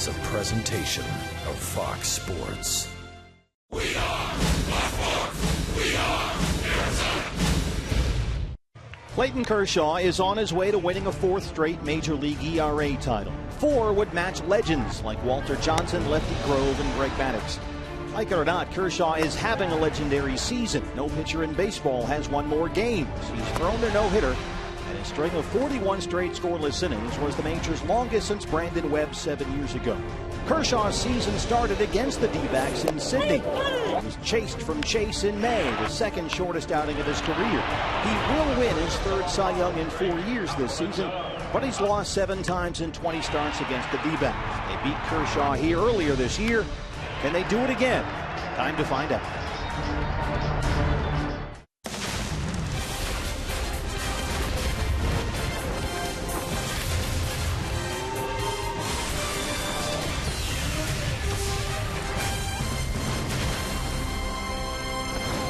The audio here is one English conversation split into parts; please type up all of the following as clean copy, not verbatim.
is a presentation of Fox Sports. We are Fox. We are Arizona. Clayton Kershaw is on his way to winning a fourth straight Major League ERA title. 4 would match legends like Walter Johnson, Lefty Grove, and Greg Maddux. Like it or not, Kershaw is having a legendary season. No pitcher in baseball has won more games. He's thrown their no-hitter, and his string of 41 straight scoreless innings was the major's longest since Brandon Webb 7 years ago. Kershaw's season started against the D-backs in Sydney. He was chased from Chase in May, the second shortest outing of his career. He will win his third Cy Young in 4 years this season, but he's lost 7 times in 20 starts against the D-backs. They beat Kershaw here earlier this year. Can they do it again? Time to find out.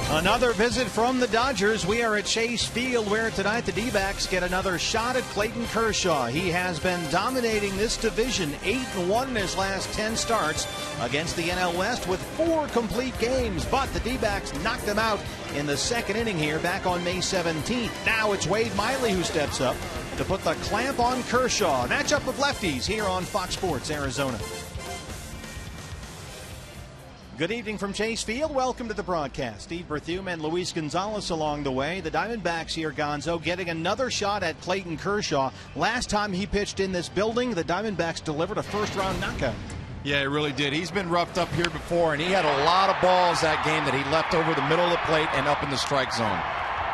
Another visit from the Dodgers. We are at Chase Field, where tonight the D-backs get another shot at Clayton Kershaw. He has been dominating this division, 8-1 in his last 10 starts against the NL West with 4 complete games. But the D-backs knocked him out in the second inning here back on May 17th. Now it's Wade Miley who steps up to put the clamp on Kershaw. Matchup of lefties here on Fox Sports Arizona. Good evening from Chase Field. Welcome to the broadcast. Steve Berthume and Luis Gonzalez along the way. The Diamondbacks here, Gonzo, getting another shot at Clayton Kershaw. Last time he pitched in this building, the Diamondbacks delivered a first-round knockout. Yeah, he really did. He's been roughed up here before, and he had a lot of balls that game that he left over the middle of the plate and up in the strike zone.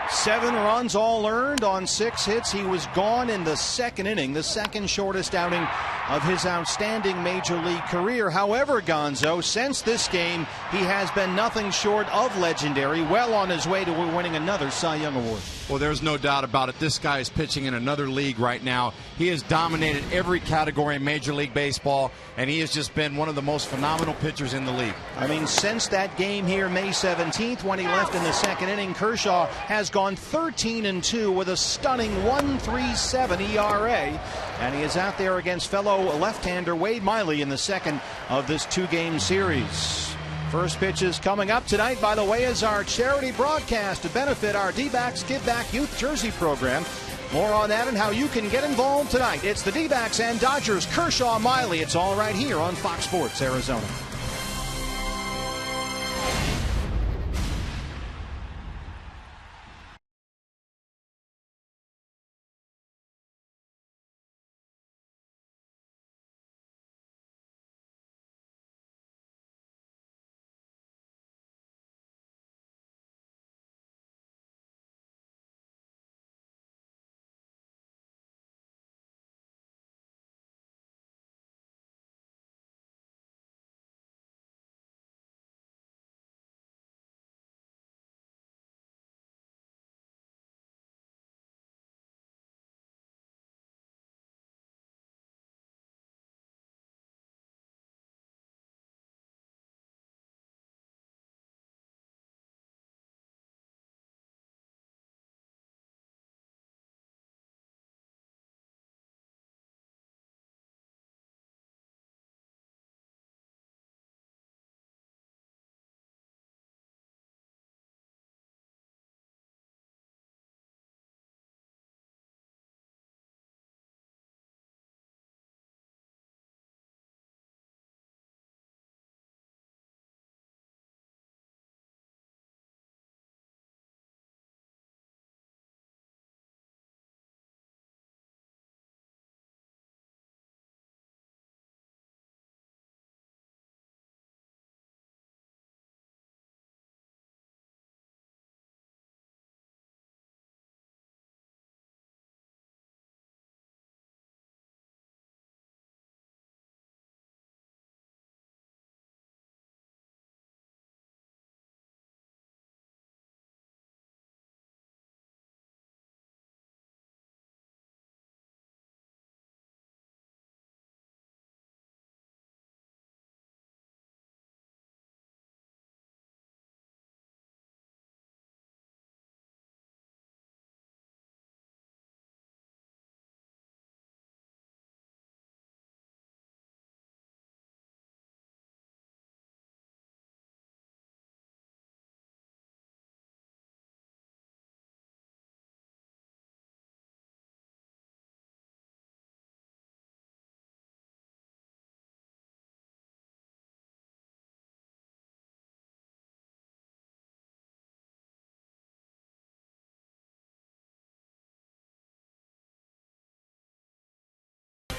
7 runs all earned on 6 hits. He was gone in the second inning, the second shortest outing of his outstanding Major League career. However, Gonzo, since this game, he has been nothing short of legendary, well on his way to winning another Cy Young Award. Well, there's no doubt about it. This guy is pitching in another league right now. He has dominated every category in Major League Baseball, and he has just been one of the most phenomenal pitchers in the league. I mean, since that game here, May 17th, when he left in the second inning, Kershaw has gone 13-2 with a stunning 1.37 ERA, and he is out there against fellow left-hander Wade Miley in the second of this 2-game series. First pitch is coming up tonight, by the way, is our charity broadcast to benefit our D-backs Give Back Youth Jersey program. More on that and how you can get involved tonight. It's the D-backs and Dodgers, Kershaw, Miley. It's all right here on Fox Sports Arizona.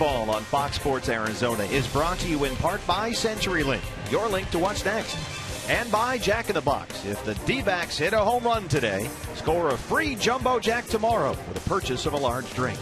Baseball on Fox Sports Arizona is brought to you in part by CenturyLink, your link to what's next. And by Jack in the Box. If the D-backs hit a home run today, score a free Jumbo Jack tomorrow with a purchase of a large drink.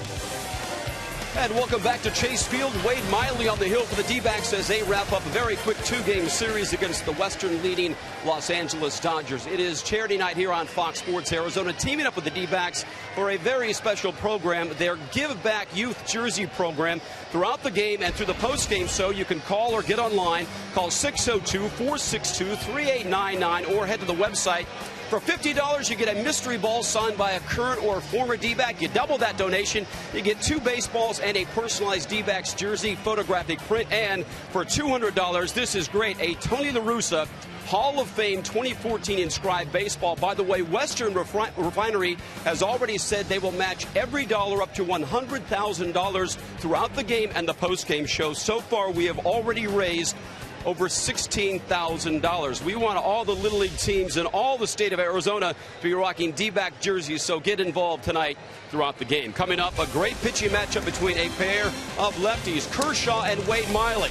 And welcome back to Chase Field. Wade Miley on the hill for the D-backs as they wrap up a very quick 2-game series against the Western leading Los Angeles Dodgers. It is charity night here on Fox Sports Arizona, teaming up with the D-backs for a very special program, their Give Back Youth Jersey program. Throughout the game and through the post-game show, you can call or get online. Call 602-462-3899 or head to the website. For $50, you get a mystery ball signed by a current or former D-back. You double that donation, you get 2 baseballs and a personalized D-backs jersey photographic print. And for $200, this is great, a Tony La Russa Hall of Fame 2014 inscribed baseball. By the way, Western Refinery has already said they will match every dollar up to $100,000 throughout the game and the post-game show. So far, we have already raised over $16,000. We want all the Little League teams in all the state of Arizona to be rocking D-back jerseys, so get involved tonight throughout the game. Coming up, a great pitching matchup between a pair of lefties, Kershaw and Wade Miley.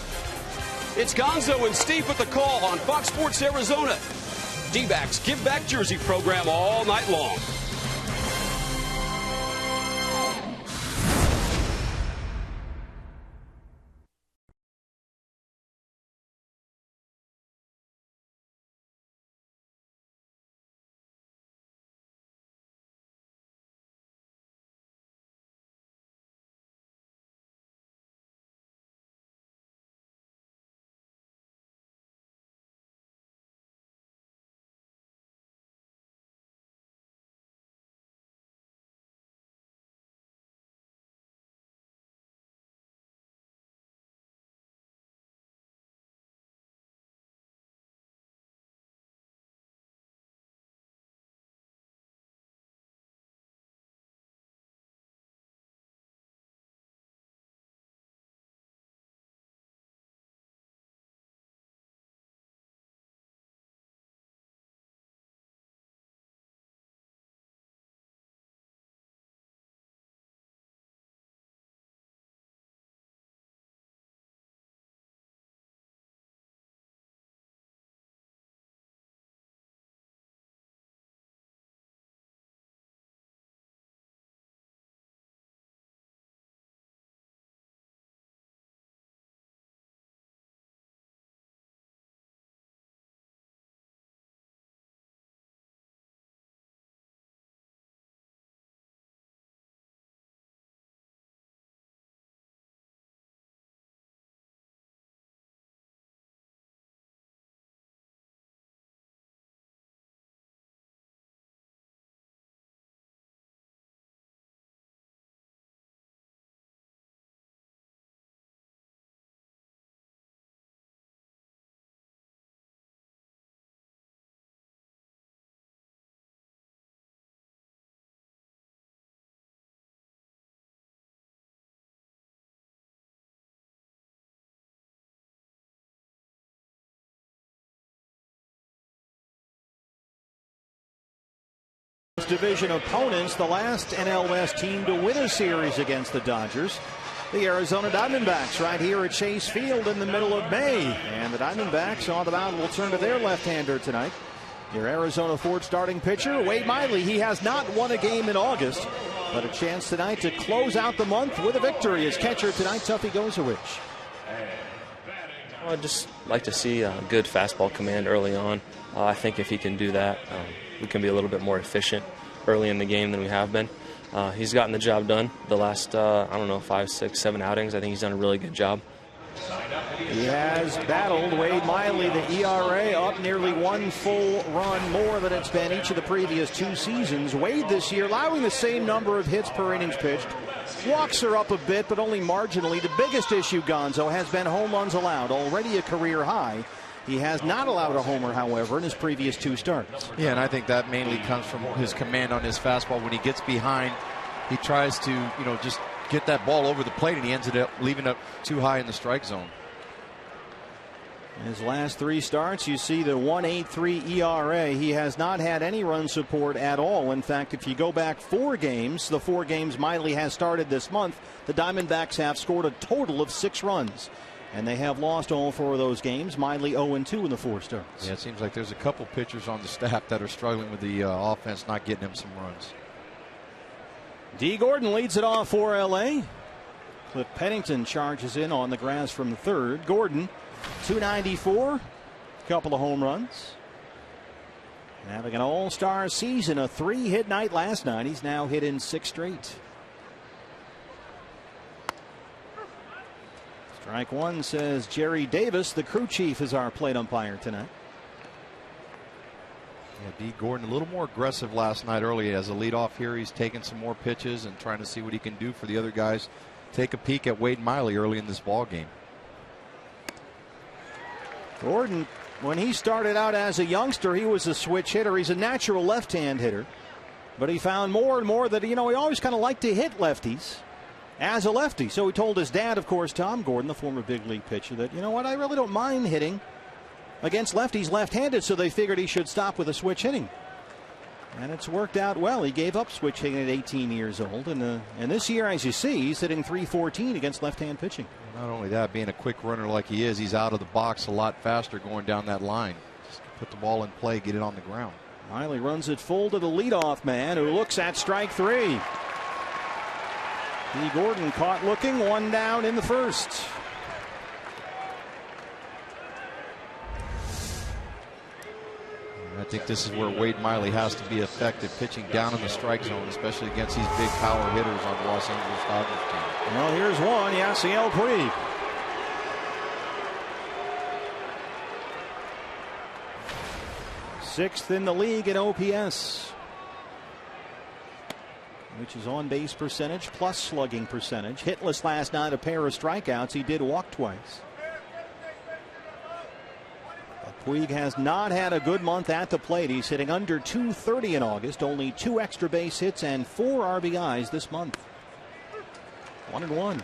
It's Gonzo and Steve with the call on Fox Sports Arizona. D-backs Give Back Jersey program all night long. Division opponents, the last NL West team to win a series against the Dodgers. The Arizona Diamondbacks right here at Chase Field in the middle of May. And the Diamondbacks on the mound will turn to their left-hander tonight. Your Arizona Ford starting pitcher, Wade Miley. He has not won a game in August, but a chance tonight to close out the month with a victory. As catcher tonight, Tuffy Gozowicz. I'd just like to see a good fastball command early on. I think if he can do that, we can be a little bit more efficient early in the game than we have been. He's gotten the job done the last, 5, 6, 7 outings. I think he's done a really good job. He has battled Wade Miley, the ERA up nearly 1 full run more than it's been each of the previous 2 seasons. Wade this year allowing the same number of hits per innings pitched. Walks are up a bit, but only marginally. The biggest issue, Gonzo, has been home runs allowed, already a career high. He has not allowed a homer, however, in his previous 2 starts. Yeah, and I think that mainly comes from his command on his fastball. When he gets behind, he tries to, just get that ball over the plate, and he ends up leaving it too high in the strike zone. His last 3 starts, you see the 1.83 ERA. He has not had any run support at all. In fact, if you go back 4 games, the 4 games Miley has started this month, the Diamondbacks have scored a total of 6 runs. And they have lost all 4 of those games. Miley 0-2 in the 4 starts. Yeah, it seems like there's a couple pitchers on the staff that are struggling with the offense, not getting them some runs. D. Gordon leads it off for L.A. Cliff Pennington charges in on the grass from the 3rd. Gordon, 294, a couple of home runs. Having an all-star season, a 3-hit night last night. He's now hit in 6 straight. Strike 1, says Jerry Davis. The crew chief is our plate umpire tonight. Yeah, D. Gordon a little more aggressive last night early as a leadoff here. He's taking some more pitches and trying to see what he can do for the other guys. Take a peek at Wade Miley early in this ball game. Gordon, when he started out as a youngster, he was a switch hitter. He's a natural left-hand hitter. But he found more and more that, he always kind of liked to hit lefties as a lefty. So he told his dad, of course, Tom Gordon, the former big league pitcher, that, I really don't mind hitting against lefties left-handed. So they figured he should stop with a switch hitting. And it's worked out well. He gave up switch hitting at 18 years old. And this year, as you see, he's hitting .314 against left-hand pitching. Not only that, being a quick runner like he is, he's out of the box a lot faster going down that line. Just put the ball in play, get it on the ground. Miley runs it full to the leadoff man, who looks at strike 3. D. Gordon caught looking, 1 down in the 1st. I think this is where Wade Miley has to be effective, pitching down in the strike zone, especially against these big power hitters on the Los Angeles Dodgers team. Well, here's one. Yasiel Puig. Sixth in the league in OPS, which is on base percentage plus slugging percentage. Hitless last night, a pair of strikeouts. He did walk twice. Puig has not had a good month at the plate. He's hitting under .230 in August, only 2 extra base hits and 4 RBIs this month. 1-1.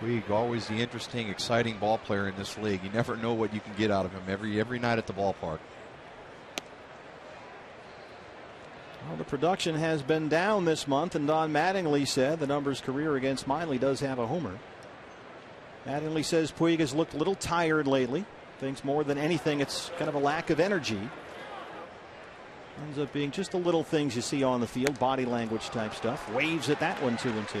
Puig, always the interesting, exciting ball player in this league. You never know what you can get out of him every night at the ballpark. Well, the production has been down this month, and Don Mattingly said the numbers career against Miley does have a homer. Mattingly says Puig has looked a little tired lately. Thinks more than anything it's kind of a lack of energy. Ends up being just the little things you see on the field, body language type stuff. Waves at that one, 2-2.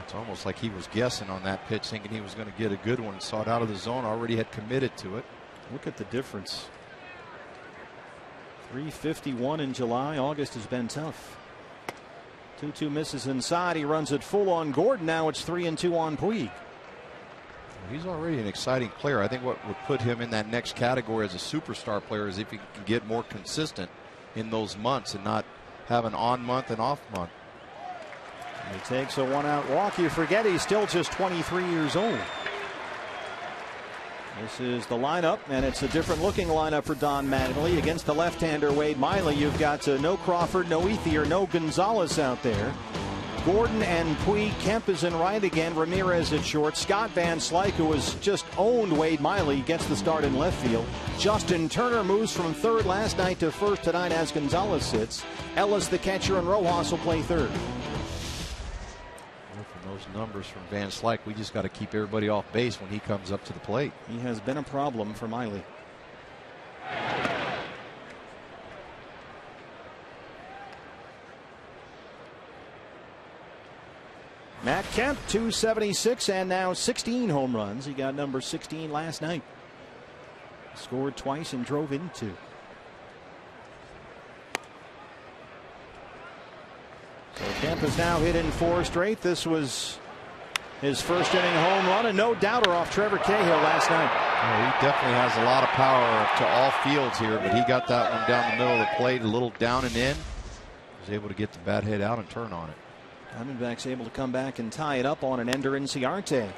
It's almost like he was guessing on that pitch, thinking he was going to get a good one. Saw it out of the zone, already had committed to it. Look at the difference. 351 in July. August has been tough. 2-2 misses inside. He runs it full on Gordon. Now it's 3-2 on Puig. He's already an exciting player. I think what would put him in that next category as a superstar player is if he can get more consistent in those months and not have an on month and off month. He takes a 1-out walk. You forget he's still just 23 years old. This is the lineup, and it's a different looking lineup for Don Mattingly. Against the left-hander Wade Miley, you've got no Crawford, no Ethier, no Gonzalez out there. Gordon and Puig. Kemp is in right again. Ramirez at short. Scott Van Slyke, who has just owned Wade Miley, gets the start in left field. Justin Turner moves from third last night to first tonight as Gonzalez sits. Ellis, the catcher, and Rojas will play third. Those numbers from Van Slyke, we just got to keep everybody off base when he comes up to the plate. He has been a problem for Miley. Matt Kemp, 276 and now 16 home runs. He got number 16 last night. Scored twice and drove in 2. So Kemp has now hit in 4 straight. This was his first inning home run, and no doubter off Trevor Cahill last night. He definitely has a lot of power to all fields here, but he got that one down the middle of the plate, a little down and in. Was able to get the bat head out and turn on it. Diamondbacks able to come back and tie it up on an Ender Inciarte.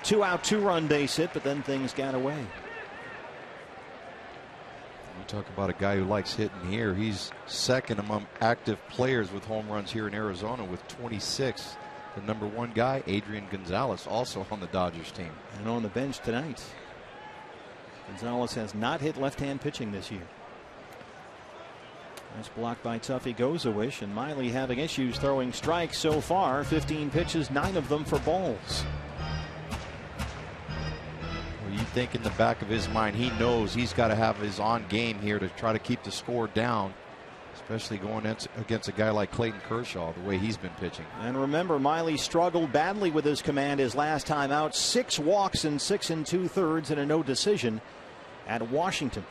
2-out, 2-run base hit, but then things got away. You talk about a guy who likes hitting here. He's second among active players with home runs here in Arizona with 26. The number one guy, Adrian Gonzalez, also on the Dodgers team. And on the bench tonight. Gonzalez has not hit left-hand pitching this year. Nice block by Tuffy Gozawish, and Miley having issues throwing strikes so far. 15 pitches, 9 of them for balls. Well, you think in the back of his mind he knows he's got to have his on game here to try to keep the score down, especially going against a guy like Clayton Kershaw, the way he's been pitching. And remember, Miley struggled badly with his command his last time out. 6 walks in 6 2/3 and a no decision at Washington.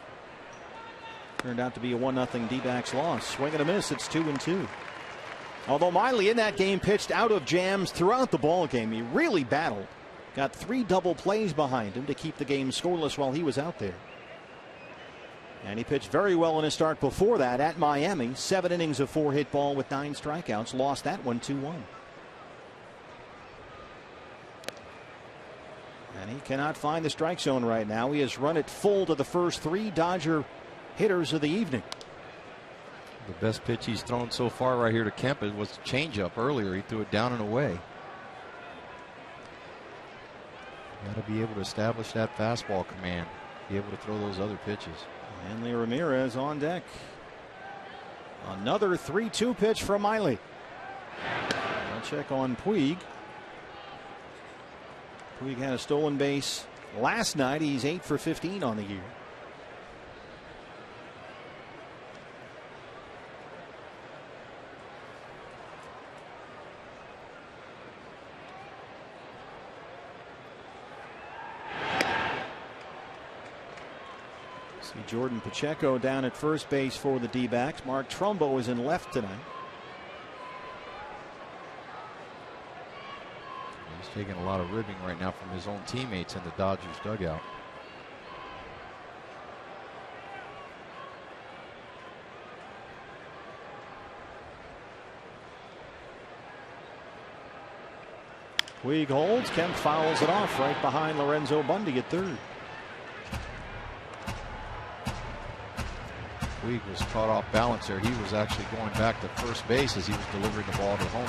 Turned out to be a 1-0 D-backs loss. Swing and a miss. It's 2-2. Although Miley in that game pitched out of jams throughout the ball game, he really battled. Got 3 double plays behind him to keep the game scoreless while he was out there. And he pitched very well in his start before that at Miami. 7 innings of 4 hit ball with 9 strikeouts. Lost that one 2-1. And he cannot find the strike zone right now. He has run it full to the first 3 Dodger hitters of the evening. The best pitch he's thrown so far right here to Kemp was the changeup earlier. He threw it down and away. Got to be able to establish that fastball command. Be able to throw those other pitches. Hanley Ramirez on deck. Another 3-2 pitch from Miley. I'll check on Puig. Puig had a stolen base last night. He's 8 for 15 on the year. See Jordan Pacheco down at first base for the D-backs. Mark Trumbo is in left tonight. He's taking a lot of ribbing right now from his own teammates in the Dodgers dugout. Puig holds. Kemp fouls it off right behind Lorenzo Bundy at third. Puig was caught off balance there. He was actually going back to first base as he was delivering the ball to home.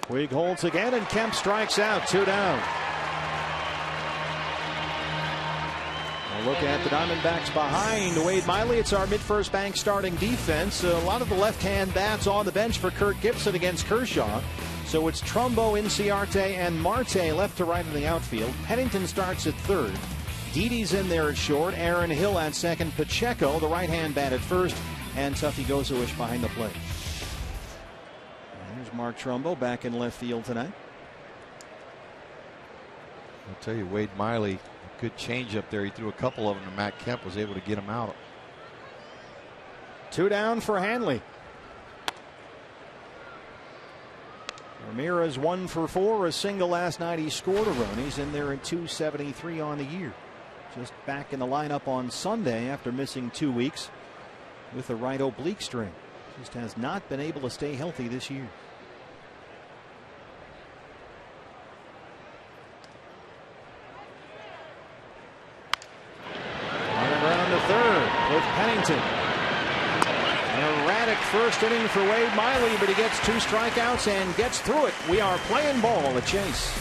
Puig holds again, and Kemp strikes out. 2 down. Look at the Diamondbacks behind Wade Miley. It's our mid-first bank starting defense. A lot of the left-hand bats on the bench for Kirk Gibson against Kershaw. So it's Trumbo, Inciarte, and Marte left to right in the outfield. Pennington starts at third. Didi's in there at short. Aaron Hill at second. Pacheco, the right-hand bat, at first. And Tuffy Gozawish behind the plate. And here's Mark Trumbo back in left field tonight. I'll tell you, Wade Miley, good change up there. He threw a couple of them, and Matt Kemp was able to get him out. 2 down for Hanley. Ramirez 1 for 4, a single last night. He scored a run. He's in there at 273 on the year. Just back in the lineup on Sunday after missing 2 weeks with a right oblique strain. Just has not been able to stay healthy this year. With Pennington. An erratic first inning for Wade Miley, but he gets 2 strikeouts and gets through it. We are playing ball at Chase.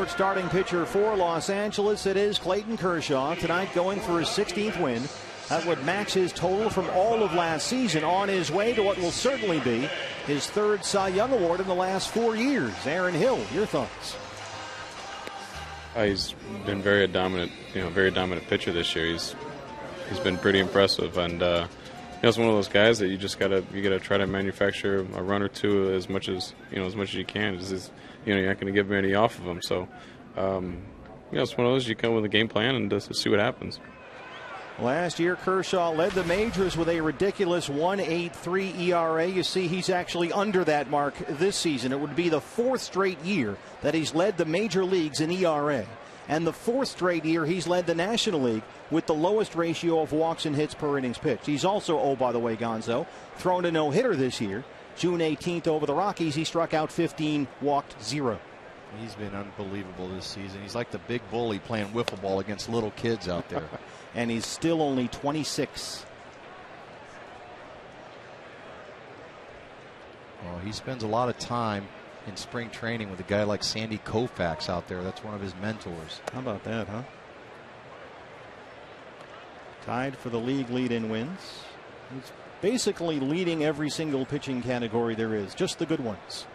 favorite starting pitcher for Los Angeles. It is Clayton Kershaw tonight, going for his 16th win. That would match his total from all of last season, on his way to what will certainly be his third Cy Young Award in the last 4 years. Aaron Hill, your thoughts? He's been very dominant pitcher this year. He's been pretty impressive, and it's one of those guys that you gotta try to manufacture a run or two as much as you can. You're not going to give any off of him. So it's one of those, you come with a game plan and just see what happens. Last year, Kershaw led the majors with a ridiculous 1.83 ERA. You see, he's actually under that mark this season. It would be the 4th straight year that he's led the major leagues in ERA. And the 4th straight year he's led the National League with the lowest ratio of walks and hits per innings pitched. He's also, oh, by the way, Gonzo, thrown a no-hitter this year. June 18th over the Rockies, he struck out 15, walked 0. He's been unbelievable this season. He's like the big bully playing wiffle ball against little kids out there. And he's still only 26. Well, he spends a lot of time in spring training with a guy like Sandy Koufax out there. That's one of his mentors. How about that, huh? Tied for the league lead in wins. He's basically leading every single pitching category there is, just the good ones.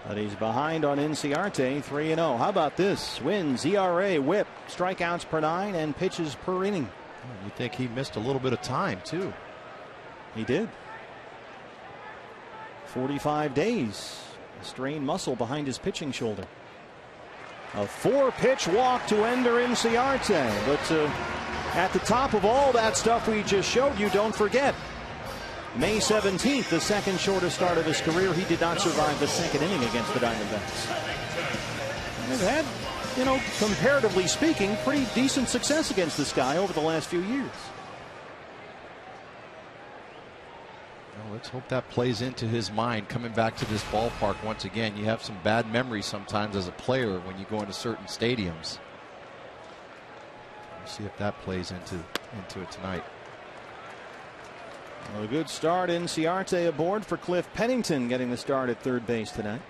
But he's behind on Inciarte, 3-0. How about this? Wins, ERA, whip, strikeouts per 9, and pitches per inning. You think he missed a little bit of time, too. He did. 45 days. A strained muscle behind his pitching shoulder. A 4-pitch walk to Ender Inciarte. But at the top of all that stuff we just showed you, don't forget, May 17th, the second shortest start of his career. He did not survive the second inning against the Diamondbacks. They've had, comparatively speaking, pretty decent success against this guy over the last few years. Well, let's hope that plays into his mind coming back to this ballpark once again. You have some bad memories sometimes as a player when you go into certain stadiums. We'll see if that plays into it tonight. Well, a good start. Inciarte aboard for Cliff Pennington, getting the start at third base tonight.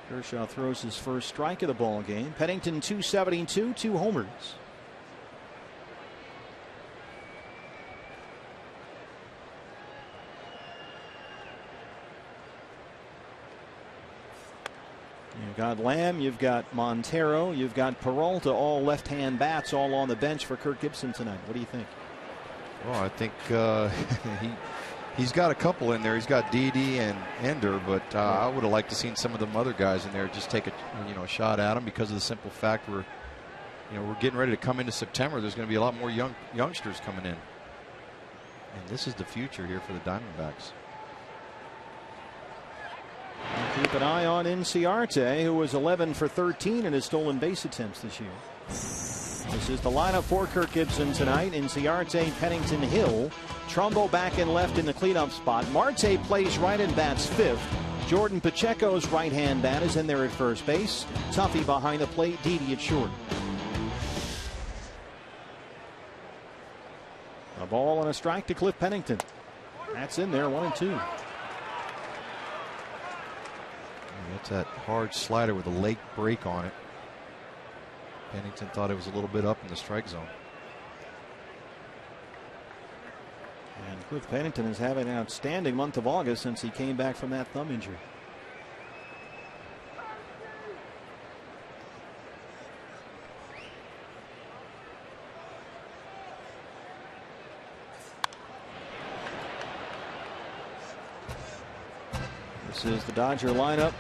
Kershaw throws his first strike of the ball game. Pennington 272, 2 homers. You've got Lamb, you've got Montero, you've got Peralta, all left-hand bats, all on the bench for Kirk Gibson tonight. What do you think? Well, I think he's got a couple in there. He's got Didi and Ender, but I would have liked to seen some of them other guys in there just take a shot at him, because of the simple fact we're getting ready to come into September. There's going to be a lot more youngsters coming in, and this is the future here for the Diamondbacks. Keep an eye on Inciarte, who was 11 for 13 in his stolen base attempts this year. This is the lineup for Kirk Gibson tonight. Inciarte, Pennington, Hill. Trumbo back and left in the cleanup spot. Marte plays right and bats 5th. Jordan Pacheco's right-hand bat is in there at first base. Tuffy behind the plate. Didi at short. A ball and a strike to Cliff Pennington. That's in there, 1-2. That's that hard slider with a late break on it. Pennington thought it was a little bit up in the strike zone. And Cliff Pennington is having an outstanding month of August since he came back from that thumb injury. This is the Dodger lineup.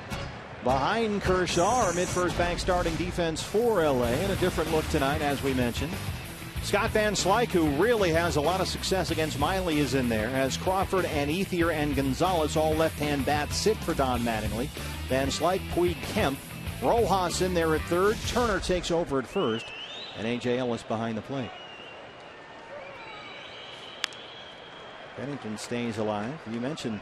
Behind Kershaw, our mid-first bank starting defense for LA, and a different look tonight, as we mentioned. Scott Van Slyke, who really has a lot of success against Miley, is in there, as Crawford and Ethier and Gonzalez, all left-hand bats, sit for Don Mattingly. Van Slyke, Puig, Kemp, Rojas in there at third. Turner takes over at first, and A.J. Ellis behind the plate. Pennington stays alive. You mentioned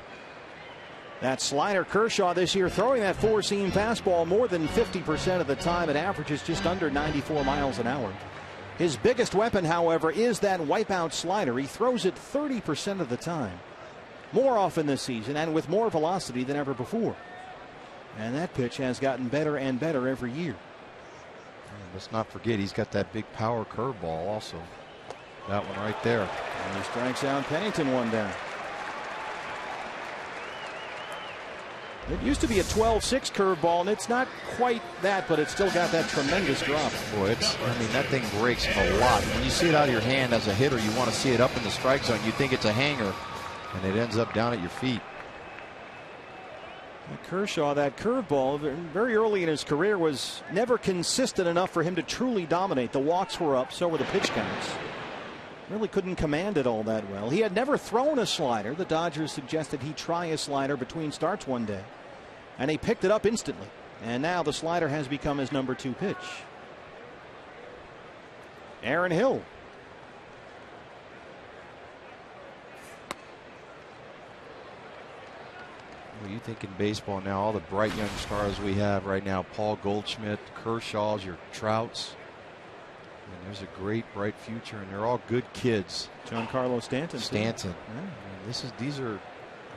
that slider. Kershaw this year throwing that four-seam fastball more than 50% of the time. It averages just under 94 miles an hour. His biggest weapon, however, is that wipeout slider. He throws it 30% of the time. more often this season and with more velocity than ever before. And that pitch has gotten better and better every year. Let's not forget he's got that big power curveball also. That one right there. And he strikes out Pennington, one down. It used to be a 12-6 curveball, and it's not quite that, but it's still got that tremendous drop. Boy, I mean, that thing breaks a lot. When you see it out of your hand as a hitter, you want to see it up in the strike zone. You think it's a hanger, and it ends up down at your feet. Kershaw, that curveball, very early in his career, was never consistent enough for him to truly dominate. The walks were up, so were the pitch counts. Really couldn't command it all that well. He had never thrown a slider. The Dodgers suggested he try a slider between starts one day, and he picked it up instantly. And now the slider has become his number 2 pitch. Aaron Hill. Well, you think in baseball now, all the bright young stars we have right now, Paul Goldschmidt, Kershaw's, your Trouts. And there's a great, bright future, and they're all good kids. Giancarlo Stanton. Stanton. Yeah. I mean, these are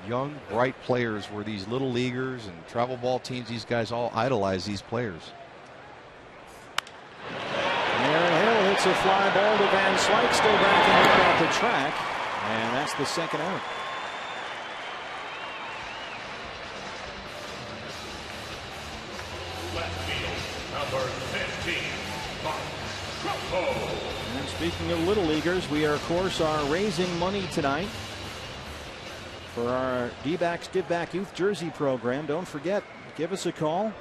young, bright players where these little leaguers and travel ball teams, these guys all idolize these players. Aaron Hill hits a fly ball to Van Slyke, still backing up off the track, and that's the second out. Left field, number 15, Mark Trumbo. And speaking of little leaguers, we of course are raising money tonight for our D-backs Give Back Youth Jersey program. Don't forget, give us a call.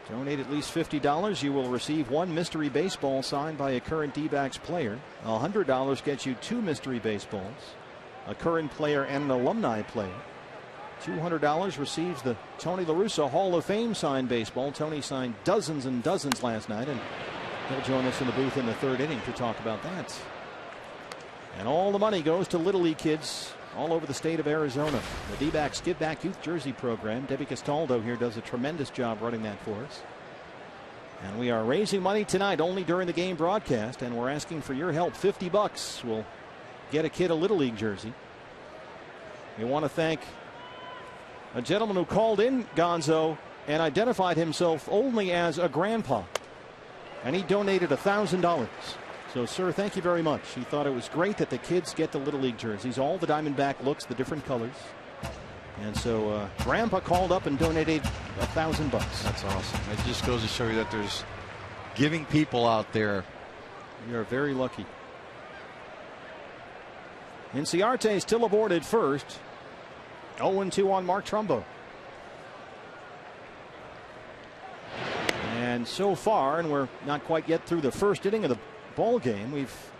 Donate at least $50. You will receive 1 mystery baseball signed by a current D-backs player. $100 gets you 2 mystery baseballs, a current player and an alumni player. $200 receives the Tony La Russa Hall of Fame signed baseball. Tony signed dozens and dozens last night, and he'll join us in the booth in the 3rd inning to talk about that. And all the money goes to Little League kids all over the state of Arizona. The D-backs Give Back Youth Jersey program. Debbie Castaldo here does a tremendous job running that for us. And we are raising money tonight only during the game broadcast, and we're asking for your help. $50 will get a kid a Little League jersey. We want to thank a gentleman who called in, Gonzo, and identified himself only as a grandpa, and he donated $1,000. So, sir, thank you very much. He thought it was great that the kids get the Little League jerseys, all the Diamondback looks, the different colors. And so Grandpa called up and donated $1,000. That's awesome. It just goes to show you that there's giving people out there. You are very lucky. Inciarte still aboard at first. 0-2 on Mark Trumbo. And so far, and we're not quite yet through the 1st inning of the ball game, we've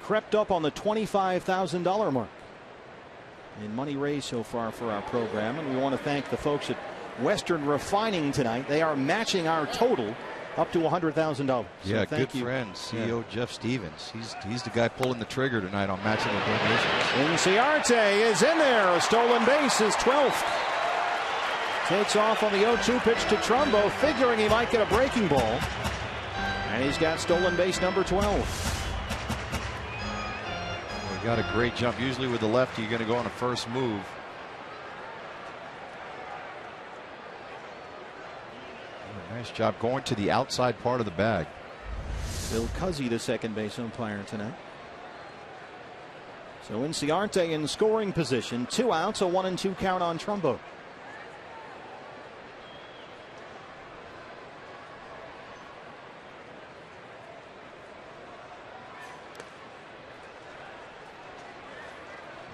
crept up on the $25,000 mark in money raised so far for our program. And we want to thank the folks at Western Refining tonight. They are matching our total up to $100,000. Yeah, so good friend, CEO Jeff Stevens. He's the guy pulling the trigger tonight on matching the donations. Inciarte is in there. A stolen base, his 12th. Takes off on the 0-2 pitch to Trumbo, figuring he might get a breaking ball. And he's got stolen base number 12. He got a great jump. Usually with the lefty, you're going to go on a first move. Nice job going to the outside part of the bag. Bill Cuzzy, the second base umpire tonight. So Inciarte in scoring position. 2 outs, a 1-2 count on Trumbo.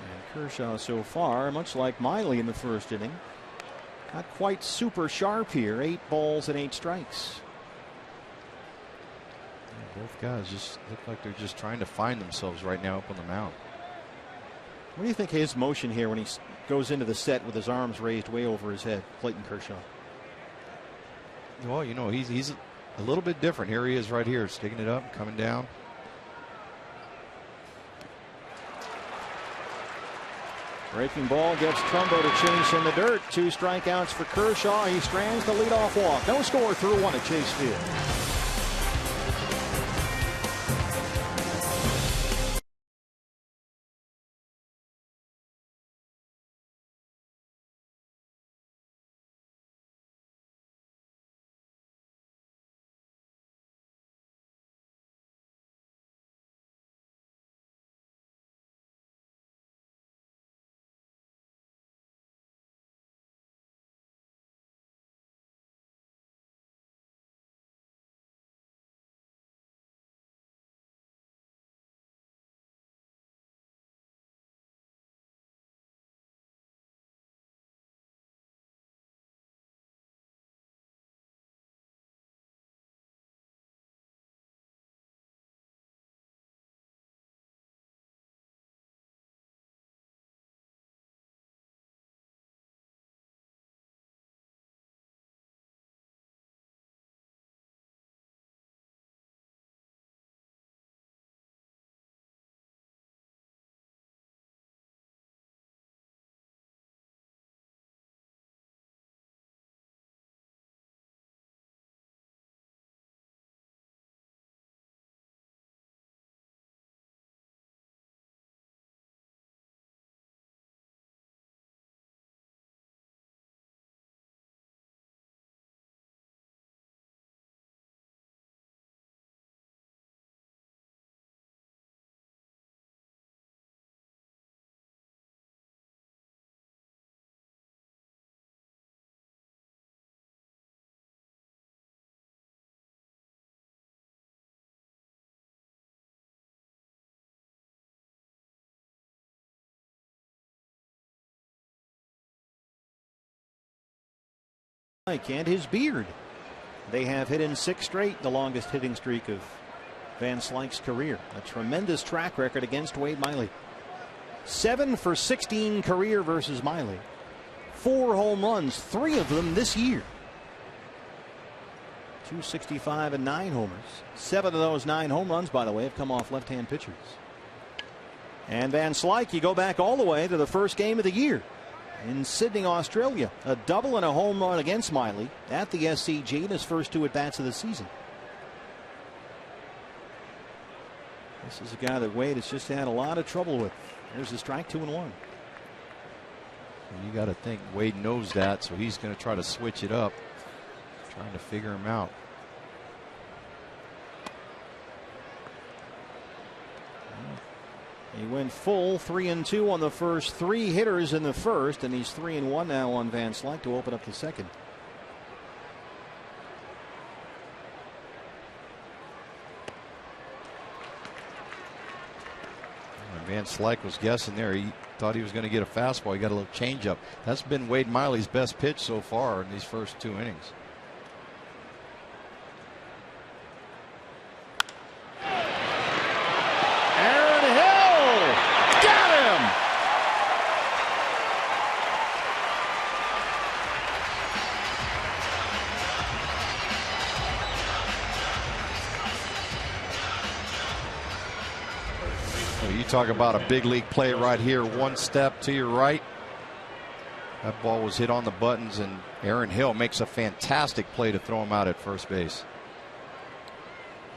And Kershaw so far, much like Miley in the 1st inning, not quite super sharp here. 8 balls and 8 strikes. Yeah, both guys just look like they're just trying to find themselves right now up on the mound. What do you think his motion here when he goes into the set with his arms raised way over his head, Clayton Kershaw? Well, you know, he's a little bit different. Here he is right here, sticking it up, coming down. Breaking ball gets Trumbo to chase in the dirt. 2 strikeouts for Kershaw. He strands the leadoff walk. No score through 1 at Chase Field. and his beard. They have hit in 6 straight, the longest hitting streak of Van Slyke's career. A tremendous track record against Wade Miley. 7 for 16 career versus Miley. 4 home runs, 3 of them this year. 265 and 9 homers. 7 of those 9 home runs, by the way, have come off left-hand pitchers. And Van Slyke, you go back all the way to the first game of the year in Sydney, Australia. A double and a home run against Miley at the SCG in his first 2 at-bats of the season. This is a guy that Wade has just had a lot of trouble with. There's a strike, 2-1. You got to think Wade knows that, so he's going to try to switch it up, trying to figure him out. He went full 3-2 on the first 3 hitters in the first, and he's 3-1 now on Van Slyke to open up the second. Van Slyke was guessing there. He thought he was going to get a fastball. He got a little changeup. That's been Wade Miley's best pitch so far in these first 2 innings. Talk about a big league play right here. 1 step to your right. That ball was hit on the buttons, and Aaron Hill makes a fantastic play to throw him out at first base.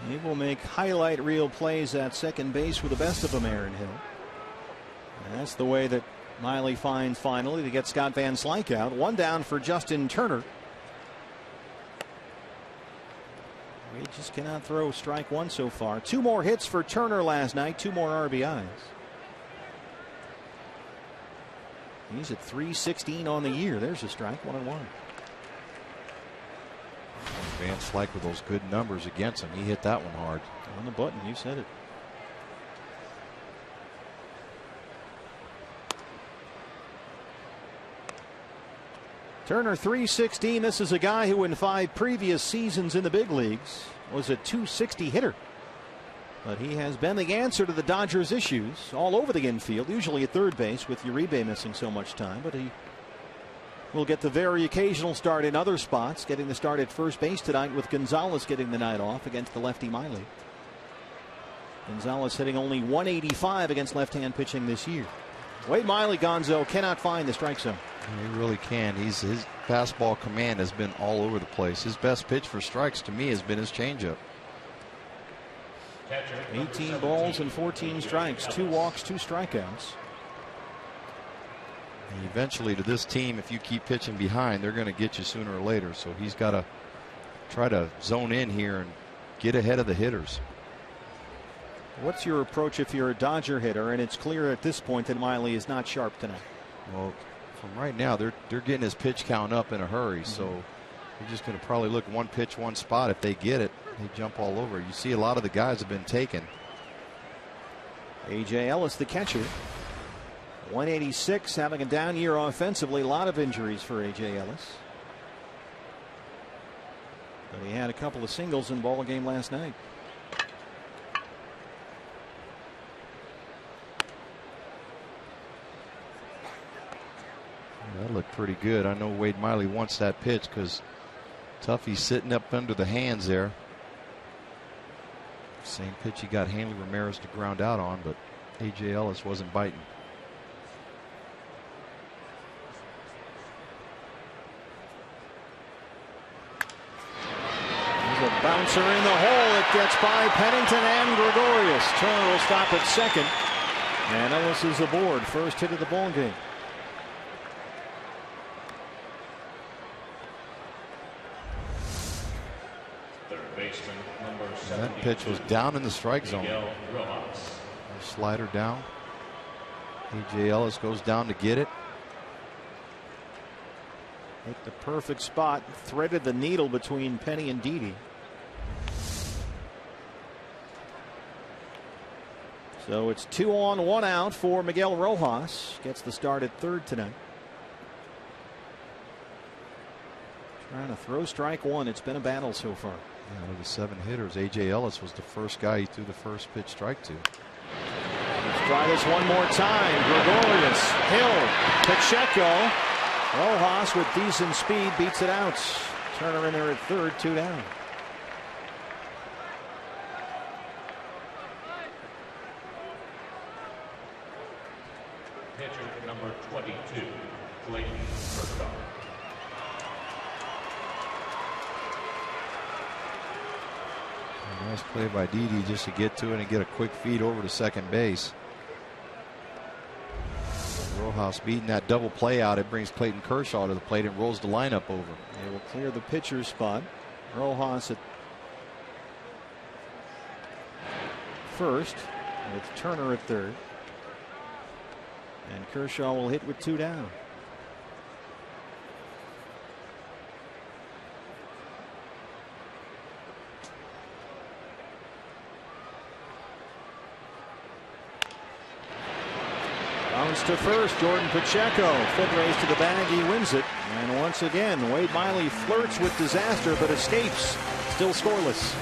He will make highlight reel plays at second base with the best of them, Aaron Hill. And that's the way that Miley finds finally to get Scott Van Slyke out. 1 down for Justin Turner. He just cannot throw strike 1 so far. 2 more hits for Turner last night, 2 more RBIs. He's at .316 on the year. There's a strike, 1-1. Van Slyke with those good numbers against him. He hit that one hard. On the button, you said it. Turner .316. This is a guy who in 5 previous seasons in the big leagues was a .260 hitter. But he has been the answer to the Dodgers' issues all over the infield, usually at third base with Uribe missing so much time. But he will get the very occasional start in other spots, getting the start at first base tonight with Gonzalez getting the night off against the lefty Miley. Gonzalez hitting only .185 against left-hand pitching this year. Wade Miley, Gonzo, cannot find the strike zone. He really can. His fastball command has been all over the place. His best pitch for strikes to me has been his changeup. 18 balls and 14 strikes, 2 walks, 2 strikeouts. And eventually to this team, if you keep pitching behind, they're going to get you sooner or later. So he's got to try to zone in here and get ahead of the hitters. What's your approach if you're a Dodger hitter and it's clear at this point that Miley is not sharp tonight? Well, from right now, they're getting his pitch count up in a hurry. So you're just going to probably look 1 pitch, 1 spot. If they get it, they jump all over. You see a lot of the guys have been taken. A.J. Ellis, the catcher. 186, having a down year offensively. A lot of injuries for A.J. Ellis. But he had a couple of singles in the ball game last night. That looked pretty good. I know Wade Miley wants that pitch because Tuffy's sitting up under the hands there. Same pitch he got Hanley Ramirez to ground out on, but A.J. Ellis wasn't biting. There's a bouncer in the hole. It gets by Pennington and Gregorius. Turner will stop at second. And Ellis is aboard. First hit of the ball game. That pitch was down in the strike zone. Slider down. A.J. Ellis goes down to get it. Hit the perfect spot. Threaded the needle between Penny and Didi. So it's 2 on, 1 out for Miguel Rojas. Gets the start at third tonight. Trying to throw strike one. It's been a battle so far. Yeah, out of the 7 hitters, A.J. Ellis was the first guy he threw the first pitch strike to. Let's try this one more time. Gregorius, Hill, Pacheco. Rojas with decent speed beats it out. Turner in there at third, 2 down. Pitcher number 22, Clayton Kershaw. Nice play by Didi just to get to it and get a quick feed over to second base. Rojas beating that double play out. It brings Clayton Kershaw to the plate and rolls the lineup over. They will clear the pitcher's spot. Rojas at first with Turner at third. And Kershaw will hit with 2 down. Bounce to first. Jordan Pacheco. Foot race to the bag. He wins it. And once again, Wade Miley flirts with disaster but escapes. Still scoreless.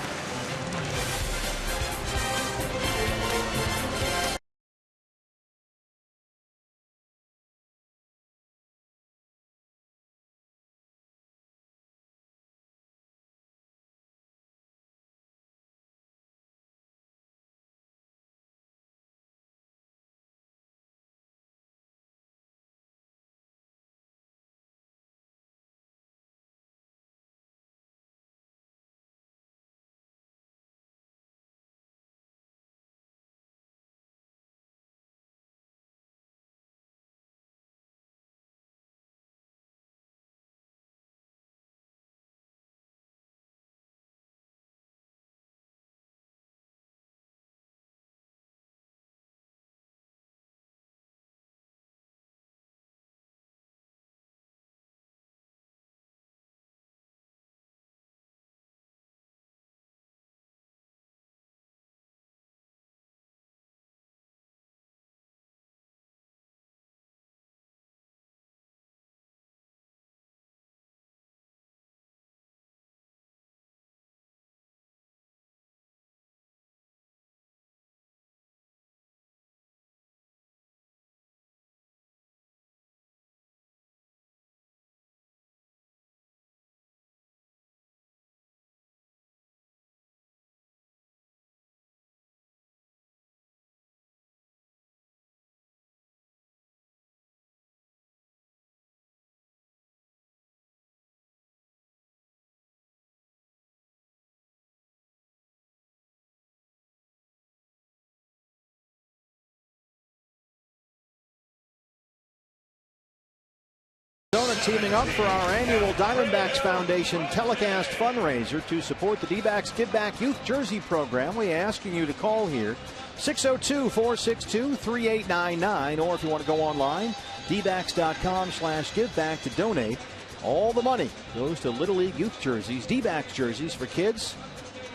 Arizona teaming up for our annual Diamondbacks Foundation telecast fundraiser to support the D-backs Give Back Youth Jersey program. We're asking you to call here 602-462-3899, or if you want to go online, dbacks.com/giveback to donate. All the money goes to Little League Youth jerseys, D-backs jerseys for kids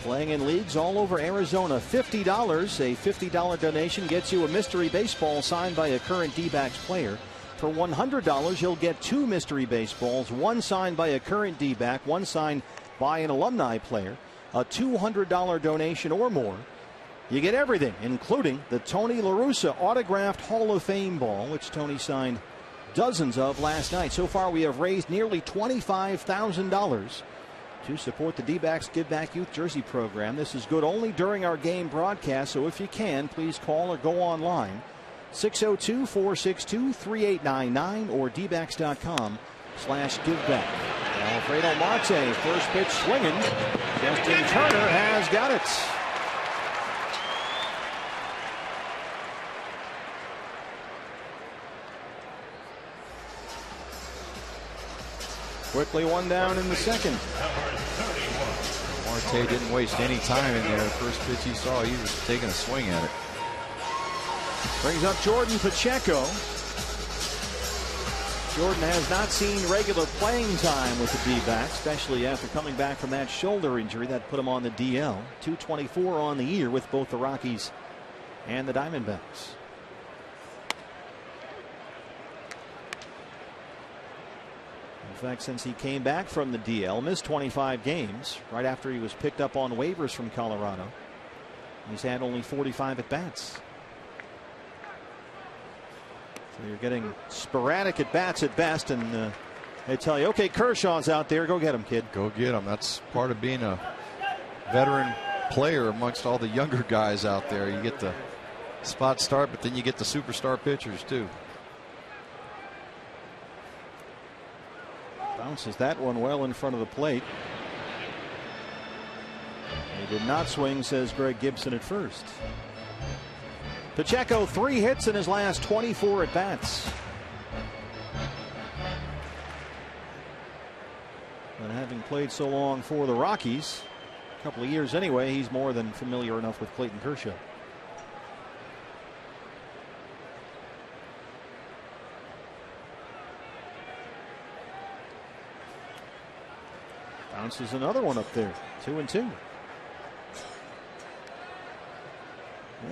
playing in leagues all over Arizona. $50, a $50 donation gets you a mystery baseball signed by a current D-backs player. For $100, you'll get 2 mystery baseballs, one signed by a current D-back, one signed by an alumni player. A $200 donation or more, you get everything, including the Tony La Russa autographed Hall of Fame ball, which Tony signed dozens of last night. So far, we have raised nearly $25,000 to support the D-backs Give Back Youth Jersey program. This is good only during our game broadcast, so if you can, please call or go online. 602-462-3899 or dbacks.com/giveback. Alfredo Marte, first pitch swinging. Justin Turner has got it. Quickly one down in the second. Marte didn't waste any time in there. First pitch he saw, he was taking a swing at it. Brings up Jordan Pacheco. Jordan has not seen regular playing time with the D-backs, especially after coming back from that shoulder injury that put him on the DL. .224 on the year with both the Rockies and the Diamondbacks. fact, since he came back from the DL, missed 25 games right after he was picked up on waivers from Colorado. He's had only 45 at bats. So you're getting sporadic at bats at best, and they tell you, okay, Kershaw's out there, go get him, kid. Go get him. That's part of being a veteran player amongst all the younger guys out there. You get the spot start, but then you get the superstar pitchers too. Bounces that one well in front of the plate. He did not swing, says Greg Gibson at first. Pacheco, 3 hits in his last 24 at bats. And having played so long for the Rockies, a couple of years anyway, he's more than familiar enough with Clayton Kershaw. Bounces another one up there. 2-2.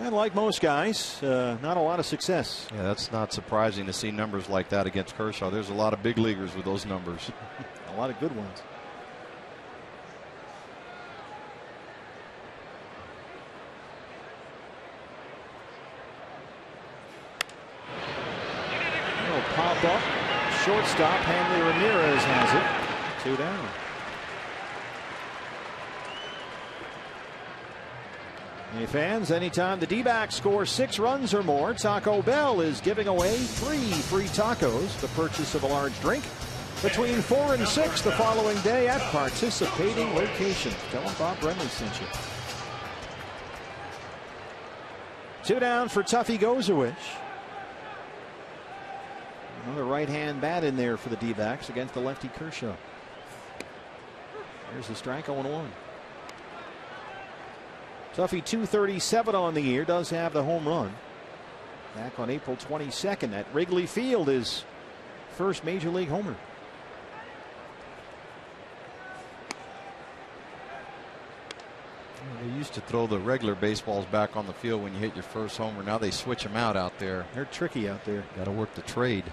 And like most guys, not a lot of success. Yeah, that's not surprising to see numbers like that against Kershaw. There's a lot of big leaguers with those numbers. A lot of good ones. Little pop up. Shortstop Hanley Ramirez has it. 2 down. Hey fans, anytime the D-backs score 6 runs or more, Taco Bell is giving away 3 free tacos, the purchase of a large drink, between 4 and 6 the following day at participating locations. Tell them Bob Brenly sent you. 2 down for Tuffy Gozowich. Another right-hand bat in there for the D-backs against the lefty Kershaw. Here's the strike, 0-1. Tuffy 237 on the year, does have the home run. Back on April 22nd at Wrigley Field, his first major league homer. They used to throw the regular baseballs back on the field when you hit your first homer. Now they switch them out there. They're tricky out there. Got to work the trade.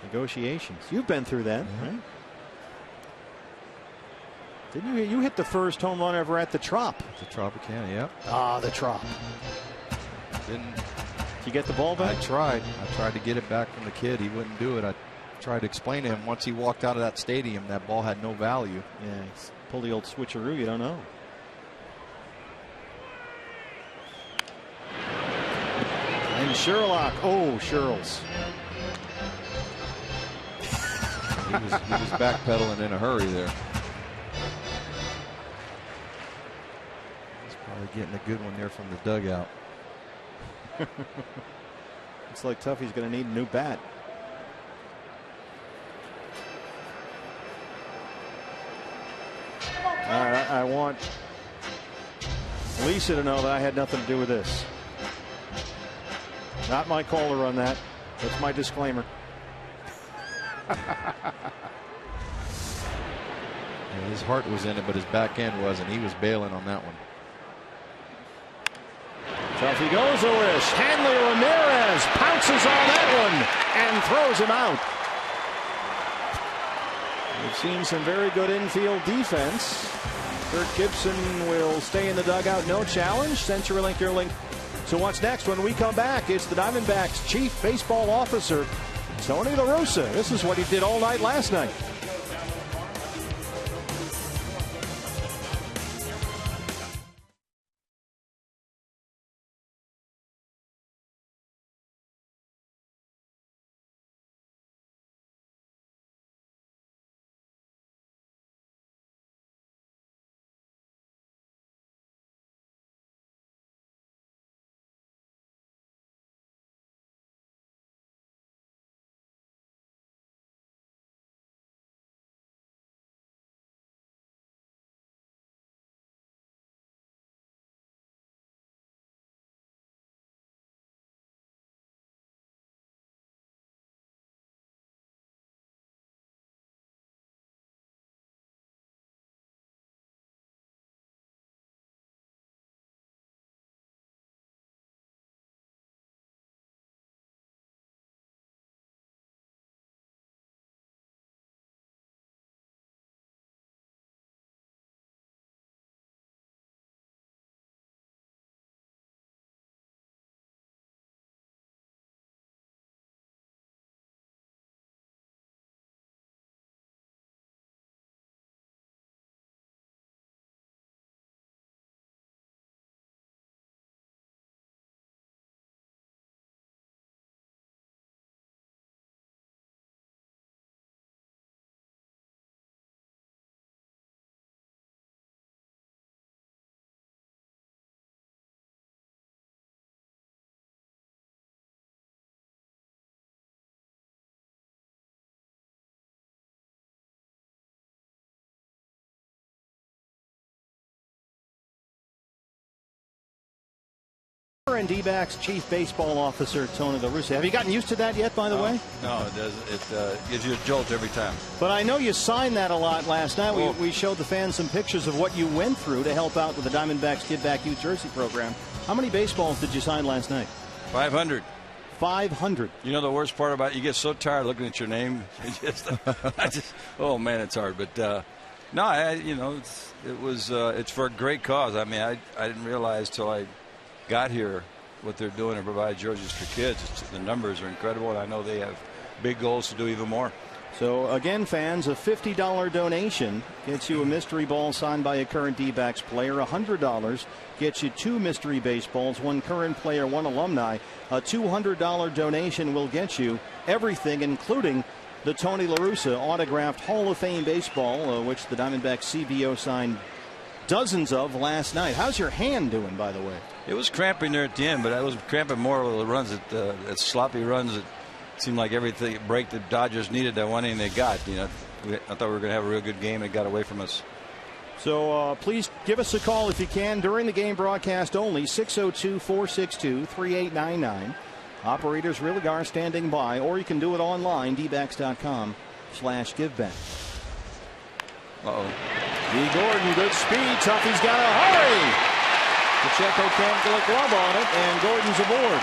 Negotiations. You've been through that, right? Didn't you hit the first home run ever at the Trop? The Tropicana, yep. Ah, the Trop. Did you get the ball back? I tried to get it back from the kid. He wouldn't do it. I tried to explain to him once he walked out of that stadium that ball had no value. Yeah, he's pulled the old switcheroo. You don't know. And Sherlock. Oh, Sherles. He was backpedaling in a hurry there. Getting a good one there from the dugout. Looks like Tuffy's going to need a new bat. I want Lisa to know that I had nothing to do with this. Not my call to run that. That's my disclaimer. His heart was in it, but his back end wasn't. He was bailing on that one. Tuffy Gozowich. Hanley Ramirez pounces on that one and throws him out. We've seen some very good infield defense. Kirk Gibson will stay in the dugout, no challenge. CenturyLink your link to what's next when we come back. It's the Diamondbacks Chief Baseball Officer, Tony La Russa. This is what he did all night last night. current D-backs Chief Baseball Officer Tony La Russa. Have you gotten used to that yet, by the way? No, it doesn't. It gives you a jolt every time. But I know you signed that a lot last night. We showed the fans some pictures of what you went through to help out with the Diamondbacks Give Back Youth Jersey program. How many baseballs did you sign last night? 500. 500. You know the worst part about it, you get so tired looking at your name. Oh man, it's hard. But no, it's for a great cause. I mean, I didn't realize till I got here what they're doing to provide jerseys for kids. The numbers are incredible, and I know they have big goals to do even more. So again, fans, a $50 donation gets you a mystery ball signed by a current D-backs player. $100 gets you 2 mystery baseballs, 1 current player, 1 alumni. A $200 donation will get you everything, including the Tony La Russa autographed Hall of Fame baseball, which the Diamondbacks CBO signed dozens of last night. How's your hand doing, by the way? It was cramping there at the end, but I was cramping more with the runs that sloppy runs that seemed like everything break the Dodgers needed that one inning they got. You know, I thought we were going to have a real good game. It got away from us. So please give us a call if you can during the game broadcast only. 602-462-3899. Operators really are standing by, or you can do it online, dbacks.com/giveback. D. Gordon, good speed. Tuffy's got to hurry. Pacheco can't get a glove on it, and Gordon's aboard.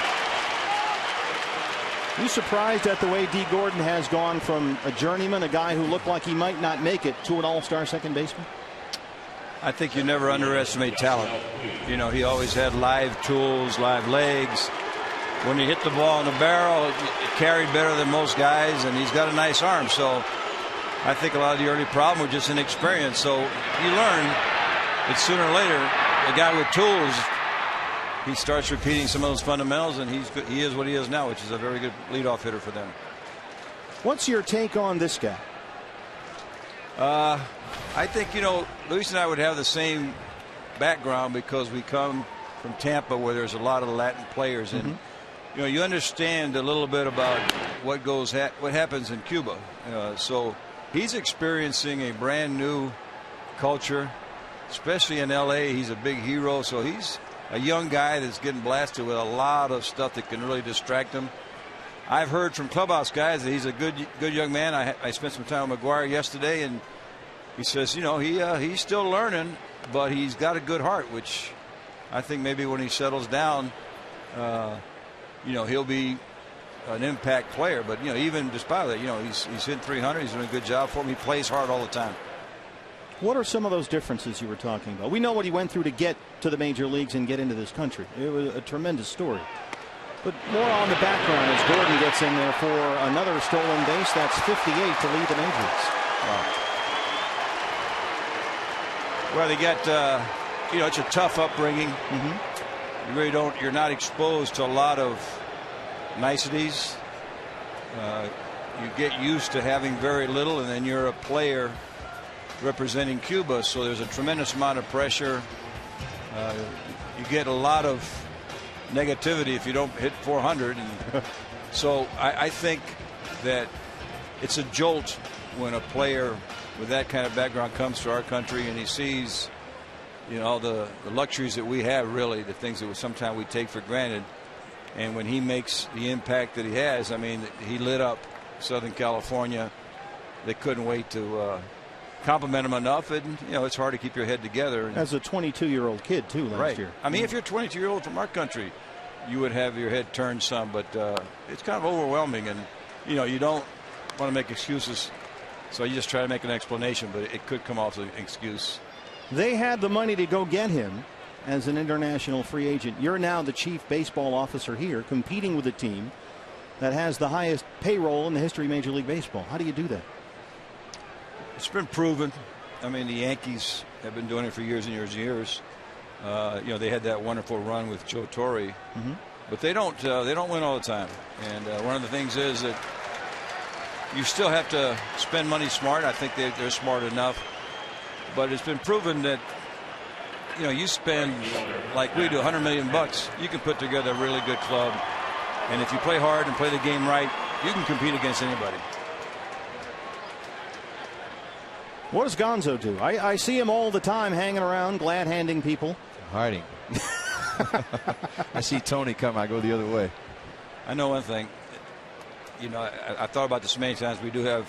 You surprised at the way D. Gordon has gone from a journeyman, a guy who looked like he might not make it, to an all-star second baseman? I think you never underestimate talent. You know, he always had live tools, live legs. When he hit the ball in the barrel, it carried better than most guys, and he's got a nice arm. So I think a lot of the early problem was just inexperience. So you learn that sooner or later, a guy with tools, he starts repeating some of those fundamentals, and he is what he is now, which is a very good leadoff hitter for them. What's your take on this guy? I think, Luis and I would have the same background because we come from Tampa, where there's a lot of Latin players, and you understand a little bit about what happens in Cuba. So he's experiencing a brand new culture, especially in LA. He's a big hero, so he's a young guy that's getting blasted with a lot of stuff that can really distract him. I've heard from clubhouse guys that he's a good young man. I spent some time with McGuire yesterday, and he says, he's still learning, but he's got a good heart, which I think maybe when he settles down, he'll be an impact player. But even despite that, he's hitting 300. He's doing a good job for him. He plays hard all the time. What are some of those differences you were talking about? We know what he went through to get to the major leagues and get into this country. It was a tremendous story. But more on the background as Gordon gets in there for another stolen base. That's 58 to lead the majors. Wow. Well, they get, it's a tough upbringing. You really you're not exposed to a lot of niceties. You get used to having very little, and then you're a player representing Cuba, so there's a tremendous amount of pressure. You get a lot of negativity if you don't hit 400, and so I think that it's a jolt when a player with that kind of background comes to our country and he sees all the luxuries that we have, really the things that sometimes we take for granted, and when he makes the impact that he has, I mean, he lit up Southern California. They couldn't wait to compliment him enough, and it's hard to keep your head together. As a 22-year-old kid too last year. I mean, if you're a 22-year-old from our country, you would have your head turned some, but it's kind of overwhelming, and you don't want to make excuses, so you just try to make an explanation, but it could come off as an excuse. They had the money to go get him as an international free agent. You're now the chief baseball officer here, competing with a team that has the highest payroll in the history of Major League Baseball. How do you do that? It's been proven. I mean, the Yankees have been doing it for years and years and years. They had that wonderful run with Joe Torre, but they don't win all the time. And one of the things is that you still have to spend money smart. I think they're smart enough, but it's been proven that you spend, like we do, $100 million. You can put together a really good club, and if you play hard and play the game right, you can compete against anybody. What does Gonzo do? I see him all the time hanging around, glad-handing people. Hiding. I see Tony come, I go the other way. I know one thing. You know, I thought about this many times. We do have,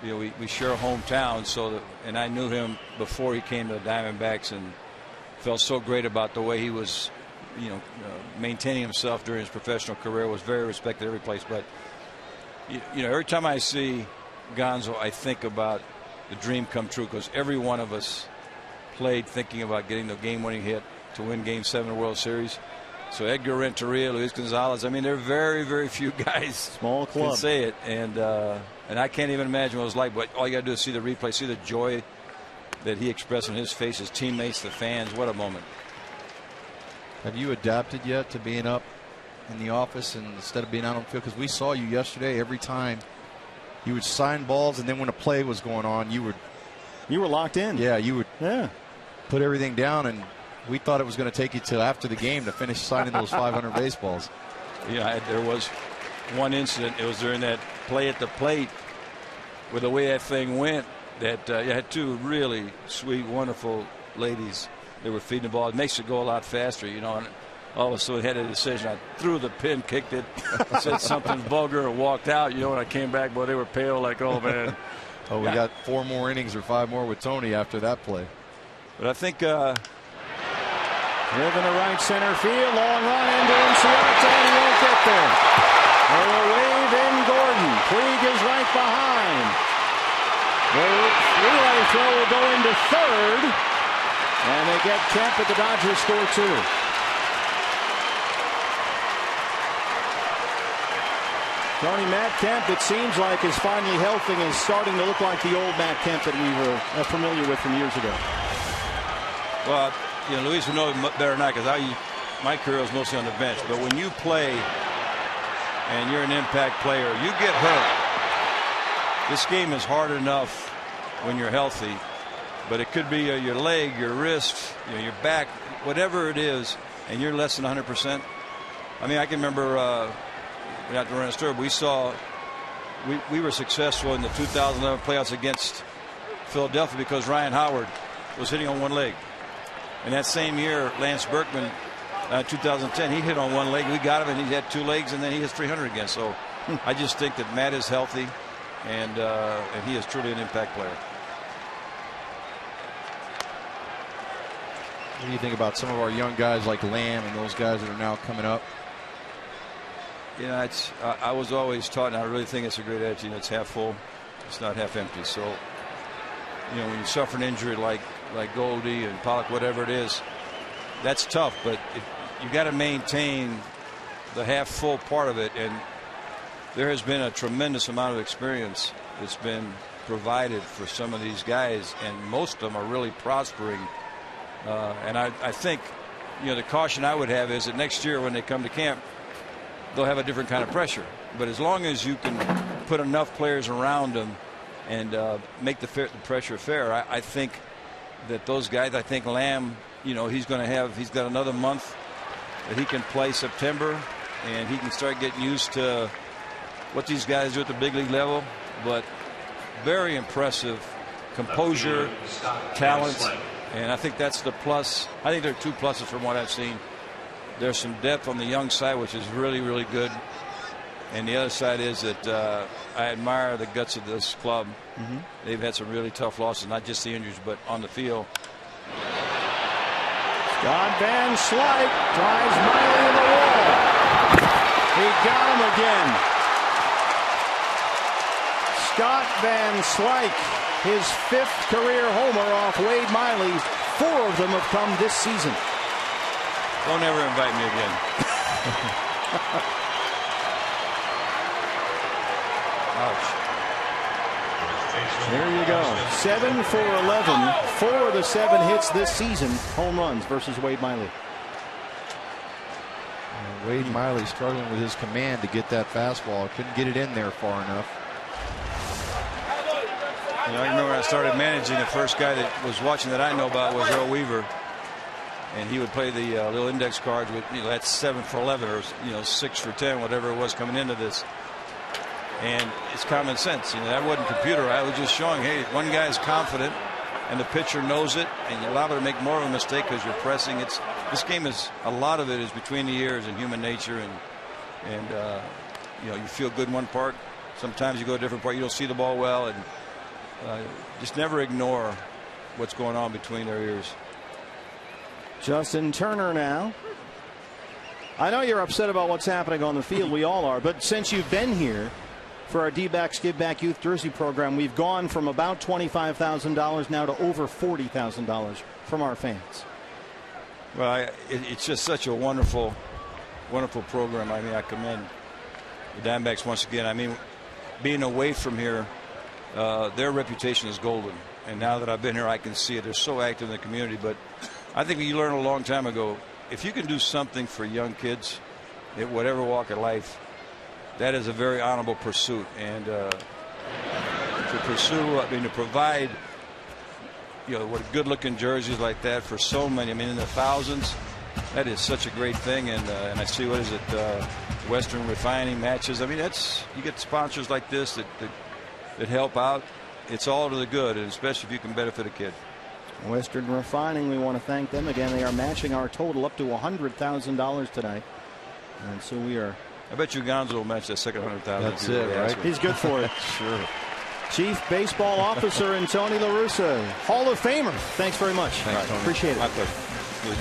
you know, we share a hometown, and I knew him before he came to the Diamondbacks, and felt so great about the way he was, you know, maintaining himself during his professional career. Was very respected every place. But you know, every time I see Gonzo, I think about the dream come true, because every one of us played thinking about getting the game-winning hit to win Game 7 of the World Series. So Edgar Renteria, Luis Gonzalez, I mean, there are very, very few guys small club can say it, and I can't even imagine what it was like. But all you got to do is see the replay, see the joy that he expressed on his face, his teammates, the fans. What a moment. Have you adapted yet to being up in the office and instead of being out on the field? Because we saw you yesterday. Every time you would sign balls, and then when a play was going on, you were locked in. Yeah, you would put everything down, and we thought it was going to take you till after the game to finish signing those 500 baseballs. Yeah, there was one incident. It was during that play at the plate, with the way that thing went, that you had two really sweet, wonderful ladies. They were feeding the ball. It makes it go a lot faster, you know. And all of a sudden, had a decision. I threw the pin, kicked it, said something vulgar, and walked out. You know, when I came back, boy, they were pale, like, oh man. Oh, we got 4 more innings or 5 more with Tony after that play. But I think. Driven to right center field, long run into Inciarte, and he won't get there. They will wave in Gordon. Puig is right behind. The relay throw will go into third, and they get Kemp, but the Dodgers score 2. Tony, Matt Kemp, it seems like, is finally healthy and is starting to look like the old Matt Kemp that we were familiar with from years ago. Well, you know, Luis would know better than I, because my career was mostly on the bench. But when you play and you're an impact player, you get hurt. This game is hard enough when you're healthy, but it could be your leg, your wrist, you know, your back, whatever it is, and you're less than 100%. I mean, I can remember not to run a story, but we were successful in the 2011 playoffs against Philadelphia because Ryan Howard was hitting on one leg. And that same year, Lance Berkman, 2010, he hit on one leg. We got him, and he had 2 legs, and then he hits 300 again. So I just think that Matt is healthy, and he is truly an impact player. What do you think about some of our young guys like Lamb and those guys that are now coming up? You know, I was always taught, and I really think it's a great attitude. It's half full, it's not half empty. So, you know, when you suffer an injury like Goldie and Pollock, whatever it is, that's tough. But you got to maintain the half full part of it. And there has been a tremendous amount of experience that's been provided for some of these guys, and most of them are really prospering. And I think, you know, the caution I would have is that next year when they come to camp, they'll have a different kind of pressure. But as long as you can put enough players around them and make the pressure fair, I think that those guys, I think Lamb, you know, he's got another month that he can play September, and he can start getting used to what these guys do at the big league level. But very impressive composure, talent, and I think that's the plus. I think there are 2 pluses from what I've seen. There's some depth on the young side, which is really, really good. And the other side is that I admire the guts of this club. They've had some really tough losses, not just the injuries, but on the field. Scott Van Slyke drives Miley in the wall. He got him again. Scott Van Slyke, his 5th career homer off Wade Miley. 4 of them have come this season. Don't ever invite me again. Ouch. There you go. 7 for 11. 4 of the 7 hits this season, home runs versus Wade Miley. Wade Miley struggling with his command to get that fastball. Couldn't get it in there far enough. You know, I remember when I started managing, the first guy that was watching that I know about was Earl Weaver. And he would play the little index cards with, you know, that's 7 for 11 or, you know, 6 for 10, whatever it was coming into this. And it's common sense. You know, that wasn't computer. I was just showing, hey, one guy is confident and the pitcher knows it, and you're liable to make more of a mistake because you're pressing. It's this game is, a lot of it is between the ears and human nature, and you know, you feel good in one part. Sometimes you go to a different part, you don't see the ball well, and just never ignore what's going on between their ears. Justin Turner now. I know you're upset about what's happening on the field. We all are. But since you've been here for our D-backs Give Back Youth Jersey program, we've gone from about $25,000 now to over $40,000 from our fans. Well, it's just such a wonderful, wonderful program. I mean, I commend the Diamondbacks once again. I mean, being away from here, their reputation is golden. And now that I've been here, I can see it. They're so active in the community. But I think you learned a long time ago, if you can do something for young kids at whatever walk of life, that is a very honorable pursuit. And to pursue, I mean, to provide, you know, what good-looking jerseys like that for so many, I mean, in the thousands, that is such a great thing. And I see, what is it, Western Refining matches. I mean, that's, you get sponsors like this that help out. It's all to the good, and especially if you can benefit a kid. Western Refining, we want to thank them again. They are matching our total up to $100,000 tonight. And so we are. I bet you Gonzo will match that second $100,000. That's it, right? He's good for it. Sure. Chief Baseball Officer and Tony La Russa, Hall of Famer. Thanks very much. Thanks, Tony. Appreciate it. My pleasure. Good.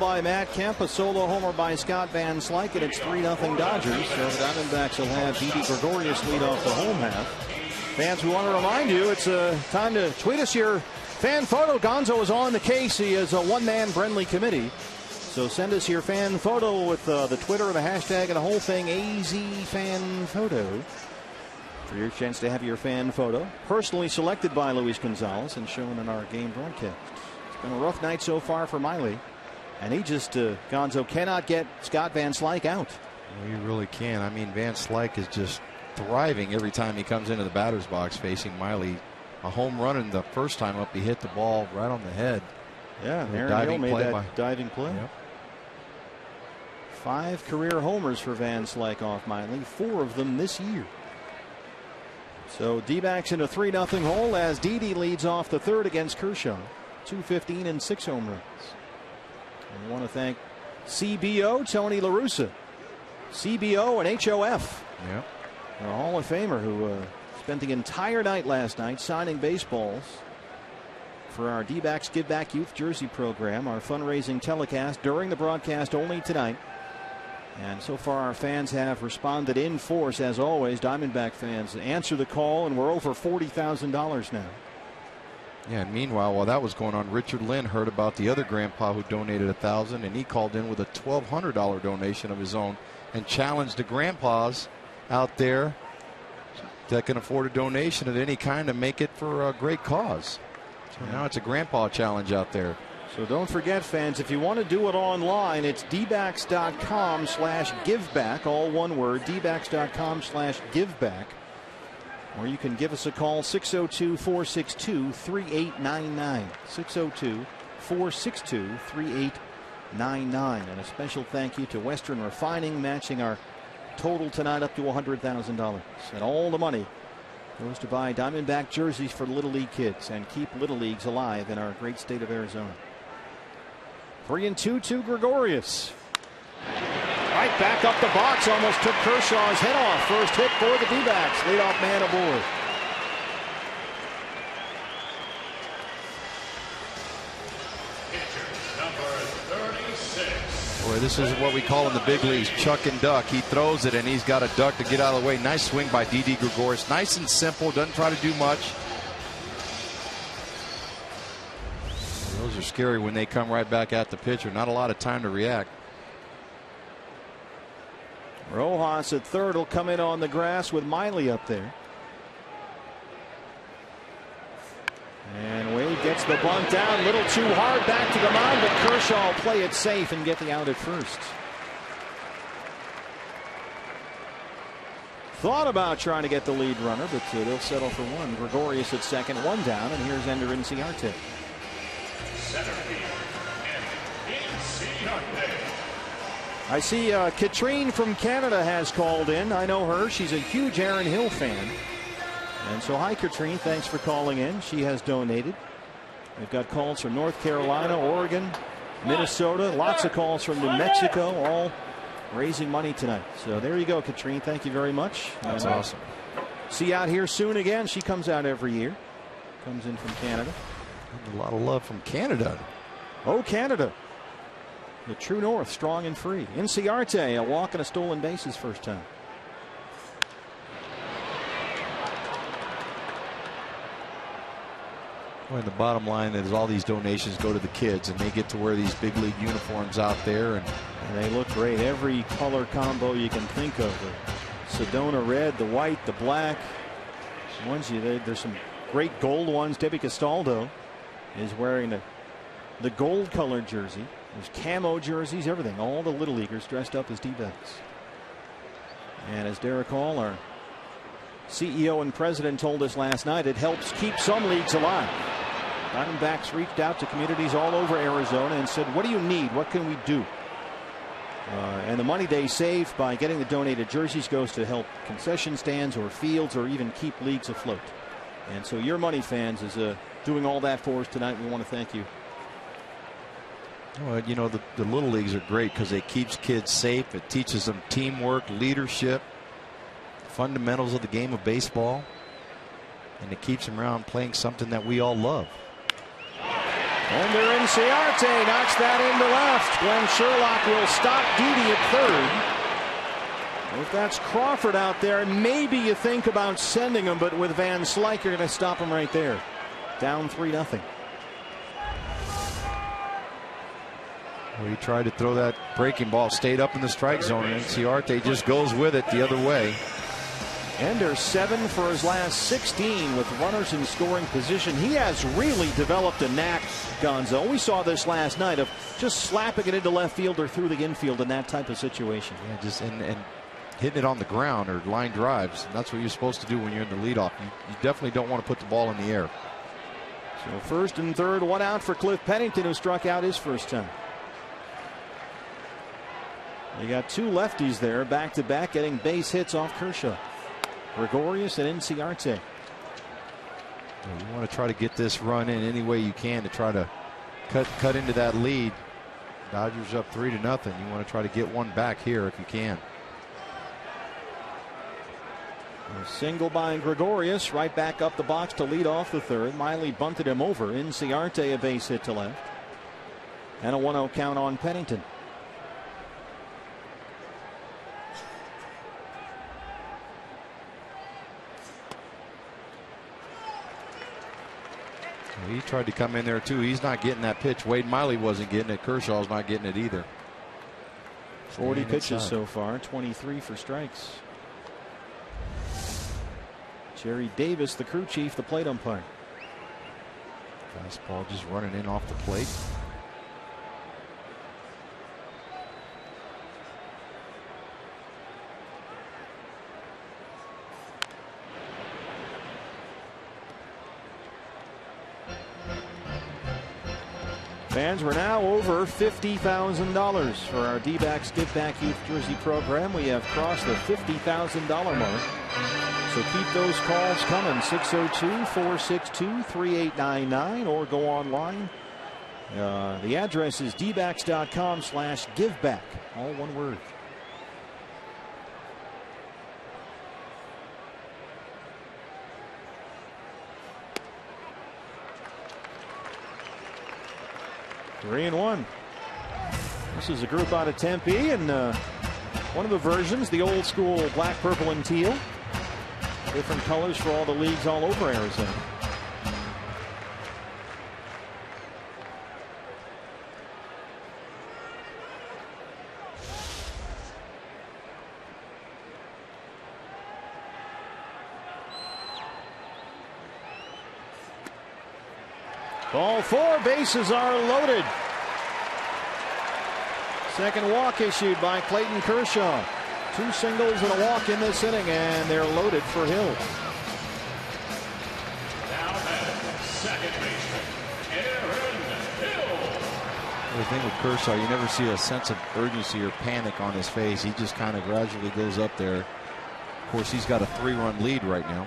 By Matt Kemp, a solo homer by Scott Van Slyke, and it's 3-0 Dodgers. So the Diamondbacks will have Didi Gregorius lead off the home half. Fans, we want to remind you it's time to tweet us your fan photo. Gonzo is on the case. He is a one-man friendly committee. So send us your fan photo with the Twitter and the hashtag and the whole thing, AZ Fan Photo, for your chance to have your fan photo personally selected by Luis Gonzalez and shown in our game broadcast. It's been a rough night so far for Miley. And he just, Gonzo, cannot get Scott Van Slyke out. Well, you really can. I mean, Van Slyke is just thriving every time he comes into the batter's box facing Miley. A home run, and the first time up, he hit the ball right on the head. Yeah, Aaron Hill made that diving play. Yep. 5 career homers for Van Slyke off Miley, 4 of them this year. So D-backs in a 3-0 hole as Didi leads off the third against Kershaw. 215 and 6 home runs. I want to thank CBO Tony La Russa, CBO and HOF. Yeah. A Hall of Famer who spent the entire night last night signing baseballs for our D-backs Give Back Youth Jersey program, our fundraising telecast during the broadcast only tonight. And so far our fans have responded in force as always. Diamondback fans answer the call, and we're over $40,000 now. Yeah, and meanwhile, while that was going on, Richard Lynn heard about the other grandpa who donated $1,000, and he called in with a $1,200 donation of his own and challenged the grandpas out there that can afford a donation of any kind to make it for a great cause. So now it's a grandpa challenge out there. So don't forget, fans, if you want to do it online, it's dbacks.com/giveback, all one word, dbacks.com/giveback. Or you can give us a call, 602-462-3899. 602-462-3899. And a special thank you to Western Refining, matching our total tonight up to $100,000. And all the money goes to buy Diamondback jerseys for Little League kids and keep Little Leagues alive in our great state of Arizona. 3-2 to Gregorius. Right back up the box, almost took Kershaw's head off. First hit for the D-backs. Leadoff man aboard. Boy, this is what we call in the big leagues chuck and duck. He throws it and he's got a duck to get out of the way. Nice swing by Didi Gregorius. Nice and simple, doesn't try to do much. Those are scary when they come right back at the pitcher. Not a lot of time to react. Rojas at third will come in on the grass with Miley up there. And Wade gets the bunt down, a little too hard, back to the mound, but Kershaw will play it safe and get the out at first. Thought about trying to get the lead runner, but they'll settle for one. Gregorius at second, one down, and here's Ender Inciarte. I see Katrine from Canada has called in. I know her. She's a huge Aaron Hill fan. And so, hi, Katrine. Thanks for calling in. She has donated. We've got calls from North Carolina, Oregon, Minnesota. Lots of calls from New Mexico, all raising money tonight. So there you go, Katrine. Thank you very much. That's awesome. See you out here soon again. She comes out every year. Comes in from Canada. A lot of love from Canada. Oh, Canada. The true north, strong and free. Inciarte, a walk and a stolen base his first time. Well, the bottom line is all these donations go to the kids, and they get to wear these big league uniforms out there, and they look great. Every color combo you can think of. The Sedona red, the white, the black. There's some great gold ones. Debbie Castaldo is wearing the gold colored jersey. There's camo jerseys, everything. All the Little Leaguers dressed up as D-backs. And as Derek Hall, our CEO and president, told us last night, it helps keep some leagues alive. Diamondbacks reached out to communities all over Arizona and said, what do you need? What can we do? And the money they save by getting the donated jerseys goes to help concession stands or fields or even keep leagues afloat. And so your money, fans, is doing all that for us tonight. We want to thank you. Well, you know, the Little Leagues are great because it keeps kids safe. It teaches them teamwork, leadership, fundamentals of the game of baseball, and it keeps them around playing something that we all love. Ender Inciarte knocks that into left. Glenn Sherlock will stop Didi at third. If that's Crawford out there, maybe you think about sending him, but with Van Slyke, you're going to stop him right there. Down 3-0. Well, he tried to throw that breaking ball, stayed up in the strike zone, and Inciarte just goes with it the other way. Ender 7 for his last 16 with runners in scoring position. He has really developed a knack, Gonzo. We saw this last night of just slapping it into left field or through the infield in that type of situation. Yeah, just and hitting it on the ground or line drives. And that's what you're supposed to do when you're in the leadoff. You definitely don't want to put the ball in the air. So first and third, one out for Cliff Pennington, who struck out his first time. You got two lefties there back to back getting base hits off Kershaw. Gregorius and Inciarte. You want to try to get this run in any way you can to try to cut into that lead. Dodgers up 3-0. You want to try to get one back here if you can. A single by Gregorius right back up the box to lead off the third. Miley bunted him over. Inciarte a base hit to left. And a 1-0 count on Pennington. He tried to come in there too. He's not getting that pitch. Wade Miley wasn't getting it. Kershaw's not getting it either. 40 pitches so far, 23 for strikes. Jerry Davis, the crew chief, the plate umpire. Fastball just running in off the plate. Fans, we're now over $50,000 for our D-backs Give Back Youth Jersey program. We have crossed the $50,000 mark. So keep those calls coming. 602-462-3899 or go online. The address is dbacks.com/giveback. All one word. Three and one. This is a group out of Tempe, and one of the versions, the old school black, purple, and teal. Different colors for all the leagues all over Arizona. Ball four, bases are loaded. Second walk issued by Clayton Kershaw. 2 singles and a walk in this inning, and they're loaded for Hill. Now at second baseman, Aaron Hill. The thing with Kershaw, you never see a sense of urgency or panic on his face. He just kind of gradually goes up there. Of course, he's got a 3-run lead right now.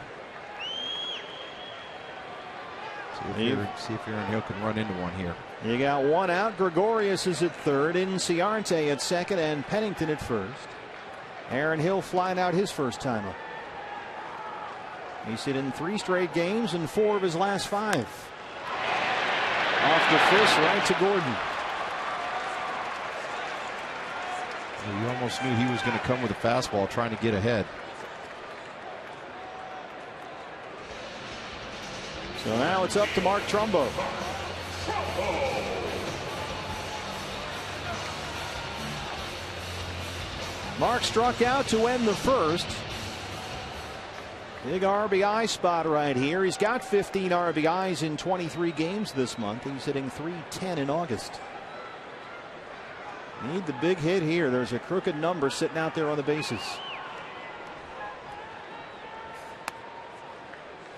See if Aaron Hill can run into one here. You got one out. Gregorius is at third, Inciarte at second, and Pennington at first. Aaron Hill flying out his first time up. He's hit in 3 straight games and 4 of his last 5. Off the fist, right to Gordon. You almost knew he was going to come with a fastball trying to get ahead. So now it's up to Mark Trumbo. Mark struck out to end the first. Big RBI spot right here. He's got 15 RBIs in 23 games this month. He's hitting .310 in August. Need the big hit here. There's a crooked number sitting out there on the bases.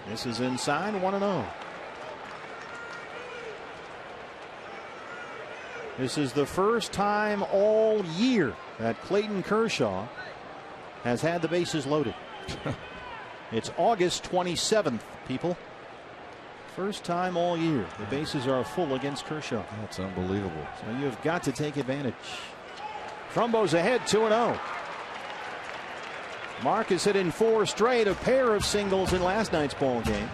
This is inside, 1-0. This is the first time all year that Clayton Kershaw has had the bases loaded. It's August 27th, people. First time all year the bases are full against Kershaw. That's unbelievable. So you've got to take advantage. Trumbo's ahead, 2-0. Mark has hit in 4 straight, a pair of singles in last night's ball game.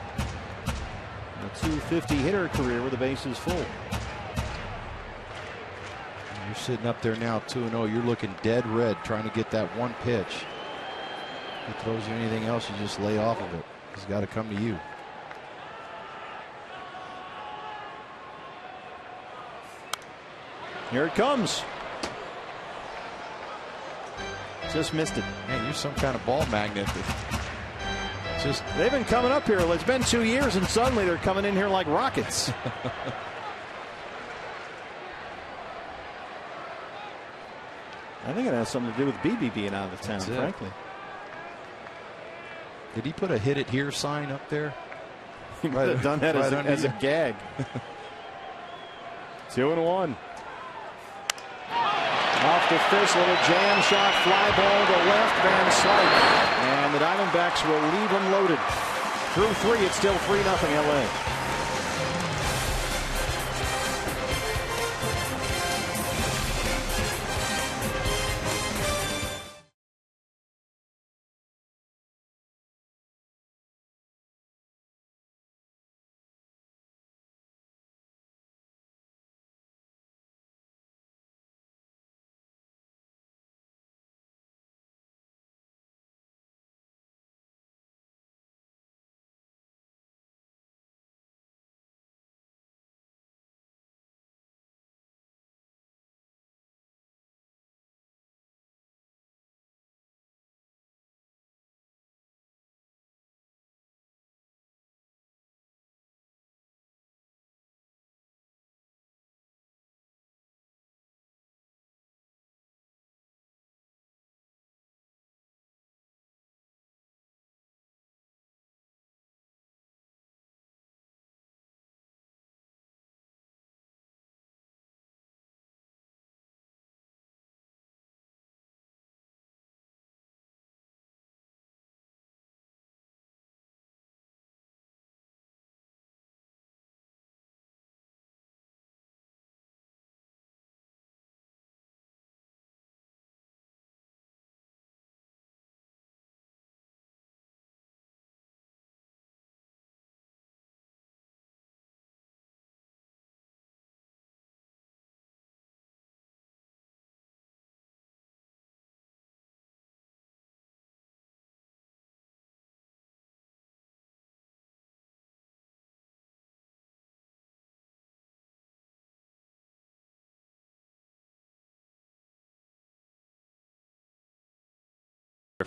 A .250 hitter career with the bases full. You're sitting up there now 2-0. You're looking dead red trying to get that one pitch. If he throws you anything else, you just lay off of it. He's got to come to you. Here it comes. Just missed it. Man, you're some kind of ball magnet. Just they've been coming up here. It's been 2 years, and suddenly they're coming in here like rockets. I think it has something to do with BB being out of the town, frankly. Did he put a "hit it here" sign up there? He might have done that as a gag. 2-1. Off the fist, little jam shot, fly ball to left, Van Slyke. And the Diamondbacks will leave them loaded. Through 3, it's still 3-0 LA.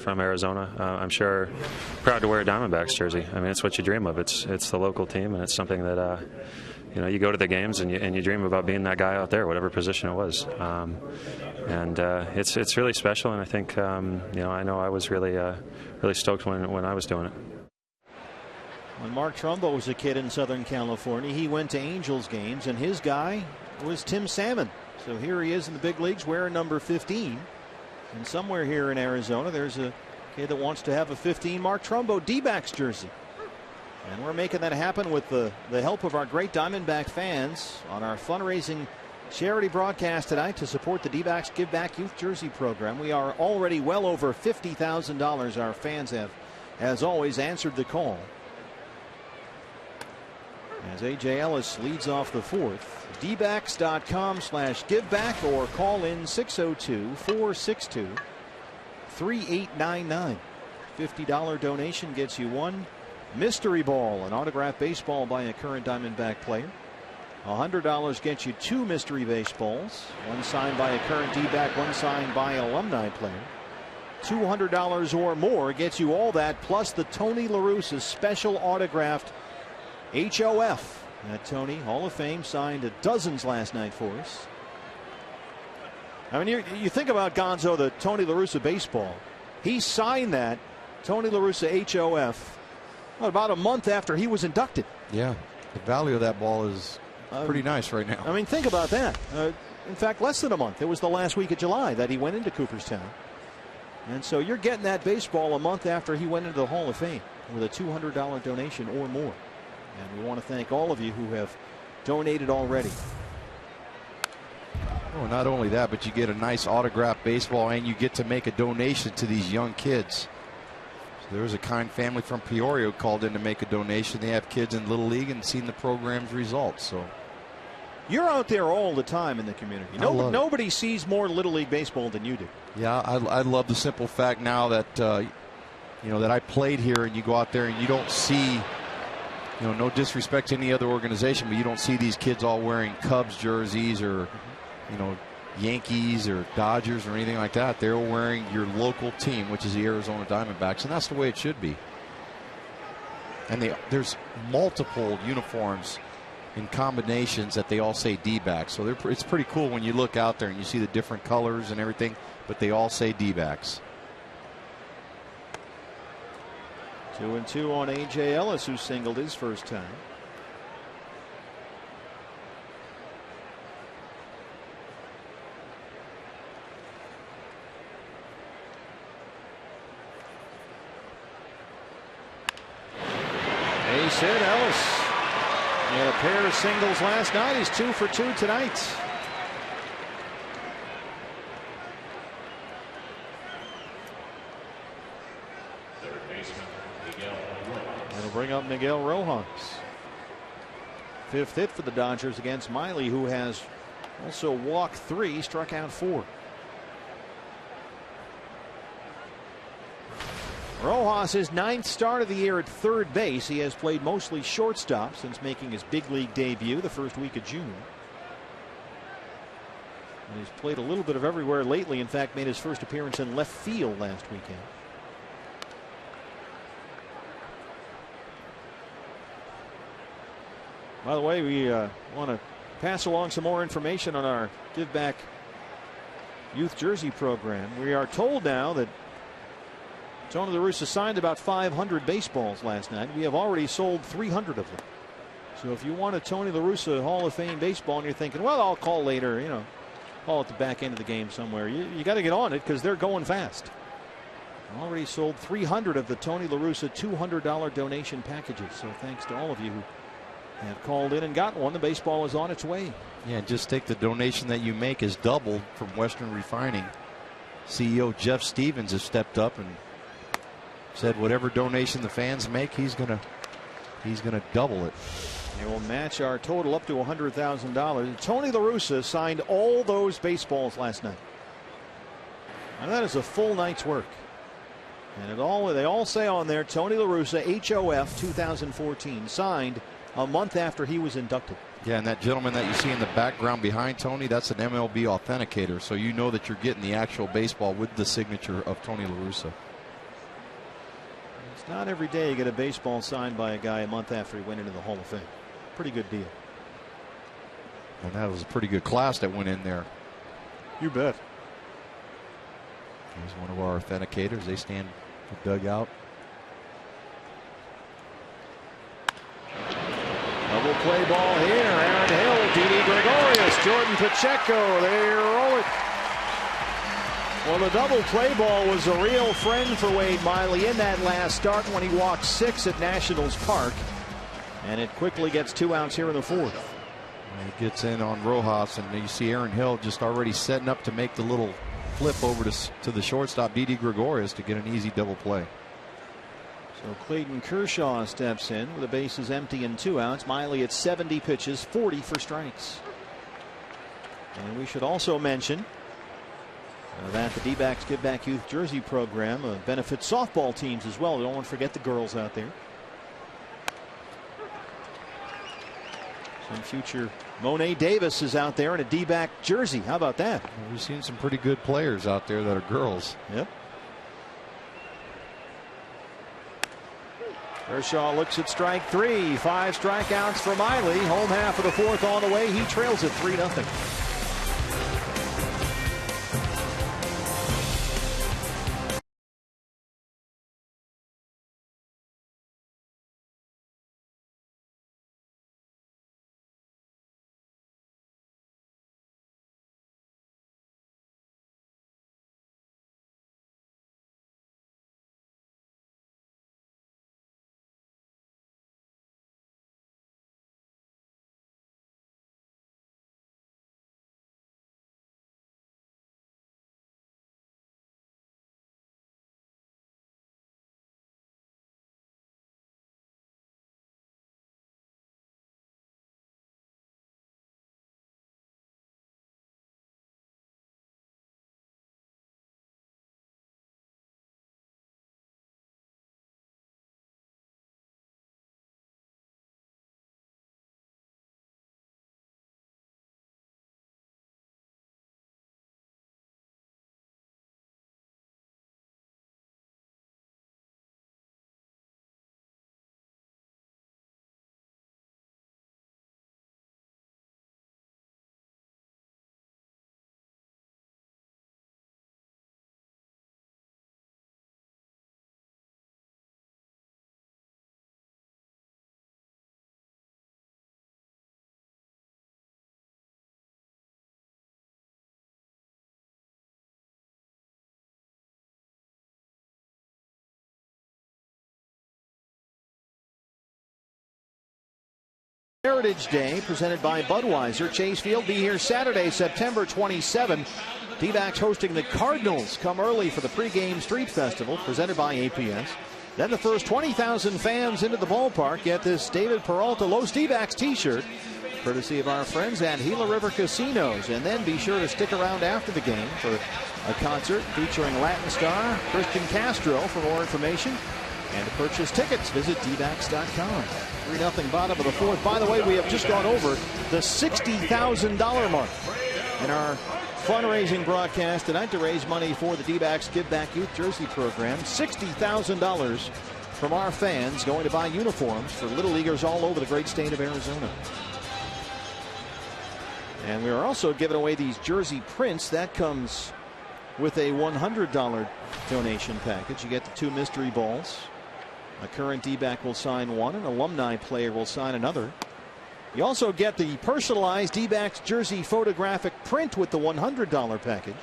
from Arizona. I'm sure proud to wear a Diamondbacks jersey. I mean, it's what you dream of. It's the local team, and it's something that you go to the games and you dream about being that guy out there, whatever position it was. It's really special, and I think I know I was really stoked when I was doing it. When Mark Trumbo was a kid in Southern California, he went to Angels games, and his guy was Tim Salmon. So here he is in the big leagues wearing number 15. And somewhere here in Arizona, there's a kid that wants to have a 15 Mark Trumbo D-backs jersey. And we're making that happen with the help of our great Diamondback fans on our fundraising charity broadcast tonight to support the D-backs Give Back Youth Jersey program. We are already well over $50,000. Our fans have, as always, answered the call. As A.J. Ellis leads off the fourth. dbacks.com/giveback or call in 602-462-3899. $50 donation gets you one mystery ball, an autographed baseball by a current Diamondback player. $100 gets you two mystery baseballs, one signed by a current D-back, one signed by an alumni player. $200 or more gets you all that, plus the Tony La Russa special autographed HOF. Tony, Hall of Fame, signed dozens last night for us. I mean, you think about Gonzo, the Tony La Russa baseball. He signed that Tony La Russa HOF about a month after he was inducted. Yeah, the value of that ball is pretty nice right now. I mean, think about that. In fact, less than a month. It was the last week of July that he went into Cooperstown. And so you're getting that baseball a month after he went into the Hall of Fame with a $200 donation or more. And we want to thank all of you who have donated already. Oh, not only that, but you get a nice autographed baseball and you get to make a donation to these young kids. So there was a kind family from Peoria who called in to make a donation. They have kids in Little League and seen the program's results. So you're out there all the time in the community. Nobody sees more Little League baseball than you do. Yeah, I love the simple fact now that that I played here, and you go out there and you don't see. No disrespect to any other organization, but you don't see these kids all wearing Cubs jerseys or, Yankees or Dodgers or anything like that. They're wearing your local team, which is the Arizona Diamondbacks, and that's the way it should be. And there's multiple uniforms in combinations that they all say D-backs. So it's pretty cool when you look out there and you see the different colors and everything, but they all say D-backs. 2-2 on A.J. Ellis, who singled his first time. Ace hit, Ellis. He had a pair of singles last night. He's 2 for 2 tonight. Bring up Miguel Rojas. Fifth hit for the Dodgers against Miley, who has also walked 3, struck out 4. Rojas, his 9th start of the year at third base. He has played mostly shortstop since making his big league debut the first week of June. And he's played a little bit of everywhere lately. In fact, made his first appearance in left field last weekend. By the way, we want to pass along some more information on our Give Back Youth Jersey program. We are told now that Tony La Russa signed about 500 baseballs last night. We have already sold 300 of them. So if you want a Tony La Russa Hall of Fame baseball and you're thinking, well, I'll call later, call at the back end of the game somewhere, you got to get on it because they're going fast. Already sold 300 of the Tony La Russa $200 donation packages. So thanks to all of you who have called in and got one. The baseball is on its way. Yeah, just take the donation that you make is doubled from Western Refining. CEO Jeff Stevens has stepped up and said whatever donation the fans make, he's gonna double it. They will match our total up to $100,000. Tony La Russa signed all those baseballs last night. And that is a full night's work. And they all say on there, Tony La Russa HOF 2014, signed a month after he was inducted. Yeah, and that gentleman that you see in the background behind Tony, that's an MLB authenticator, so you know that you're getting the actual baseball with the signature of Tony La Russa. It's not every day you get a baseball signed by a guy a month after he went into the Hall of Fame. Pretty good deal. And that was a pretty good class that went in there. You bet. Here's one of our authenticators. They stand the dugout. Double play ball here. Aaron Hill, Didi Gregorius, Jordan Pacheco. They roll it. Well, the double play ball was a real friend for Wade Miley in that last start when he walked 6 at Nationals Park. And it quickly gets 2 outs here in the 4th. He gets in on Rojas, and you see Aaron Hill just already setting up to make the little flip over to the shortstop, Didi Gregorius, to get an easy double play. So Clayton Kershaw steps in with the bases empty and 2 outs. Miley at 70 pitches, 40 for strikes. And we should also mention that the D-backs Give Back Youth Jersey program benefits softball teams as well. Don't want to forget the girls out there. Some future Monet Davis is out there in a D-back jersey. How about that? We've seen some pretty good players out there that are girls. Yep. Kershaw looks at strike 3. 5 strikeouts for Miley. Home half of the 4th on the way. He trails it 3-0. Heritage Day presented by Budweiser. Chase Field be here Saturday, September 27. D-backs hosting the Cardinals. Come early for the pregame street festival presented by APS. Then the first 20,000 fans into the ballpark get this David Peralta Los D-backs t-shirt courtesy of our friends at Gila River Casinos. And then be sure to stick around after the game for a concert featuring Latin star Christian Castro. For more information and to purchase tickets, visit dbacks.com. 3-0 bottom of the 4th. By the way, we have just gone over the $60,000 mark in our fundraising broadcast tonight to raise money for the D-backs Give Back Youth Jersey program. $60,000 from our fans going to buy uniforms for Little Leaguers all over the great state of Arizona. And we are also giving away these jersey prints. That comes with a $100 donation package. You get the 2 mystery balls. A current D-back will sign one. An alumni player will sign another. You also get the personalized D-backs jersey photographic print with the $100 package.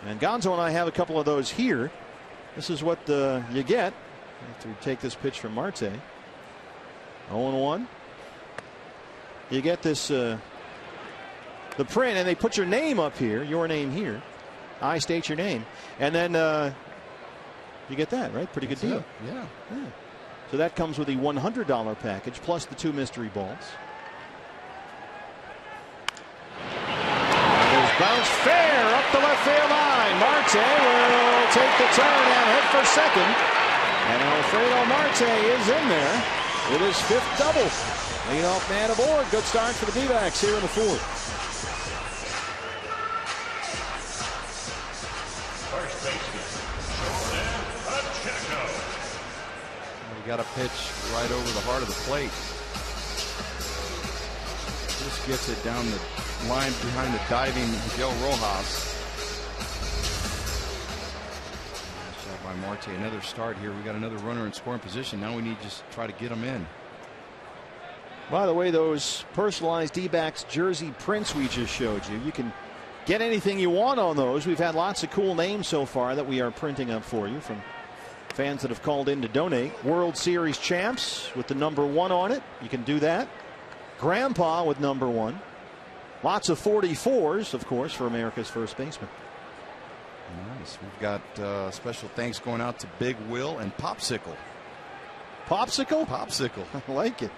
And Gonzo and I have a couple of those here. This is what you get after you take this pitch from Marte. 0-1. You get this the print, and they put your name up here, your name here. I state your name, and then you get that, right? Pretty good deal. Yeah. So that comes with a $100 package plus the 2 mystery balls. There's bounce fair up the left field line. Marte will take the turn and head for second. And Alfredo Marte is in there with his 5th double. Leadoff man aboard. Good start for the D-backs here in the 4th. got a pitch right over the heart of the plate. Just gets it down the line behind the diving Miguel Rojas. Nice job by Marte. Another start here. We got another runner in scoring position. Now we need to just try to get him in. By the way, those personalized D-backs jersey prints we just showed you, you can get anything you want on those. We've had lots of cool names so far that we are printing up for you from fans that have called in to donate. World Series champs with the number 1 on it. You can do that. Grandpa with number 1. Lots of 44s, of course, for America's first baseman. Nice. We've got special thanks going out to Big Will and Popsicle. Popsicle? Popsicle. I like it.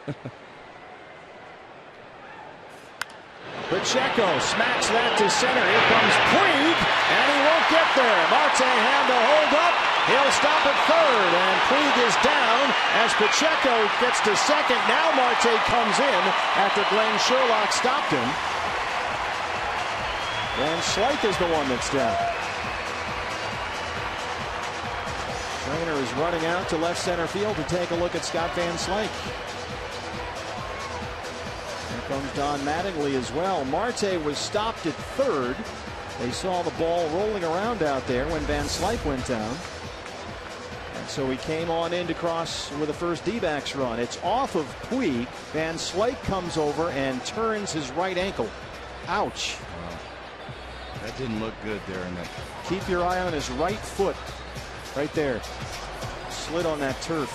Pacheco smacks that to center. Here comes Puig, and he won't get there. Marte had the hold up. He'll stop at third, and Puig is down as Pacheco gets to second. Now Marte comes in after Glenn Sherlock stopped him. And Slyke is the one that's down. Trainer is running out to left center field to take a look at Scott Van Slyke. Comes Don Mattingly as well. Marte was stopped at third. They saw the ball rolling around out there when Van Slyke went down. And so he came on in to cross with a first D-backs run. It's off of Puig. Van Slyke comes over and turns his right ankle. Ouch. Wow. That didn't look good there. In that. Keep your eye on his right foot. Right there. Slid on that turf.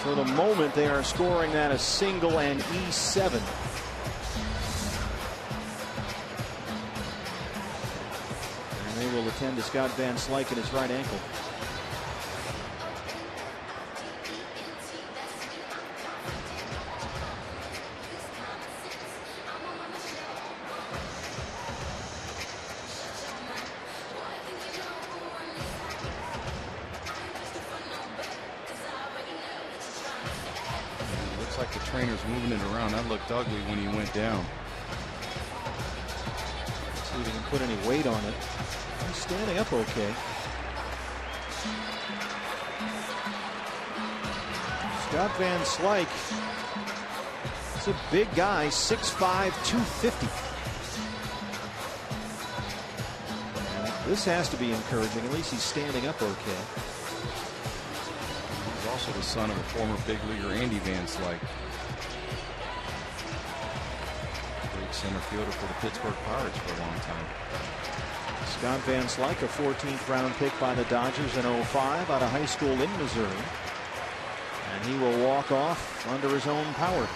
For the moment, they are scoring that a single and E7. And they will attend to Scott Van Slyke in his right ankle. Like the trainer's moving it around. That looked ugly when he went down. Let's see if he can put any weight on it. He's standing up okay. Scott Van Slyke. He's a big guy, 6'5", 250. And this has to be encouraging. At least he's standing up okay. Also the son of a former big leaguer, Andy Van Slyke. Great center fielder for the Pittsburgh Pirates for a long time. Scott Van Slyke, a 14th round pick by the Dodgers in 05 out of high school in Missouri. And he will walk off under his own power.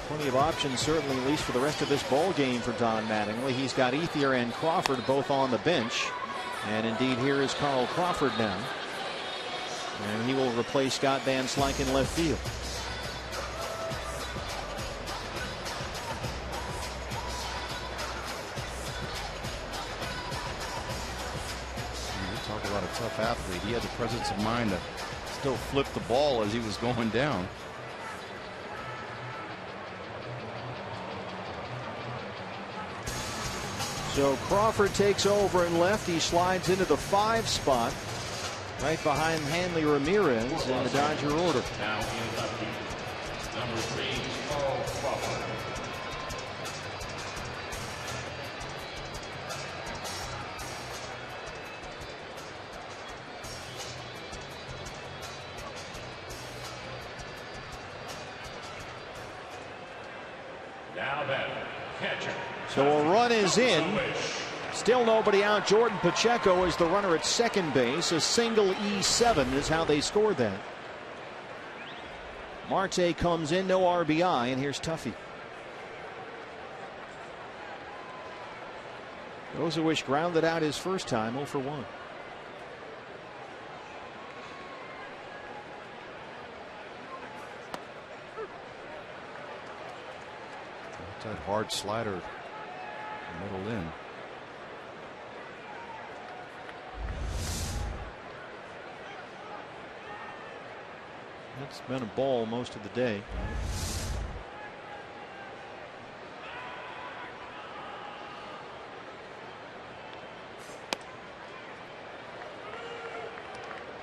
Plenty of options, certainly, at least for the rest of this ball game for Don Mattingly. He's got Ethier and Crawford both on the bench. And indeed, here is Carl Crawford now. And he will replace Scott Van Slyke in left field. You talk about a tough athlete. He had the presence of mind to still flip the ball as he was going down. So Crawford takes over in left. He slides into the 5 spot, right behind Hanley Ramirez in the Dodger order. Now in lefty, number 3, Carl Crawford. Now then, catcher. So a run is in. Still nobody out. Jordan Pacheco is the runner at second base. A single E7 is how they scored that. Marte comes in, no RBI, and here's Tuffy. Rosawish grounded out his first time, 0 for 1. That hard slider middle in. It's been a ball most of the day.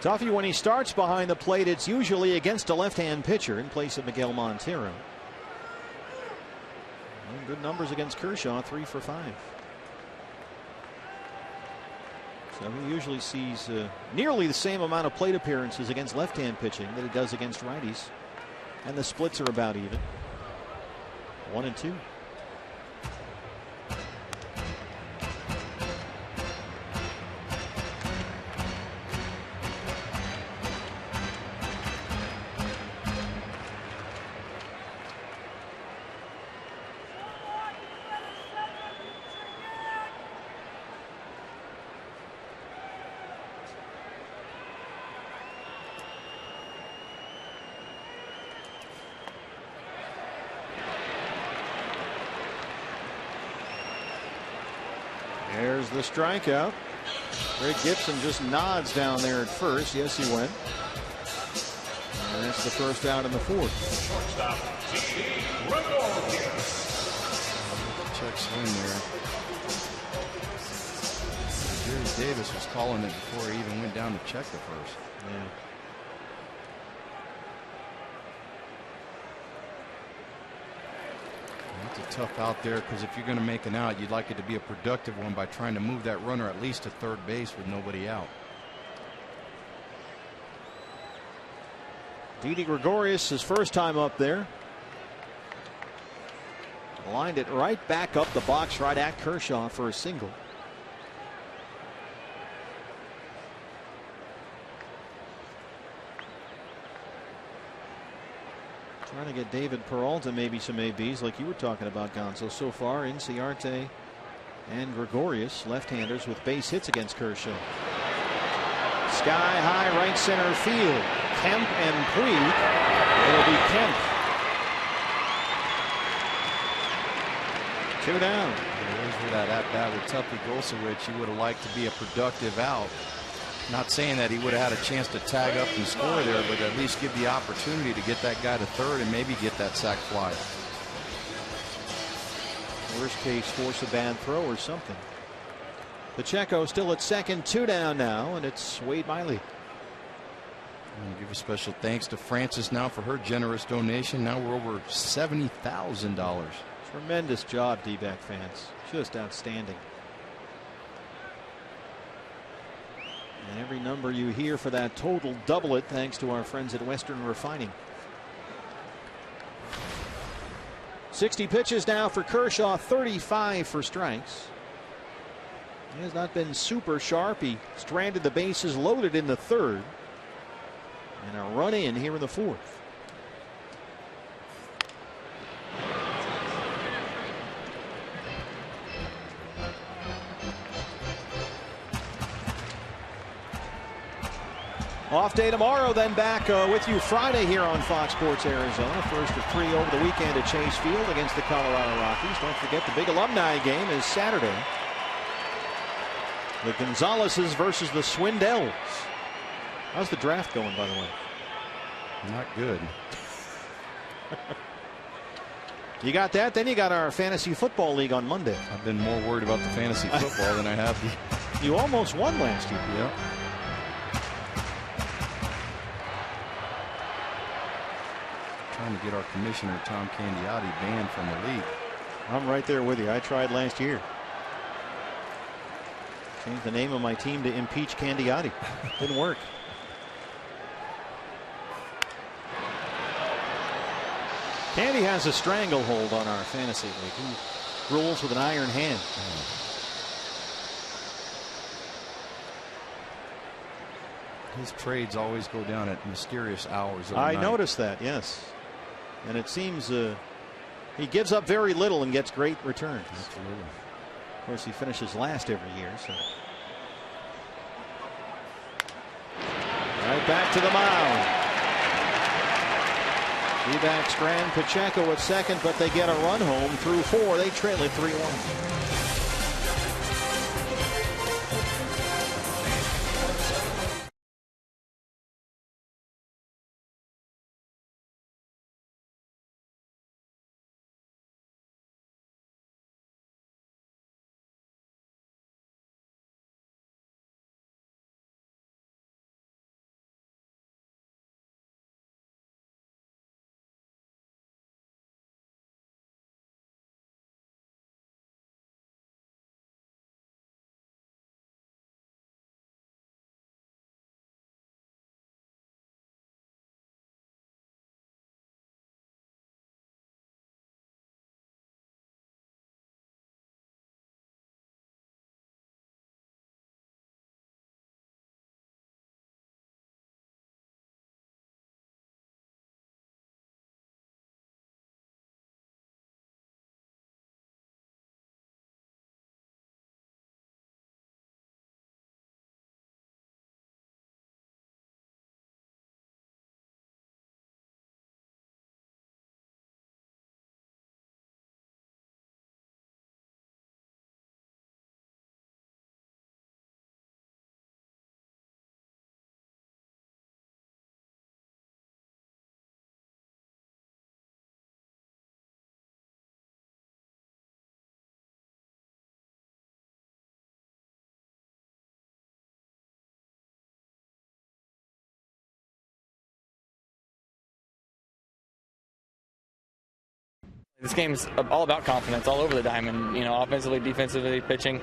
Tuffy, when he starts behind the plate, it's usually against a left-hand pitcher in place of Miguel Montero. And good numbers against Kershaw, 3 for 5. So he usually sees nearly the same amount of plate appearances against left-hand pitching that he does against righties. And the splits are about even. 1 and 2. There's the strikeout. Greg Gibson just nods down there at first. Yes, he went. And that's the first out in the 4th. Shortstop, Check swing there. Jerry Davis was calling it before he even went down to check the first. Yeah. It's a tough out there because if you're going to make an out, you'd like it to be a productive one by trying to move that runner at least to third base with nobody out. Didi Gregorius, his first time up there. Lined it right back up the box right at Kershaw for a single. Trying to get David Peralta maybe some ABs like you were talking about, Gonzo. So far, Inciarte and Gregorius, left-handers with base hits against Kershaw. Sky high right center field. Kemp and Puig. It'll be Kemp. 2 down. There's where that at-bat with Tuffy Golsowicz, he would have liked to be a productive out. Not saying that he would have had a chance to tag up and score there, but at least give the opportunity to get that guy to third and maybe get that sac fly. Worst case, force a bad throw or something. Pacheco still at second, 2 down now, and it's Wade Miley. I'm going to give a special thanks to Francis now for her generous donation. Now we're over $70,000. Tremendous job, D-back fans. Just outstanding. And every number you hear for that total, double it thanks to our friends at Western Refining. 60 pitches now for Kershaw, 35 for strikes. He has not been super sharp. He stranded the bases loaded in the 3rd. And a run in here in the 4th. Off day tomorrow, then back with you Friday here on Fox Sports Arizona. First of 3 over the weekend at Chase Field against the Colorado Rockies. Don't forget the big alumni game is Saturday. The Gonzaleses versus the Swindells. How's the draft going, by the way? Not good. You got that? Then you got our fantasy football league on Monday. I've been more worried about the fantasy football than I have the... You almost won last year. Yeah. Trying to get our commissioner Tom Candiotti banned from the league. I'm right there with you. I tried last year. Changed the name of my team to impeach Candiotti. Didn't work. Candy has a stranglehold on our fantasy league. He rules with an iron hand. His trades always go down at mysterious hours. I noticed that, yes. And it seems he gives up very little and gets great returns. Absolutely. Of course, he finishes last every year. So right back to the mound. D-backs strand Pacheco at second, but they get a run home through 4. They trail it 3-1. This game's all about confidence all over the diamond, offensively, defensively, pitching.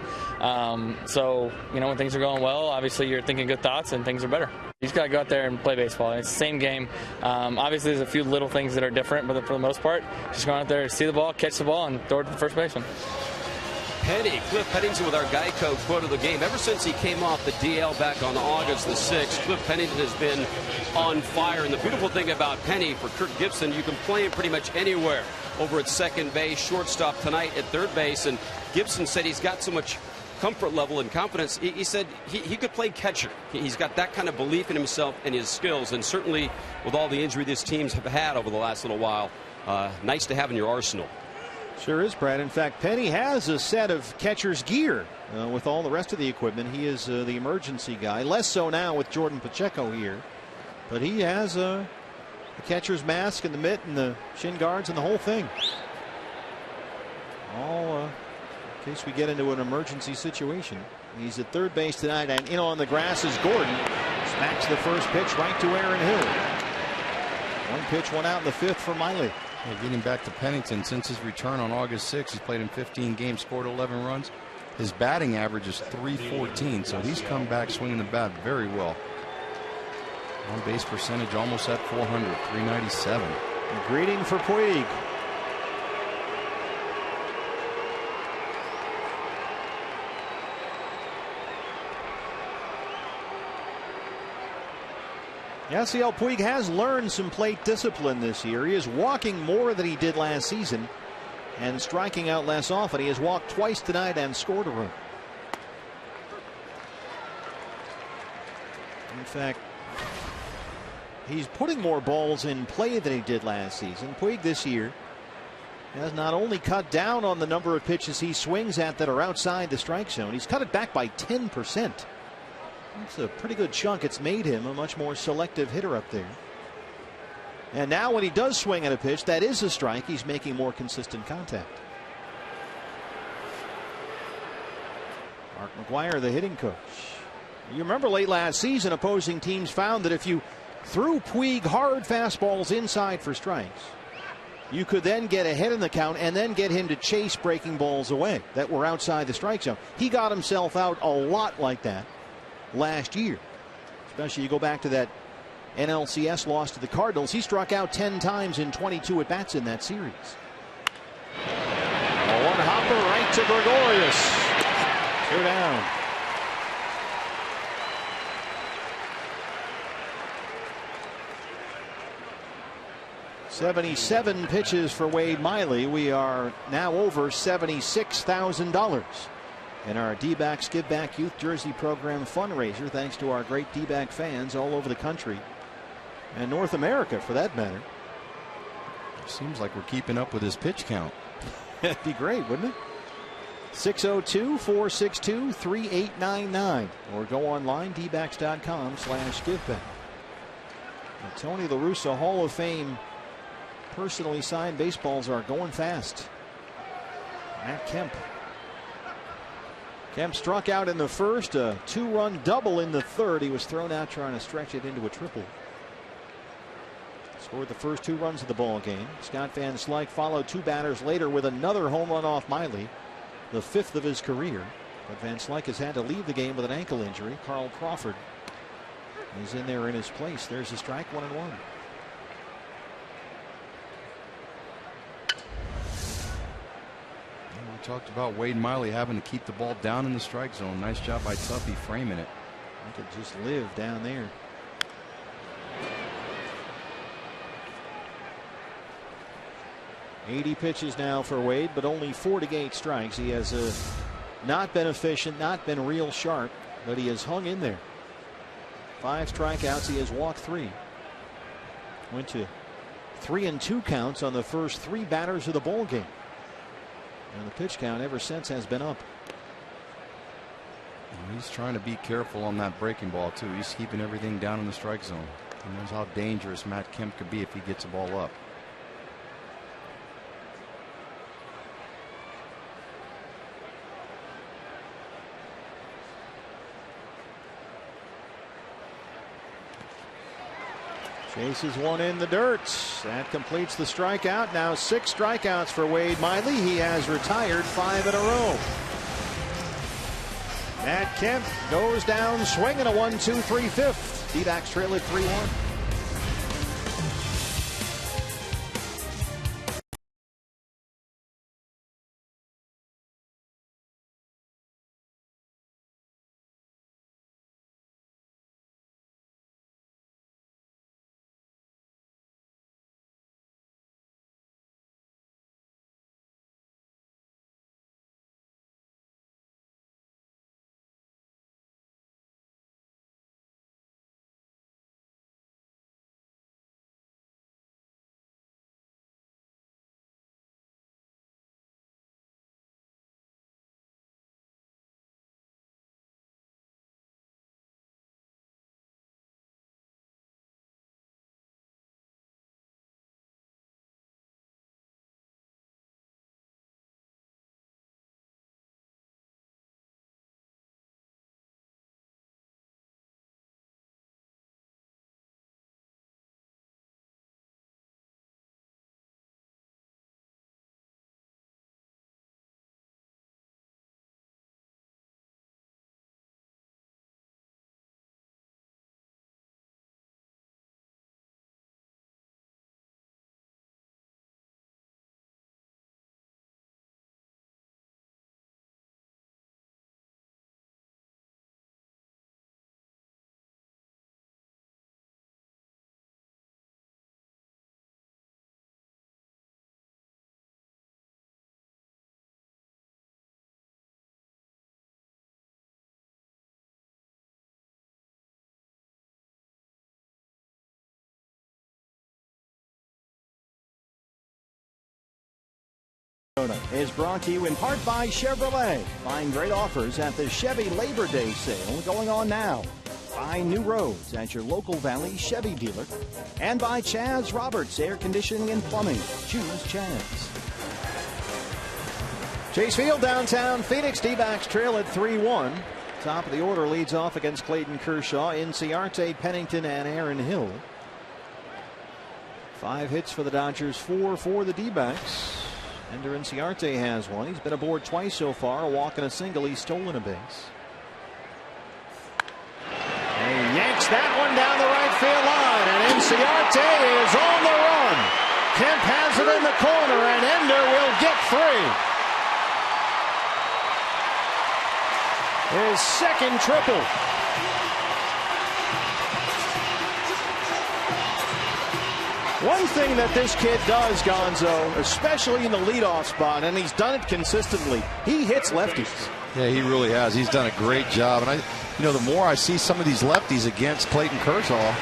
So, when things are going well, obviously you're thinking good thoughts and things are better. You just got to go out there and play baseball. It's the same game. Obviously, there's a few little things that are different, but for the most part, just going out there, see the ball, catch the ball, and throw it to the first baseman. Cliff Pennington with our Geico quote of the game. Ever since he came off the DL back on August the 6th, Cliff Pennington has been on fire. And the beautiful thing about Penny, for Kirk Gibson, you can play him pretty much anywhere. Over at second base, shortstop tonight at third base. And Gibson said he's got so much comfort level and confidence. He said he could play catcher. He's got that kind of belief in himself and his skills. And certainly with all the injury these teams have had over the last little while, nice to have in your arsenal. Sure is, Brad. In fact, Penny has a set of catcher's gear with all the rest of the equipment. He is the emergency guy. Less so now with Jordan Pacheco here. But he has the catcher's mask and the mitt and the shin guards and the whole thing. All in case we get into an emergency situation. He's at third base tonight, and in on the grass is Gordon. Smacks the first pitch right to Aaron Hill. One pitch, one out in the fifth for Miley. Getting back to Pennington, since his return on August 6th, he's played in 15 games, scored 11 runs. His batting average is .314, so he's come back swinging the bat very well. On base percentage almost at 400, .397. A greeting for Puig. Yasiel Puig has learned some plate discipline this year. He is walking more than he did last season and striking out less often. He has walked twice tonight and scored a run. In fact, he's putting more balls in play than he did last season. Puig this year has not only cut down on the number of pitches he swings at that are outside the strike zone, he's cut it back by 10%. That's a pretty good chunk. It's made him a much more selective hitter up there. And now when he does swing at a pitch that is a strike, he's making more consistent contact. Mark McGuire, the hitting coach. You remember late last season, opposing teams found that if you threw Puig hard fastballs inside for strikes, you could then get ahead in the count and then get him to chase breaking balls away that were outside the strike zone. He got himself out a lot like that last year. Especially you go back to that NLCS loss to the Cardinals. He struck out 10 times in 22 at bats in that series. One hopper right to Gregorius. 2 down. $77 pitches for Wade Miley. We are now over $76,000. in our D-backs Give Back Youth Jersey Program fundraiser, thanks to our great D-back fans all over the country and North America for that matter. Seems like we're keeping up with his pitch count. That'd be great, wouldn't it? 602-462-3899 or go online dbacks.com/giveback. Tony La Russa Hall of Fame personally signed baseballs are going fast. Matt Kemp. Kemp struck out in the first, a 2-run double in the third. He was thrown out trying to stretch it into a triple. Scored the first 2 runs of the ball game. Scott Van Slyke followed 2 batters later with another home run off Miley, the 5th of his career. But Van Slyke has had to leave the game with an ankle injury. Carl Crawford is in there in his place. There's a strike, 1-1. We talked about Wade Miley having to keep the ball down in the strike zone. Nice job by Tuffy framing it. He could just live down there. $80 pitches now for Wade, but only 48 strikes. He has not been efficient, not been real sharp, but he has hung in there. 5 strikeouts. He has walked 3. Went to 3-2 counts on the first 3 batters of the ball game. And the pitch count ever since has been up. He's trying to be careful on that breaking ball too. He's keeping everything down in the strike zone. He knows how dangerous Matt Kemp could be if he gets the ball up. Bases one in the dirt. That completes the strikeout. Now 6 strikeouts for Wade Miley. He has retired 5 in a row. Matt Kemp goes down swinging a 1-2-3 fifth. D-backs trail at 3-1. Is brought to you in part by Chevrolet. Find great offers at the Chevy Labor Day sale going on now. Buy new roads at your local Valley Chevy dealer. And by Chaz Roberts Air Conditioning and Plumbing. Choose Chaz. Chase Field, downtown Phoenix. D-backs trail at 3-1. Top of the order leads off against Clayton Kershaw, Inciarte, Pennington, and Aaron Hill. 5 hits for the Dodgers, 4 for the D-backs. Ender Inciarte has one. He's been aboard twice so far. A walk and a single. He's stolen a base. And he yanks that one down the right field line. And Inciarte is on the run. Kemp has it in the corner, and Ender will get 3. His second triple. One thing that this kid does, Gonzo, especially in the leadoff spot, and he's done it consistently, he hits lefties. Yeah, he really has. He's done a great job. And the more I see some of these lefties against Clayton Kershaw,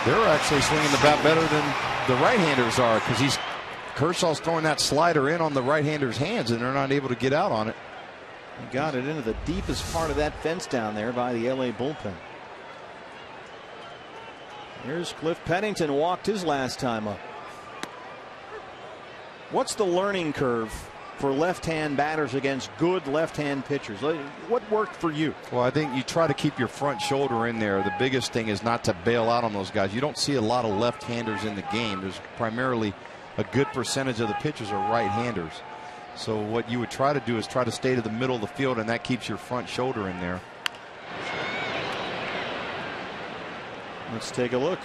they're actually swinging the bat better than the right-handers are, because Kershaw's throwing that slider in on the right-hander's hands, and they're not able to get out on it. He got it into the deepest part of that fence down there by the LA bullpen. Here's Cliff Pennington, walked his last time up. What's the learning curve for left-hand batters against good left-hand pitchers? What worked for you? Well, I think you try to keep your front shoulder in there. The biggest thing is not to bail out on those guys. You don't see a lot of left-handers in the game. There's primarily a good percentage of the pitchers are right-handers. So what you would try to do is try to stay to the middle of the field, and that keeps your front shoulder in there. Let's take a look.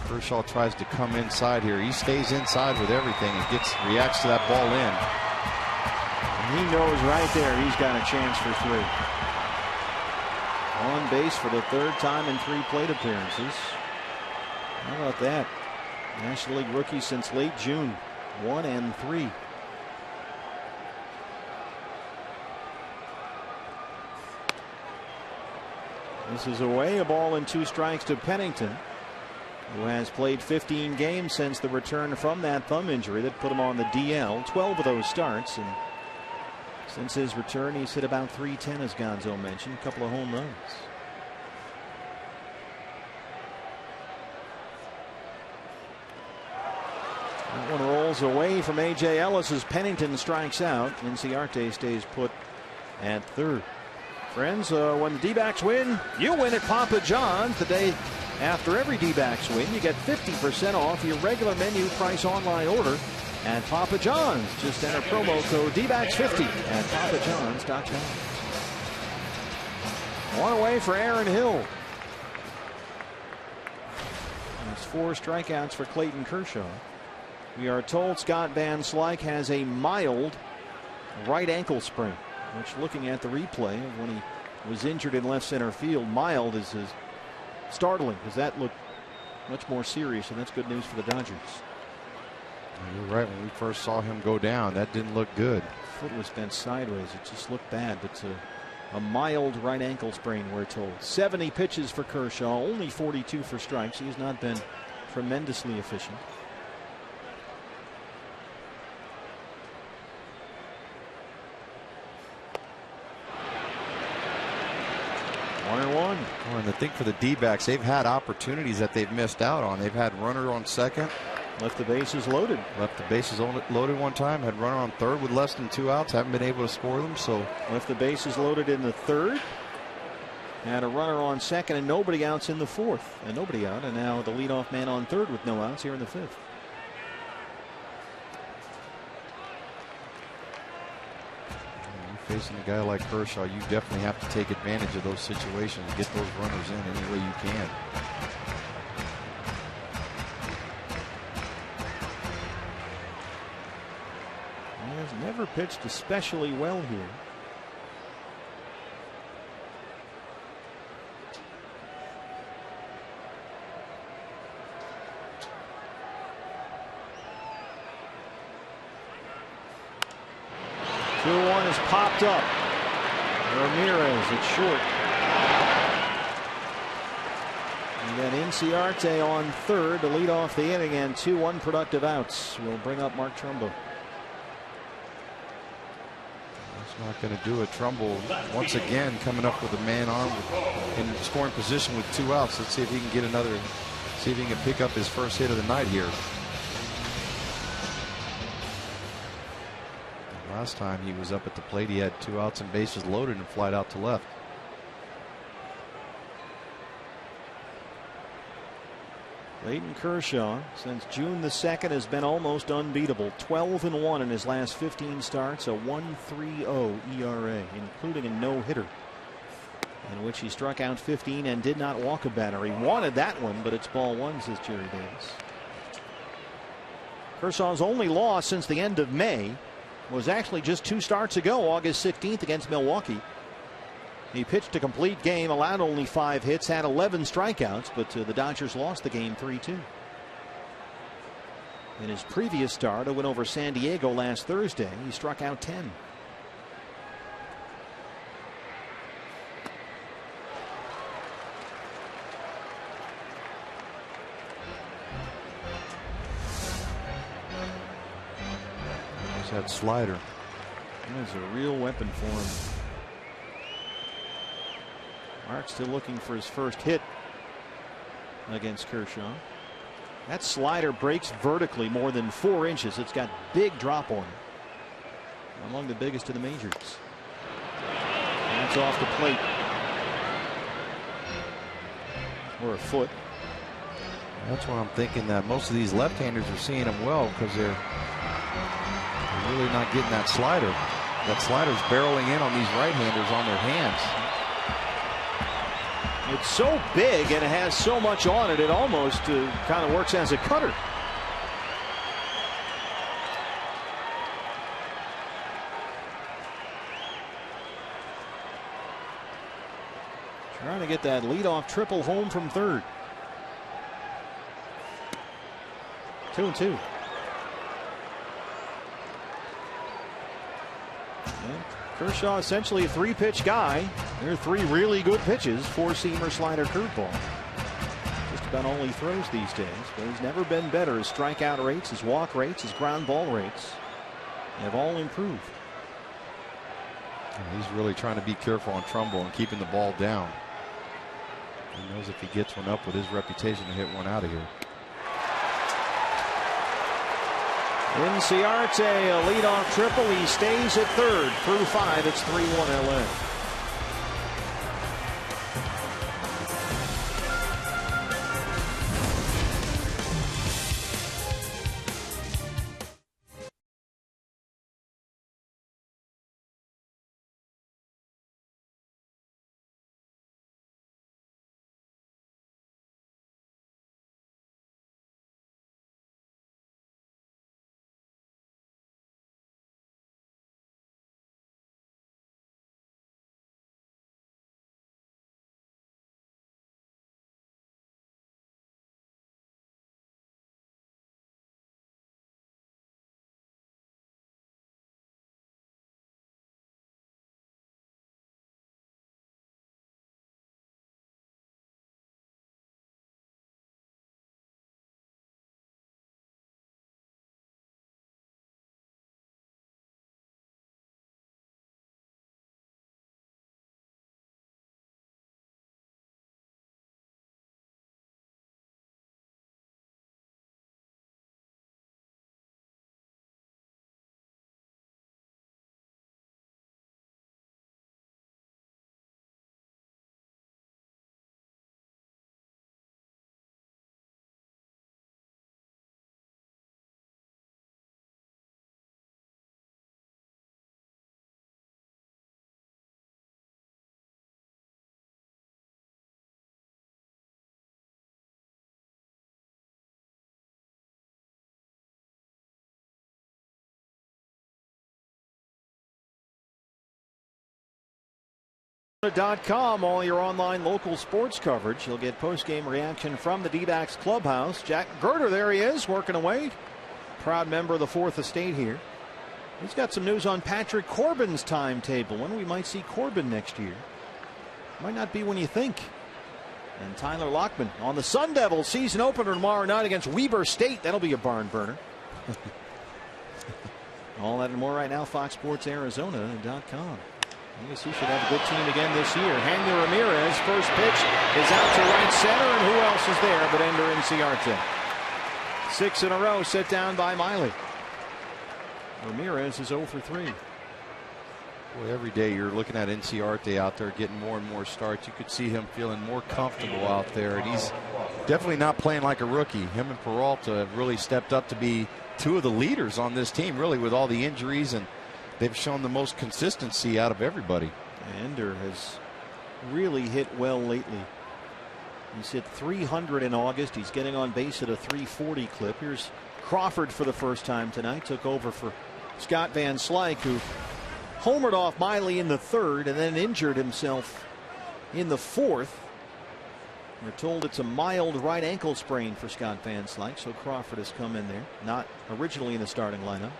Kershaw tries to come inside here. He stays inside with everything and reacts to that ball in. And he knows right there he's got a chance for 3. On base for the 3rd time in 3 plate appearances. How about that? National League rookie since late June. 1 and 3. This is away, a ball and 2 strikes to Pennington, who has played 15 games since the return from that thumb injury that put him on the DL. 12 of those starts, and since his return he's hit about .310, as Gonzo mentioned, a couple of home runs. That one rolls away from A.J. Ellis as Pennington strikes out. Inciarte stays put at 3rd. Friends, when the D-backs win, you win at Papa John's. The day after every D-backs win, you get 50% off your regular menu price online order at Papa John's. Just enter promo code D-backs50 at papajohns.com. One away for Aaron Hill. That's 4 strikeouts for Clayton Kershaw. We are told Scott Van Slyke has a mild right ankle sprain, which, looking at the replay of when he was injured in left center field, mild is startling, because that looked much more serious, and that's good news for the Dodgers. You're right. When we first saw him go down, that didn't look good. Foot was bent sideways. It just looked bad, but a mild right ankle sprain, we're told. 70 pitches for Kershaw, only 42 for strikes. He has not been tremendously efficient. And the thing for the D-backs, they've had opportunities that they've missed out on. They've had runner on second. Left the bases loaded. Left the bases loaded one time. Had runner on third with less than 2 outs. Haven't been able to score them. So left the bases loaded in the third. Had a runner on second and nobody outs in the fourth. And nobody out. And now the leadoff man on third with no outs here in the fifth. Facing a guy like Kershaw, you definitely have to take advantage of those situations, get those runners in any way you can. He has never pitched especially well here. One is popped up. Ramirez at short. And then Inciarte on third to lead off the inning, and 2 unproductive outs will bring up Mark Trumbo. That's not going to do it. Trumbo once again coming up with a man arm in scoring position with 2 outs. Let's see if he can get another. See if he can pick up his first hit of the night here. Last time he was up at the plate, he had 2 outs and bases loaded and flied out to left. Clayton Kershaw, since June the 2nd, has been almost unbeatable. 12-1 in his last 15 starts, a 1.30 ERA, including a no-hitter, in which he struck out 15 and did not walk a batter. He wanted that one, but it's ball 1, says Jerry Davis. Kershaw's only loss since the end of May was actually just 2 starts ago, August 16th against Milwaukee. He pitched a complete game, allowed only 5 hits, had 11 strikeouts, but the Dodgers lost the game 3-2. In his previous start, a win over San Diego last Thursday, he struck out 10. That slider. That is a real weapon for him. Mark still looking for his first hit against Kershaw. That slider breaks vertically more than 4 inches. It's got big drop on it. Among the biggest in the majors. That's off the plate. Or a foot. That's why I'm thinking that most of these left-handers are seeing him well, because they're really not getting that slider. That slider's barreling in on these right-handers on their hands. It's so big and it has so much on it, it almost kind of works as a cutter. Trying to get that leadoff triple home from third. 2-2. Kershaw essentially a 3-pitch guy. There are 3 really good pitches, 4-seamer, slider, curveball. Just about all he throws these days, but he's never been better. His strikeout rates, his walk rates, his ground ball rates have all improved. And he's really trying to be careful on Trumbo and keeping the ball down. He knows if he gets one up with his reputation to hit one out of here. Inciarte, a leadoff triple. He stays at third. Through 5, it's 3-1 LA. .com, all your online local sports coverage. You'll get post-game reaction from the D-backs clubhouse. Jack Gerter, there he is, working away. Proud member of the Fourth Estate here. He's got some news on Patrick Corbin's timetable, when we might see Corbin next year. Might not be when you think. And Tyler Lockman on the Sun Devils season opener tomorrow night against Weber State. That'll be a barn burner. All that and more right now, FoxSportsArizona.com. I guess he should have a good team again this year. Hanley Ramirez, first pitch is out to right center, and who else is there but Ender Inciarte? 6 in a row set down by Miley. Ramirez is 0 for 3. Boy, every day you're looking at Inciarte out there getting more and more starts. You could see him feeling more comfortable out there, and he's definitely not playing like a rookie. Him and Peralta have really stepped up to be two of the leaders on this team, really, with all the injuries, and they've shown the most consistency out of everybody. Ender has really hit well lately. He's hit 300 in August. He's getting on base at a 340 clip. Here's Crawford for the first time tonight. Took over for Scott Van Slyke, who homered off Miley in the third and then injured himself in the fourth. We're told it's a mild right ankle sprain for Scott Van Slyke, so Crawford has come in there, not originally in the starting lineup.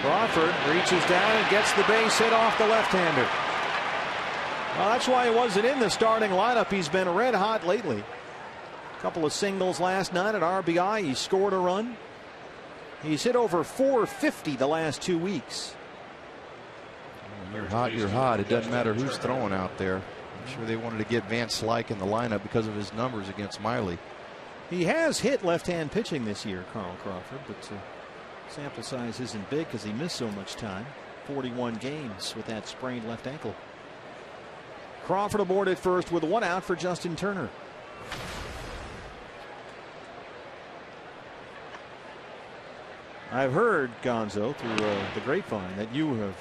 Crawford reaches down and gets the base hit off the left-hander. Well, that's why he wasn't in the starting lineup. He's been red hot lately. A couple of singles last night at RBI. He scored a run. He's hit over 450 the last 2 weeks. You're hot, you're hot. It doesn't matter who's throwing out there. I'm sure they wanted to get Van Slyke in the lineup because of his numbers against Miley. He has hit left-hand pitching this year, Carl Crawford, but sample size isn't big because he missed so much time. 41 games with that sprained left ankle. Crawford aboard at first with 1 out for Justin Turner. I've heard, Gonzo, through the grapevine, that you have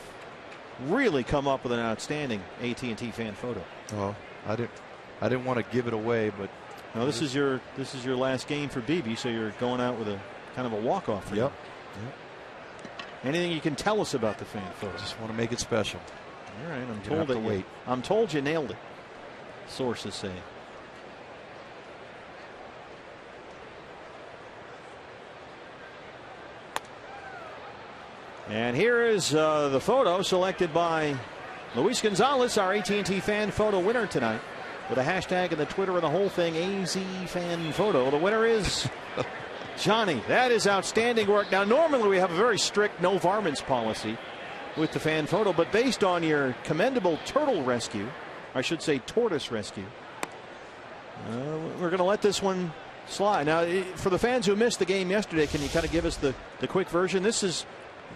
really come up with an outstanding AT&T fan photo. Oh, I didn't want to give it away, but no, this is your last game for BB, so you're going out with a kind of a walk-off for Yep. Anything you can tell us about the fan photo? Just want to make it special. All right, I'm told you nailed it. Sources say. And here is the photo selected by Luis Gonzalez, our AT&T fan photo winner tonight, with a hashtag and the Twitter and the whole thing, AZ fan photo. The winner is Johnny. That is outstanding work. Now, normally we have a very strict no varmints policy with the fan photo, but based on your commendable turtle rescue, I should say tortoise rescue, we're going to let this one slide. Now, for the fans who missed the game yesterday, can you kind of give us the quick version?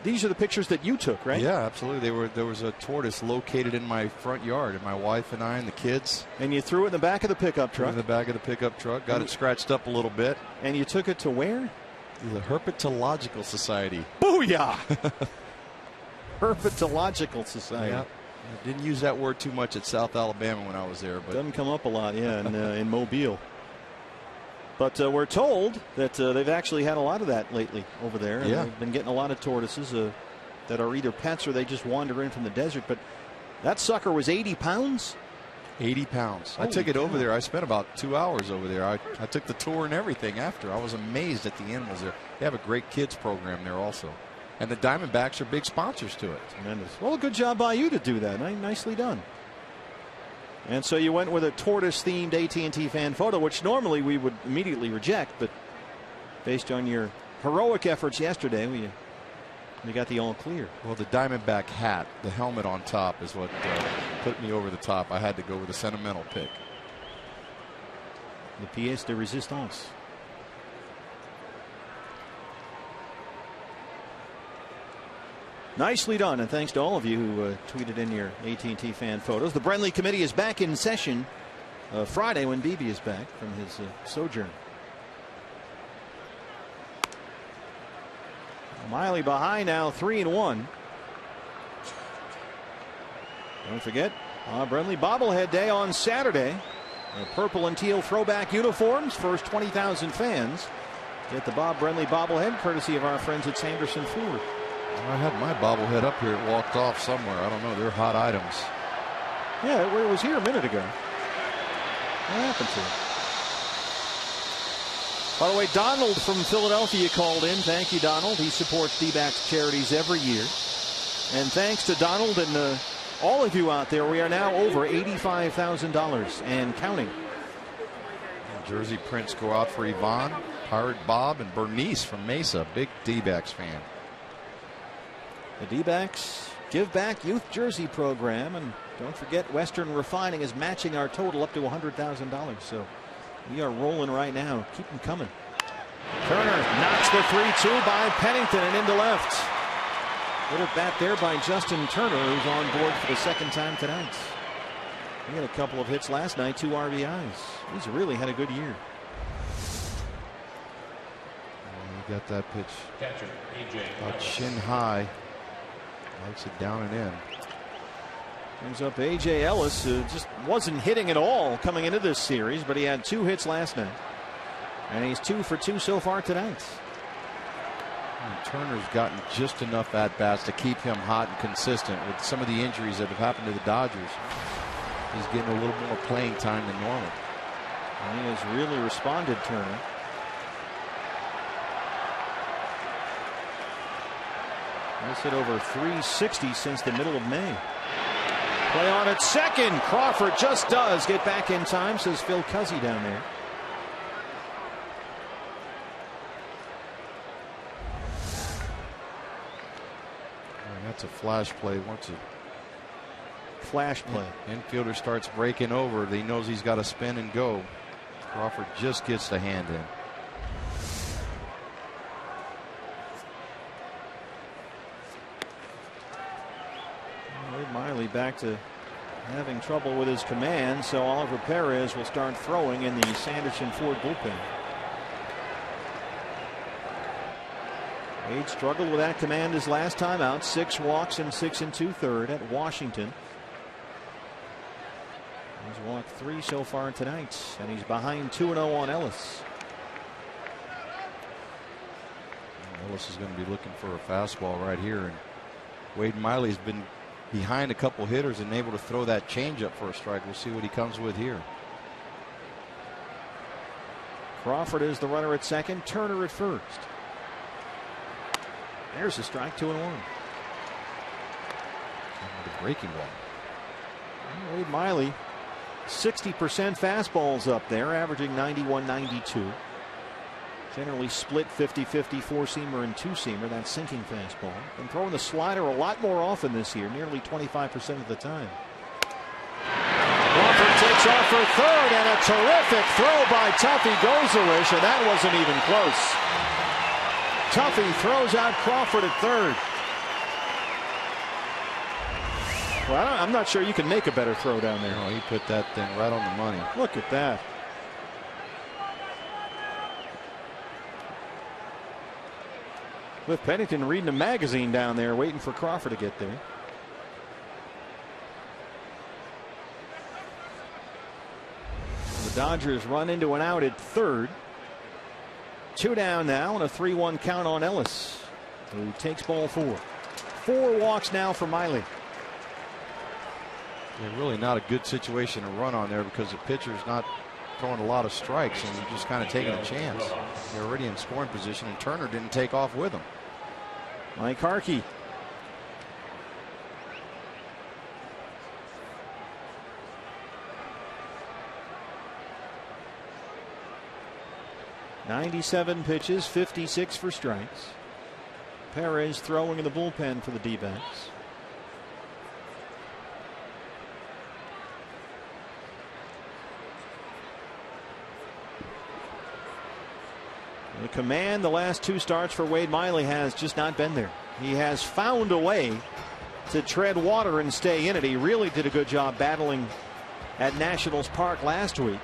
These are the pictures that you took, right? Yeah, absolutely. There was a tortoise located in my front yard, and my wife and I and the kids. And you threw it in the back of the pickup truck? In the back of the pickup truck. Got it scratched up a little bit. And you took it to where? The Herpetological Society. Booyah! Herpetological Society. Yeah. I didn't use that word too much at South Alabama when I was there. But doesn't come up a lot, yeah, in Mobile. But we're told that they've actually had a lot of that lately over there. And they've been getting a lot of tortoises that are either pets or they just wander in from the desert. But that sucker was 80 pounds? 80 pounds. Holy I took it cow. over there. I spent about 2 hours over there. I took the tour and everything after. I was amazed at the animals there. They have a great kids program there also. And the Diamondbacks are big sponsors to it. Tremendous. Well, good job by you to do that. Nicely done. And so you went with a tortoise-themed AT&T fan photo, which normally we would immediately reject, but based on your heroic efforts yesterday, we got the all clear. Well, the Diamondback hat, the helmet on top, is what put me over the top. I had to go with a sentimental pick. The pièce de résistance. Nicely done, and thanks to all of you who tweeted in your AT&T fan photos. The Brenly Committee is back in session Friday when BB is back from his sojourn. Miley behind now, 3-1. Don't forget, Brenly bobblehead day on Saturday. Purple and teal throwback uniforms, first 20,000 fans Get the Bob Brenly bobblehead, courtesy of our friends at Sanderson Ford. I had my bobblehead up here. It walked off somewhere. I don't know. They're hot items. Yeah, it was here a minute ago. What happened to it? By the way, Donald from Philadelphia called in. Thank you, Donald. He supports D-backs charities every year. And thanks to Donald and all of you out there, we are now over $85,000 and counting. Jersey prints go out for Yvonne, Pirate Bob, and Bernice from Mesa. Big D-backs fan. The D-backs Give Back Youth Jersey program, and don't forget Western Refining is matching our total up to $100,000. So we are rolling right now. Keep them coming. Turner knocks the 3-2 by Pennington and into left. Good at bat there by Justin Turner, who's on board for the second time tonight. He had a couple of hits last night, 2 RBIs. He's really had a good year. He got that pitch Catcher, AJ. about shin high. Likes it down and in. Brings up A.J. Ellis, who just wasn't hitting at all coming into this series, but he had 2 hits last night. And he's 2 for 2 so far tonight. And Turner's gotten just enough at-bats to keep him hot and consistent with some of the injuries that have happened to the Dodgers. He's getting a little more playing time than normal. And he has really responded, Turner. He's hit over 360 since the middle of May. Play on at second. Crawford just does get back in time, says Phil Cuzzy down there. And that's a flash play. Once a flash play. Infielder starts breaking over, he knows he's got to spin and go. Crawford just gets the hand in. Miley back to having trouble with his command, so Oliver Perez will start throwing in the Sanderson Ford bullpen. Wade struggled with that command his last time out. 6 walks and 6 2/3 at Washington. He's walked 3 so far tonight, and he's behind 2-0 on Ellis. Ellis is going to be looking for a fastball right here, and Wade Miley's been behind a couple hitters and able to throw that changeup for a strike. We'll see what he comes with here. Crawford is the runner at second. Turner at first. There's a strike, 2-1. The breaking ball. Wade Miley, 60% fastballs up there, averaging 91-92. Generally split 50-50 4-seamer and 2-seamer, that sinking fastball. Been throwing the slider a lot more often this year, nearly 25% of the time. Crawford takes off for third, and a terrific throw by Tuffy Gozalish, and that wasn't even close. Tuffy throws out Crawford at third. Well, I'm not sure you can make a better throw down there. No, he put that thing right on the money. Look at that. Cliff Pennington reading a magazine down there, waiting for Crawford to get there. The Dodgers run into an out at third. 2 down now, and a 3-1 count on Ellis, who takes ball 4. 4 walks now for Miley. Yeah, really not a good situation to run on there because the pitcher's not throwing a lot of strikes, and you're just kind of taking a chance. They're already in scoring position, and Turner didn't take off with him. Mike Harkey. (97 pitches, 56 for strikes). Perez throwing in the bullpen for the D-backs. The command the last 2 starts for Wade Miley has just not been there. He has found a way to tread water and stay in it. He really did a good job battling at Nationals Park last week.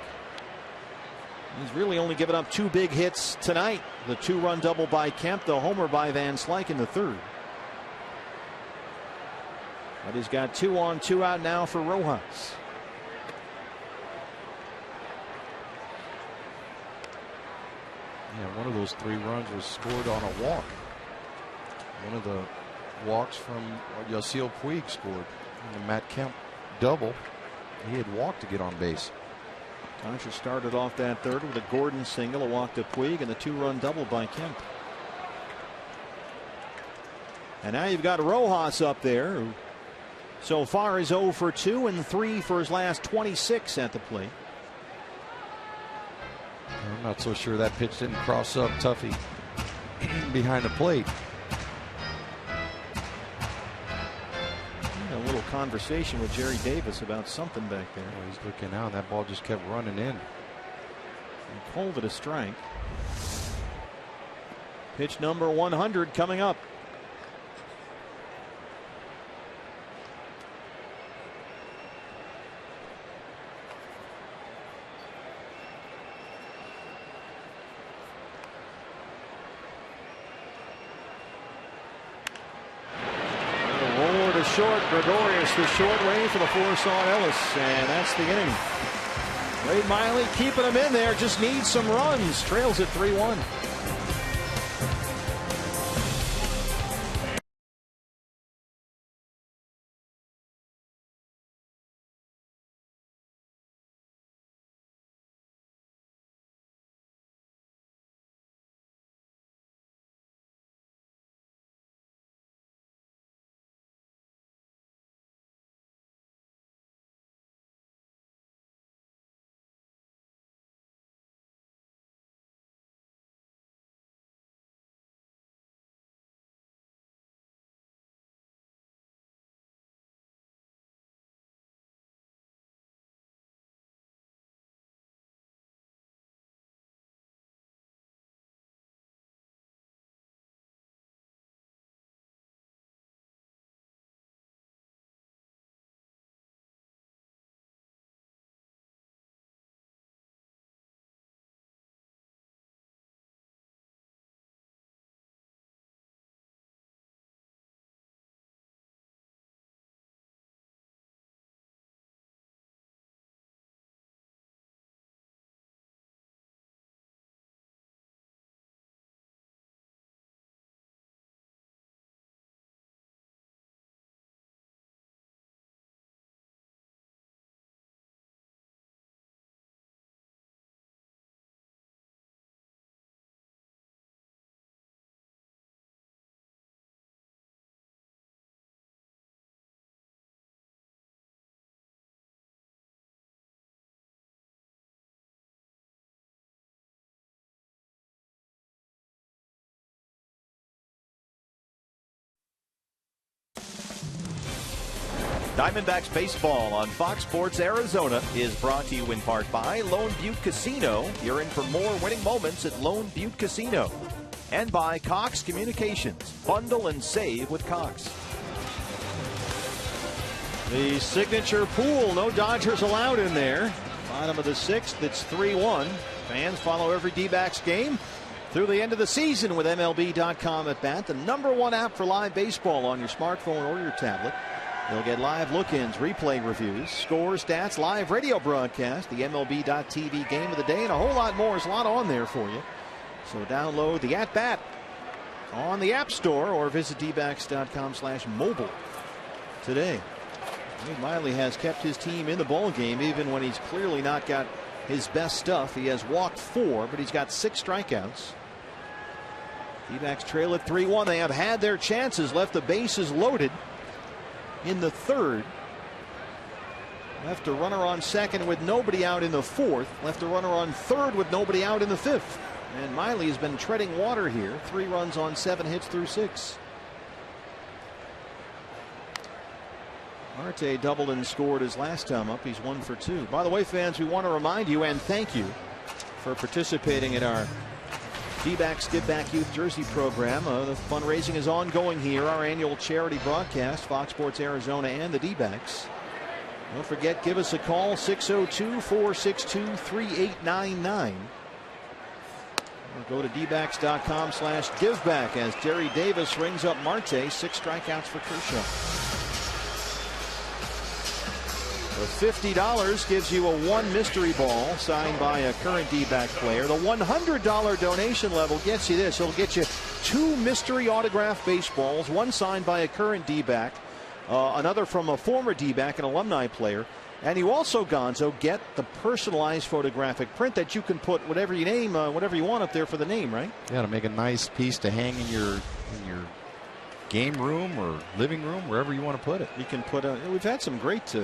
He's really only given up 2 big hits tonight. The 2-run double by Kemp, the homer by Van Slyke in the third. But he's got 2 on, 2 out now for Rojas. Yeah, one of those 3 runs was scored on a walk. One of the walks from Yasiel Puig scored. And the Matt Kemp double. He had walked to get on base. Contra started off that third with a Gordon single, a walk to Puig, and a 2-run double by Kemp. And now you've got Rojas up there, who so far is 0 for 2 and 3 for his last 26 at the plate. I'm not so sure that pitch didn't cross up Tuffy behind the plate. A little conversation with Jerry Davis about something back there. Oh, he's looking out, and that ball just kept running in. And called it a strike. Pitch number 100 coming up. Short, Gregorius the short way for the force on Ellis, and that's the inning. Wade Miley keeping him in there, just needs some runs. Trails at 3-1. Diamondbacks baseball on Fox Sports Arizona is brought to you in part by Lone Butte Casino. You're in for more winning moments at Lone Butte Casino. And by Cox Communications. Bundle and save with Cox. The signature pool, no Dodgers allowed in there. Bottom of the 6th, it's 3-1. Fans follow every D-backs game through the end of the season with MLB.com at bat, the #1 app for live baseball on your smartphone or your tablet. You'll get live look-ins, replay reviews, scores, stats, live radio broadcast, the MLB.TV game of the day, and a whole lot more. There's a lot on there for you. So download the At Bat on the App Store or visit dbacks.com/mobile today. Wade Miley has kept his team in the ball game even when he's clearly not got his best stuff. He has walked 4, but he's got 6 strikeouts. D-backs trail at 3-1. They have had their chances, left the bases loaded in the 3rd. Left a runner on 2nd with nobody out in the 4th. Left a runner on 3rd with nobody out in the 5th. And Miley has been treading water here. 3 runs on 7 hits through 6. Marte doubled and scored his last time up. He's 1 for 2. By the way, fans, we want to remind you and thank you for participating in our D-backs Give Back Youth Jersey program. The fundraising is ongoing here. Our annual charity broadcast, Fox Sports Arizona and the D-backs. Don't forget, give us a call, 602-462-3899. Or go to dbacks.com/giveback as Jerry Davis rings up Marte. 6 strikeouts for Kershaw. The $50 gives you a 1 mystery ball signed by a current D-back player. The $100 donation level gets you this. It'll get you 2 mystery autographed baseballs, 1 signed by a current D-back, another from a former D-back, an alumni player. And you also, Gonzo, get the personalized photographic print that you can put whatever you name, whatever you want up there for the name, right? Yeah, to make a nice piece to hang in your game room or living room, wherever you want to put it. You can put we've had some great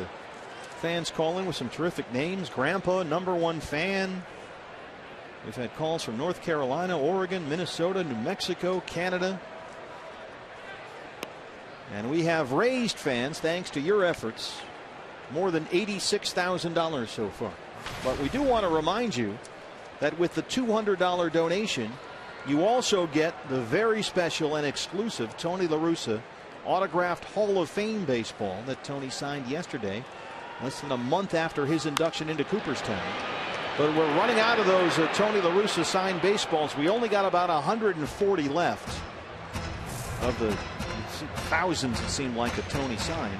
fans call in with some terrific names. Grandpa, #1 fan. We've had calls from North Carolina, Oregon, Minnesota, New Mexico, Canada. And we have raised fans, thanks to your efforts, more than $86,000 so far. But we do want to remind you that with the $200 donation, you also get the very special and exclusive Tony La Russa autographed Hall of Fame baseball that Tony signed yesterday, less than a month after his induction into Cooperstown. But we're running out of those Tony La Russa signed baseballs. We only got about 140 left of the thousands, it seemed like, that Tony signed.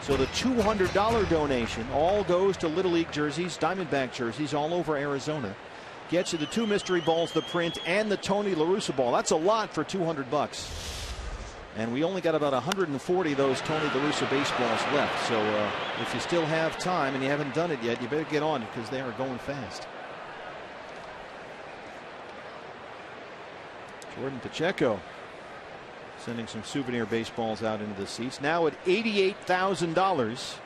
So the $200 donation all goes to Little League jerseys, Diamondback jerseys all over Arizona. Gets you the 2 mystery balls, the print, and the Tony La Russa ball. That's a lot for $200. And we only got about 140 of those Tony La Russa baseballs left. So if you still have time and you haven't done it yet, you better get on it because they are going fast. Jordan Pacheco sending some souvenir baseballs out into the seats. Now at $88,000.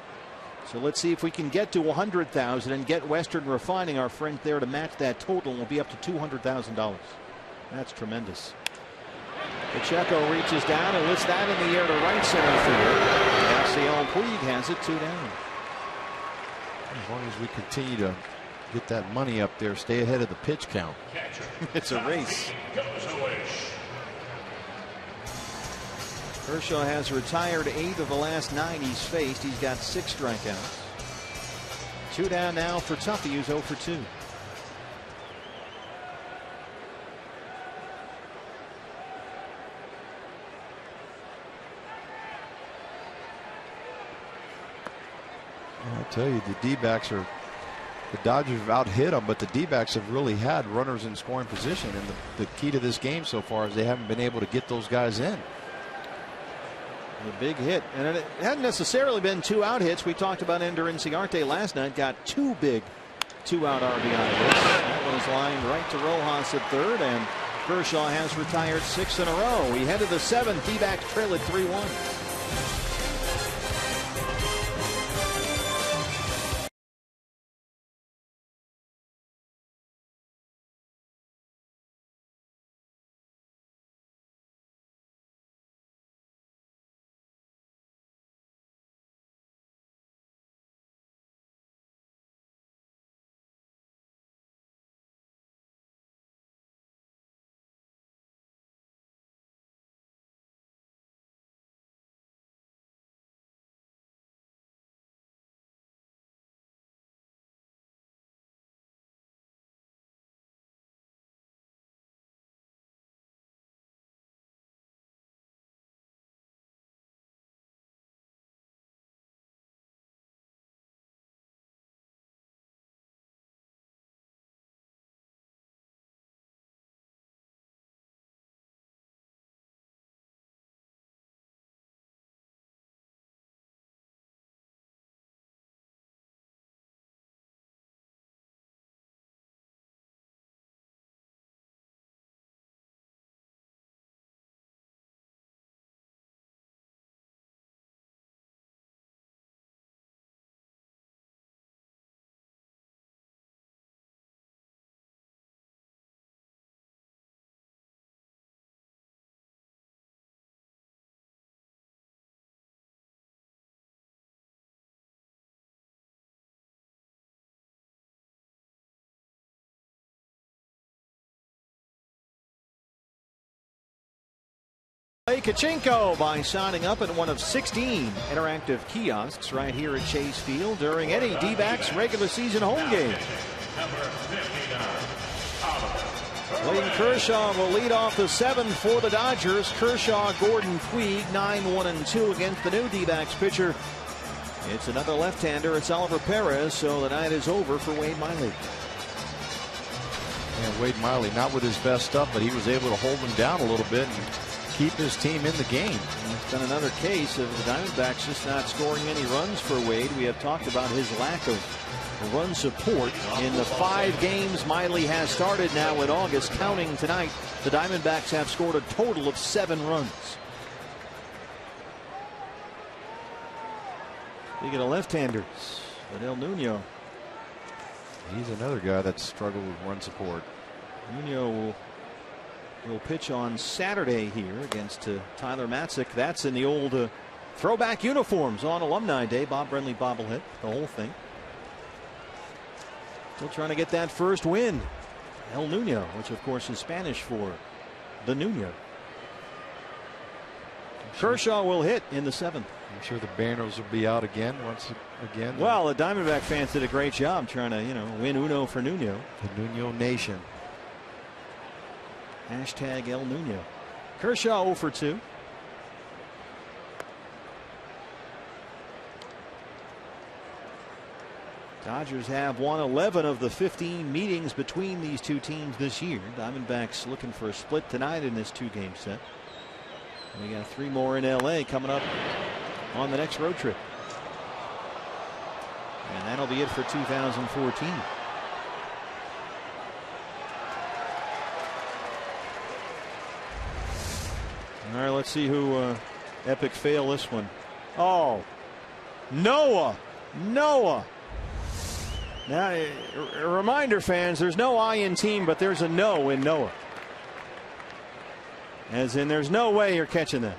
So let's see if we can get to $100,000 and get Western Refining, our friend there, to match that total. We'll be up to $200,000. That's tremendous. Pacheco reaches down and lifts that in the air to right center field. Yasiel Puig has it 2 down. As long as we continue to get that money up there, stay ahead of the pitch count. It's a race. Kershaw has retired 8 of the last 9 he's faced. He's got 6 strikeouts. 2 down now for Tuffy, who's 0 for 2. I'll tell you, the D-backs are, the Dodgers have out-hit them, but the D-backs have really had runners in scoring position. And the key to this game so far is they haven't been able to get those guys in. A big hit, and it hadn't necessarily been 2 out hits. We talked about Ender Inciarte last night. Got 2 big 2-out RBI hits. That one is lined right to Rojas at third, and Kershaw has retired 6 in a row. We head to the 7th. D-backs trail at 3-1. Kachinko by signing up at one of 16 interactive kiosks right here at Chase Field during any D-backs regular season home game. Clayton Kershaw will lead off the 7th for the Dodgers. Kershaw, Gordon, Puig, 9-1-2 against the new D-backs pitcher It's another left-hander. It's Oliver Perez, so the night is over for Wade Miley. And Wade Miley not with his best stuff, but he was able to hold him down a little bit and keep his team in the game. It's been another case of the Diamondbacks just not scoring any runs for Wade. We have talked about his lack of run support in the 5 games Miley has started now in August. Counting tonight, the Diamondbacks have scored a total of 7 runs. Speaking of left-handers, Fidel Nuno. He's another guy that struggled with run support. Nuno will pitch on Saturday here against Tyler Matzik. That's in the old throwback uniforms on Alumni Day. Bob Brenly bobblehead, the whole thing. Still trying to get that first win. El Nuno, which of course is Spanish for the Nuno. Kershaw will hit in the 7th. I'm sure the banners will be out again once again. Well, the Diamondback fans did a great job trying to, win Uno for Nuno. The Nuno Nation. Hashtag El Nuno. Kershaw 0 for 2. Dodgers have won 11 of the 15 meetings between these two teams this year. Diamondbacks looking for a split tonight in this 2-game set. We got 3 more in LA coming up on the next road trip. And that'll be it for 2014. All right, let's see who epic fail this one. Oh, Noah. Now, a reminder, fans, there's no I in team, but there's a no in Noah. As in, there's no way you're catching that.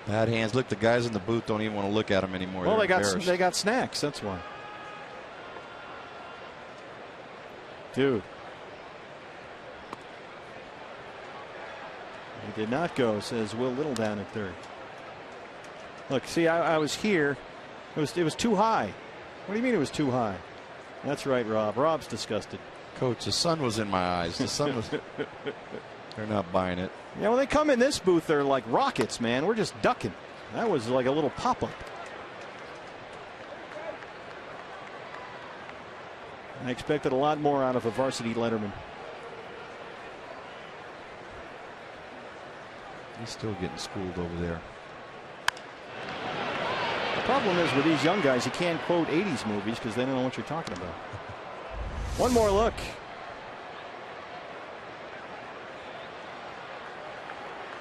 Bad hands. Look, the guys in the booth don't even want to look at him anymore. Well, they got snacks. That's why. Dude. He did not go, says Will Little down at 3rd. Look, see, I was here. It was too high. What do you mean it was too high? That's right, Rob. Rob's disgusted. Coach, the sun was in my eyes. The sun was. They're not buying it. Yeah, when they come in this booth, they're like rockets, man. We're just ducking. That was like a little pop-up. I expected a lot more out of a varsity letterman. He's still getting schooled over there. The problem is with these young guys, you can't quote 80s movies because they don't know what you're talking about. One more look.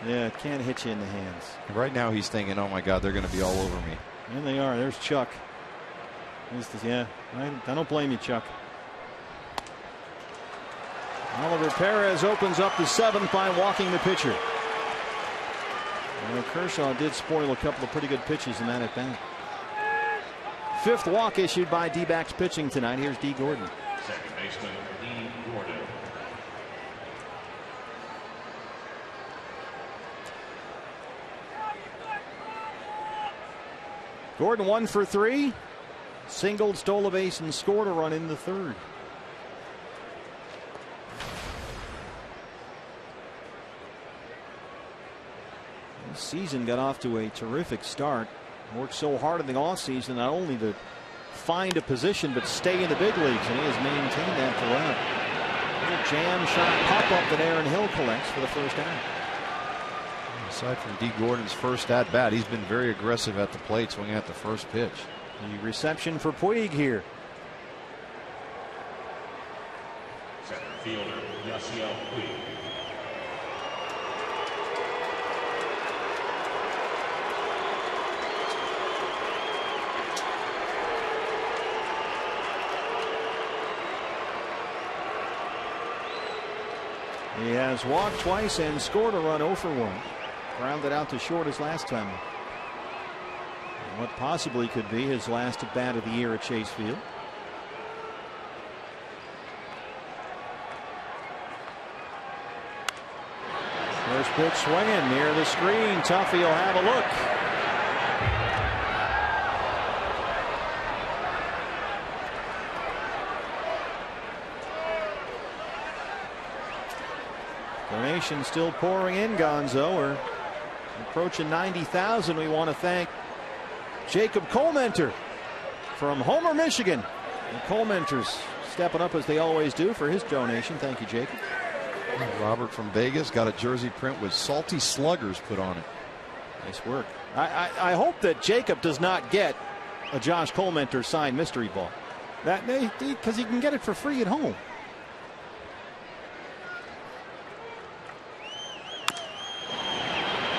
Yeah, it can't hit you in the hands. Right now he's thinking, oh my God, they're going to be all over me. And they are. There's Chuck. Yeah, I don't blame you, Chuck. Oliver Perez opens up the 7th by walking the pitcher. Well, Kershaw did spoil a couple of pretty good pitches in that at bat. 5th walk issued by D-backs pitching tonight. Here's D. Gordon. Second baseman D. Gordon. Gordon 1 for 3. Singled, stole a base, and scored a run in the 3rd. This season got off to a terrific start. Worked so hard in the offseason not only to find a position but stay in the big leagues, and he has maintained that throughout. Little jam shot pop up that Aaron Hill collects for the first out. Aside from D. Gordon's first at bat, he's been very aggressive at the plate, swinging at the first pitch. The reception for Puig here. Center fielder Yasiel Puig. He has walked twice and scored a run 0 for 1. Grounded out to short his last time. What possibly could be his last at bat of the year at Chase Field. First pitch swinging near the screen. Tuffy will have a look. Donation still pouring in, Gonzo. We're approaching 90,000. We want to thank Jacob Colementor from Homer, Michigan. The Colementors stepping up as they always do for his donation. Thank you, Jacob. Robert from Vegas got a jersey print with Salty Sluggers put on it. Nice work. I hope that Jacob does not get a Josh Colementor signed mystery ball. Because he can get it for free at home.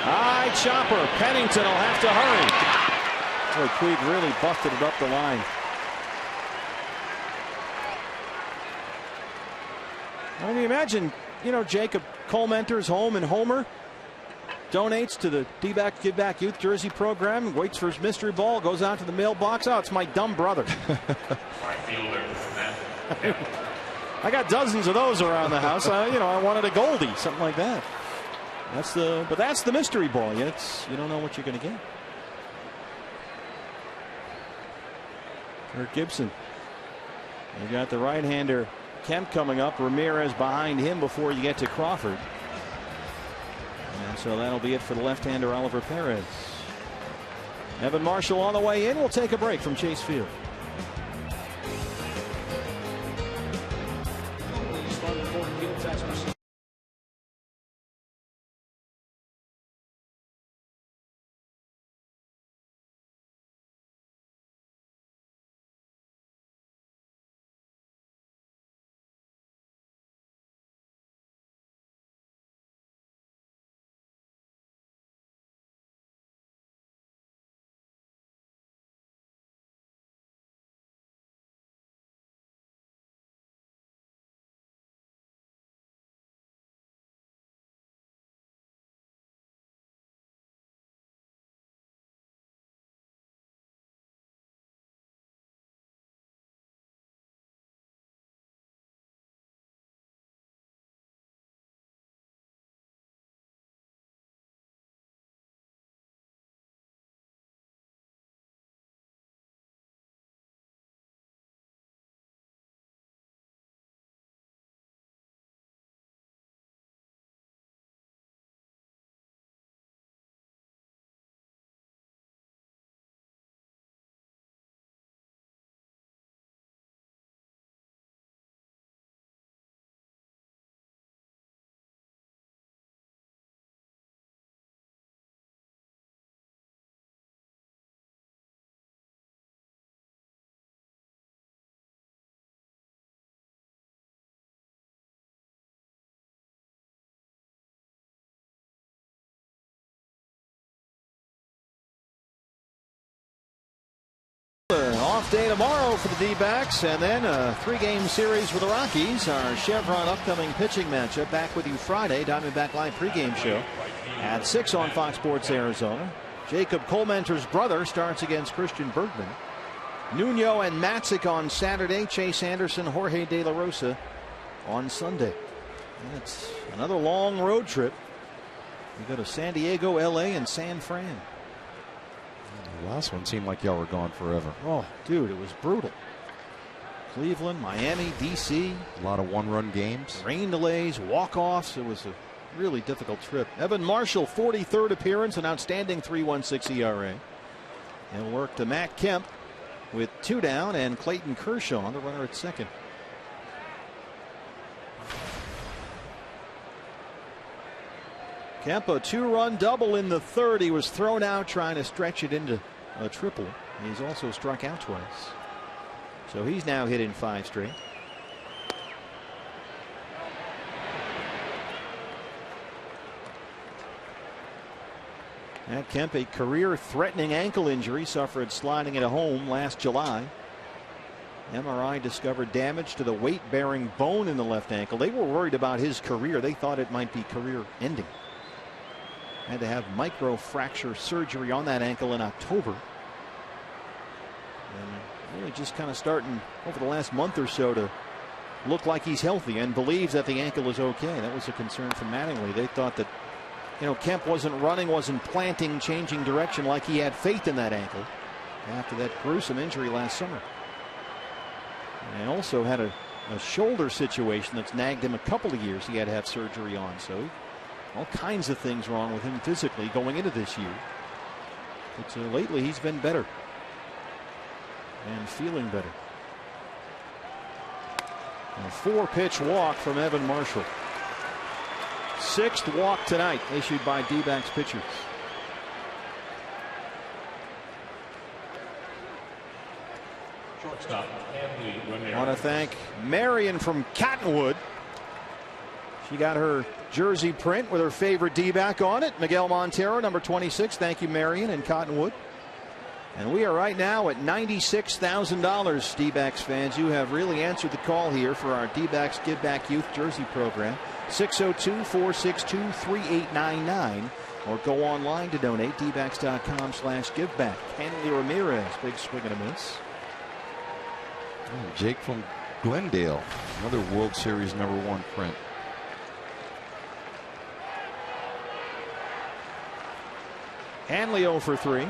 High chopper. Pennington will have to hurry. Boy, Puig really busted it up the line. I mean, imagine, Jacob Colementor's home in Homer. Donates to the D-back Give Back Youth Jersey program. Waits for his mystery ball. Goes out to the mailbox. Oh, it's my dumb brother. I got dozens of those around the house. I wanted a Goldie, something like that. That's the mystery ball. You don't know what you're going to get. Kirk Gibson. You got the right-hander Kemp coming up. Ramirez behind him before you get to Crawford. And so that'll be it for the left-hander Oliver Perez. Evan Marshall on the way in. We'll take a break from Chase Field. Off day tomorrow for the D-backs, and then a 3-game series with the Rockies. Our Chevron upcoming pitching matchup. Back with you Friday. Diamondback Live pregame show at 6 on Fox Sports Arizona. Jacob Colementor's brother starts against Christian Bergman. Nuno and Matzik on Saturday. Chase Anderson, Jorge De La Rosa on Sunday. And it's another long road trip. We go to San Diego, LA, and San Fran. The last one seemed like y'all were gone forever. Oh, dude, it was brutal. Cleveland, Miami, DC. A lot of one-run games. Rain delays, walk-offs. It was a really difficult trip. Evan Marshall, 43rd appearance, an outstanding 3.16 ERA. He'll work to Matt Kemp with 2 down, and Clayton Kershaw, the runner at second. Kemp, a 2-run double in the third. He was thrown out trying to stretch it into a triple. He's also struck out twice. So he's now hit in 5 straight. Matt Kemp, a career-threatening ankle injury suffered sliding at home last July. MRI discovered damage to the weight-bearing bone in the left ankle. They were worried about his career. They thought it might be career-ending. Had to have microfracture surgery on that ankle in October. And really just kind of starting over the last month or so to look like he's healthy and believes that the ankle is okay. That was a concern from Mattingly. They thought that, Kemp wasn't running, wasn't planting, changing direction like he had faith in that ankle after that gruesome injury last summer. And also had a shoulder situation that's nagged him a couple of years he had to have surgery on. So all kinds of things wrong with him physically going into this year. But lately he's been better. and feeling better. A 4-pitch walk from Evan Marshall. 6th walk tonight issued by D-backs pitchers. Shortstop, Hanley Ramirez. I want to thank Marion from Cottonwood. She got her jersey print with her favorite D-back on it, Miguel Montero, number 26. Thank you, Marion and Cottonwood. And we are right now at $96,000, D-backs fans. You have really answered the call here for our D-backs Give Back Youth Jersey program. 602-462-3899. Or go online to donate, dbacks.com/giveback. Hanley Ramirez, big swing and a miss. Jake from Glendale, another World Series #1 print. Hanley 0 for 3.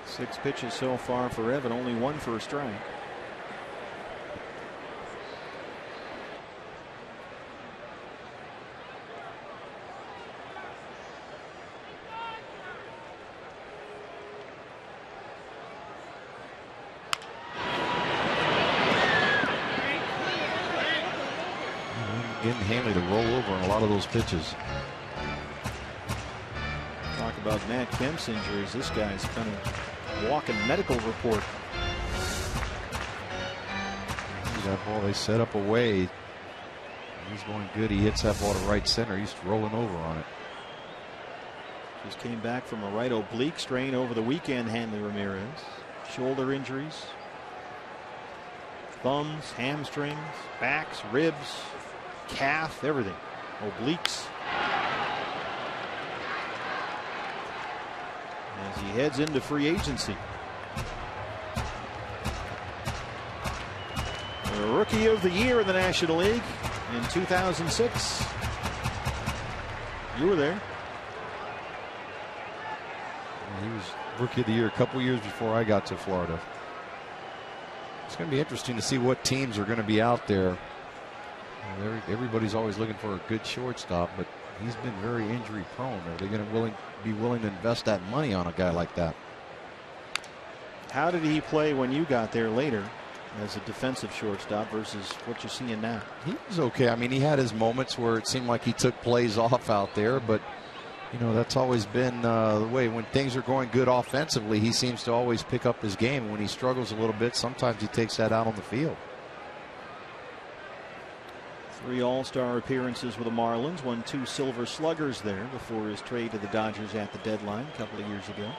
Six pitches so far for Evan, only 1 for a strike. Getting Hanley to roll over on a lot of those pitches. Talk about Matt Kemp's injuries. This guy's kind of walking medical report. That ball they set up away. He's going good. He hits that ball to right center. He's rolling over on it. Just came back from a right oblique strain over the weekend, Hanley Ramirez. Shoulder injuries, thumbs, hamstrings, backs, ribs, calf, everything. Obliques. As he heads into free agency. The Rookie of the Year in the National League in 2006. You were there. He was Rookie of the Year a couple years before I got to Florida. It's going to be interesting to see what teams are going to be out there. Everybody's always looking for a good shortstop, but he's been very injury prone. Are they going to be willing to invest that money on a guy like that? How did he play when you got there later as a defensive shortstop versus what you're seeing now? He was okay. I mean, he had his moments where it seemed like he took plays off out there, but you know, that's always been the way. When things are going good offensively, he seems to always pick up his game. When he struggles a little bit, sometimes he takes that out on the field. 3 All-Star appearances with the Marlins, won 2 Silver Sluggers there before his trade to the Dodgers at the deadline a couple of years ago.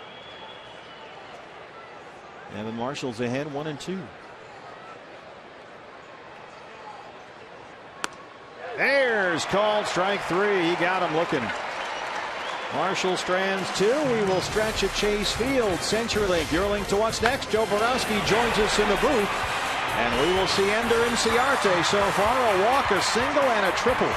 Evan Marshall's ahead 1-2. There's called strike 3. He got him looking. Marshall strands 2. We will stretch at Chase Field. CenturyLink, your link to what's next. Joe Borowski joins us in the booth. And we will see Ender and Ciarte so far. A walk, a single, and a triple.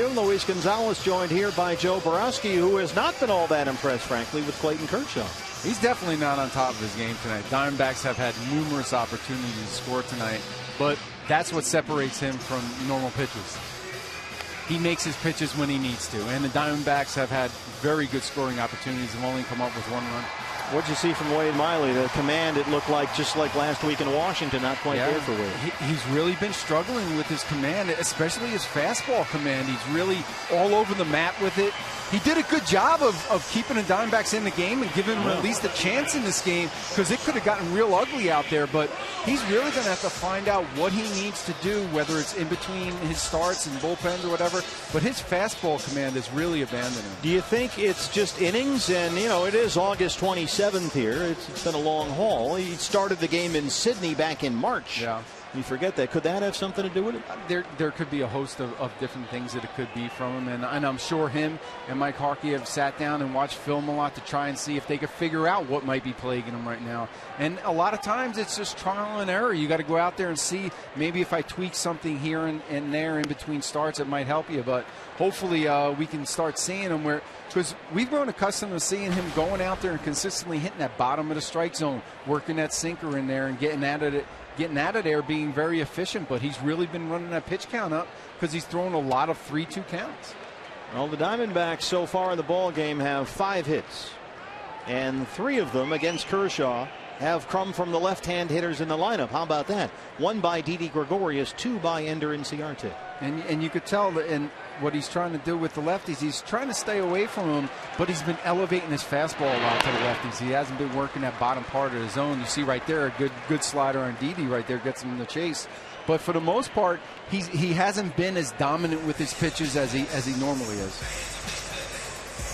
in. Luis Gonzalez joined here by Joe Borowski, who has not been all that impressed, frankly, with Clayton Kershaw. He's definitely not on top of his game tonight. Diamondbacks have had numerous opportunities to score tonight, but that's what separates him from normal pitches. He makes his pitches when he needs to, and the Diamondbacks have had very good scoring opportunities and only come up with 1 run. What'd you see from Wade Miley? The command, it looked like just like last week in Washington, not quite there for Wade. He's really been struggling with his command, especially his fastball command. He's really all over the map with it. He did a good job of keeping the Diamondbacks in the game and giving them at least a chance in this game, because it could have gotten real ugly out there. But he's really going to have to find out what he needs to do, whether it's in between his starts and bullpens or whatever. But his fastball command is really abandoning him. Do you think it's just innings? And, you know, it is August 27th here. It's been a long haul. He started the game in Sydney back in March. Yeah. You forget that. Could that have something to do with it? There could be a host of different things that it could be from him. And I'm sure him and Mike Harkey have sat down and watched film a lot to try and see if they could figure out what might be plaguing him right now. And a lot of times it's just trial and error. You got to go out there and see maybe if I tweak something here and there in between starts, it might help you. But hopefully we can start seeing him where, because we've grown accustomed to seeing him going out there and consistently hitting that bottom of the strike zone, working that sinker in there and getting out of there, being very efficient. But he's really been running that pitch count up because he's thrown a lot of 3-2 counts. Well, the Diamondbacks so far in the ball game have 5 hits, and 3 of them against Kershaw have come from the left-hand hitters in the lineup. How about that? 1 by Didi Gregorius, 2 by Ender Inciarte. And you could tell that in what he's trying to do with the lefties, he's trying to stay away from them, but he's been elevating his fastball a lot to the lefties. He hasn't been working that bottom part of the zone. You see right there a good slider on Didi right there, gets him in the chase. But for the most part, he hasn't been as dominant with his pitches as he normally is.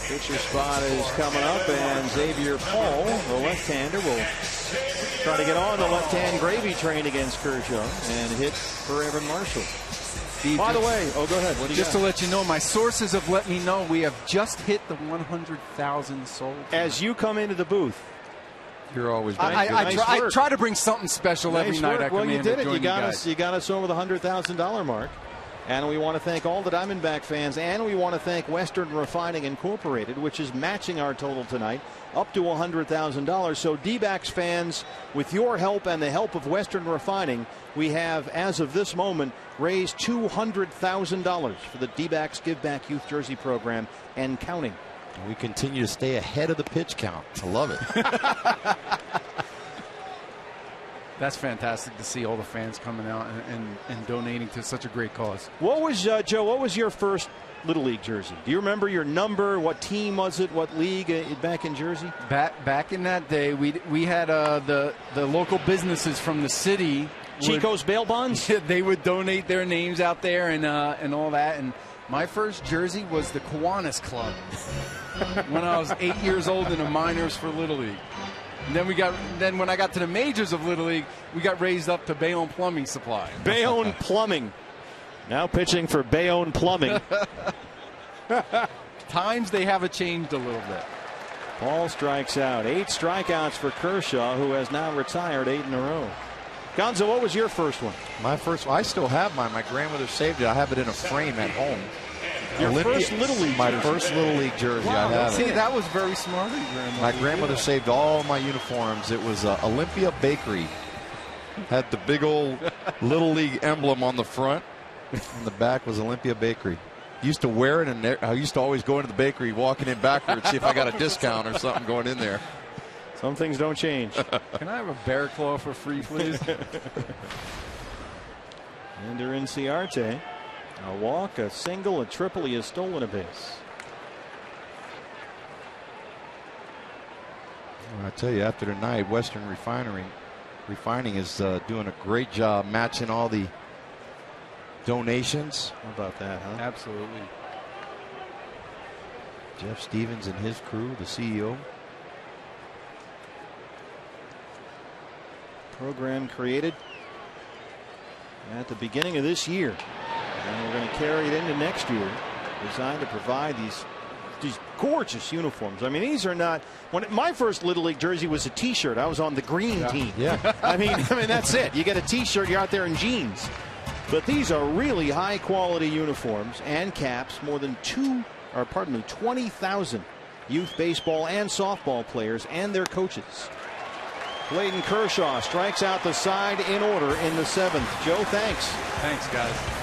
Pitcher spot is coming up, and Xavier Paul, the left-hander, will try to get on the left-hand gravy train against Kershaw and hit for Evan Marshall. By the way, go ahead. What do you just got? To let you know, my sources have let me know we have just hit the 100,000 sold. As you come into the booth, you're always. I try to bring something special every night. I come well, you in did it. You got us over the $100,000 mark. And we want to thank all the Diamondback fans, and we want to thank Western Refining Incorporated, which is matching our total tonight up to $100,000. So D-backs fans, with your help and the help of Western Refining, we have, as of this moment, raised $200,000 for the D-backs Give Back Youth Jersey program and counting. We continue to stay ahead of the pitch count. I love it. That's fantastic to see all the fans coming out and donating to such a great cause. What was, Joe, what was your first Little League jersey? Do you remember your number? What team was it? What league back in Jersey? Back in that day, we had the local businesses from the city. Chico's Bail Bonds? They would donate their names out there and all that. And my first jersey was the Kiwanis Club when I was 8 years old in the minors for Little League. And then when I got to the majors of Little League, we got raised up to Bayonne Plumbing Supply. Bayonne Plumbing. Now pitching for Bayonne Plumbing. Times they have changed a little bit. Paul strikes out. 8 strikeouts for Kershaw, who has now retired 8 in a row. Gonzo, what was your first one? My first one, I still have mine. My grandmother saved it. I have it in a frame at home. Your first Little League My jersey. first Little League jersey. Wow, I have see, it. that was very smart of your grandmother. My grandmother saved all my uniforms. It was Olympia Bakery. Had the big old Little League emblem on the front. On the back was Olympia Bakery. Used to wear it, and I used to always go into the bakery, walking in backwards, see if I got a discount or something going in there. Some things don't change. Can I have a bear claw for free, please? Ender Inciarte. A walk, a single, a triple. He has stolen a base. I tell you, after tonight, Western Refining is doing a great job matching all the donations. How about that, huh? Absolutely. Jeff Stevens and his crew, the CEO. Program created at the beginning of this year, and we're going to carry it into next year, designed to provide these gorgeous uniforms. I mean, these are not, when my first Little League jersey was a t-shirt. I was on the green team. Yeah. I mean that's it. You get a t-shirt, you're out there in jeans. But these are really high quality uniforms and caps. More than 20,000 youth baseball and softball players and their coaches. Clayton Kershaw strikes out the side in order in the 7th. Joe, thanks. Thanks, guys.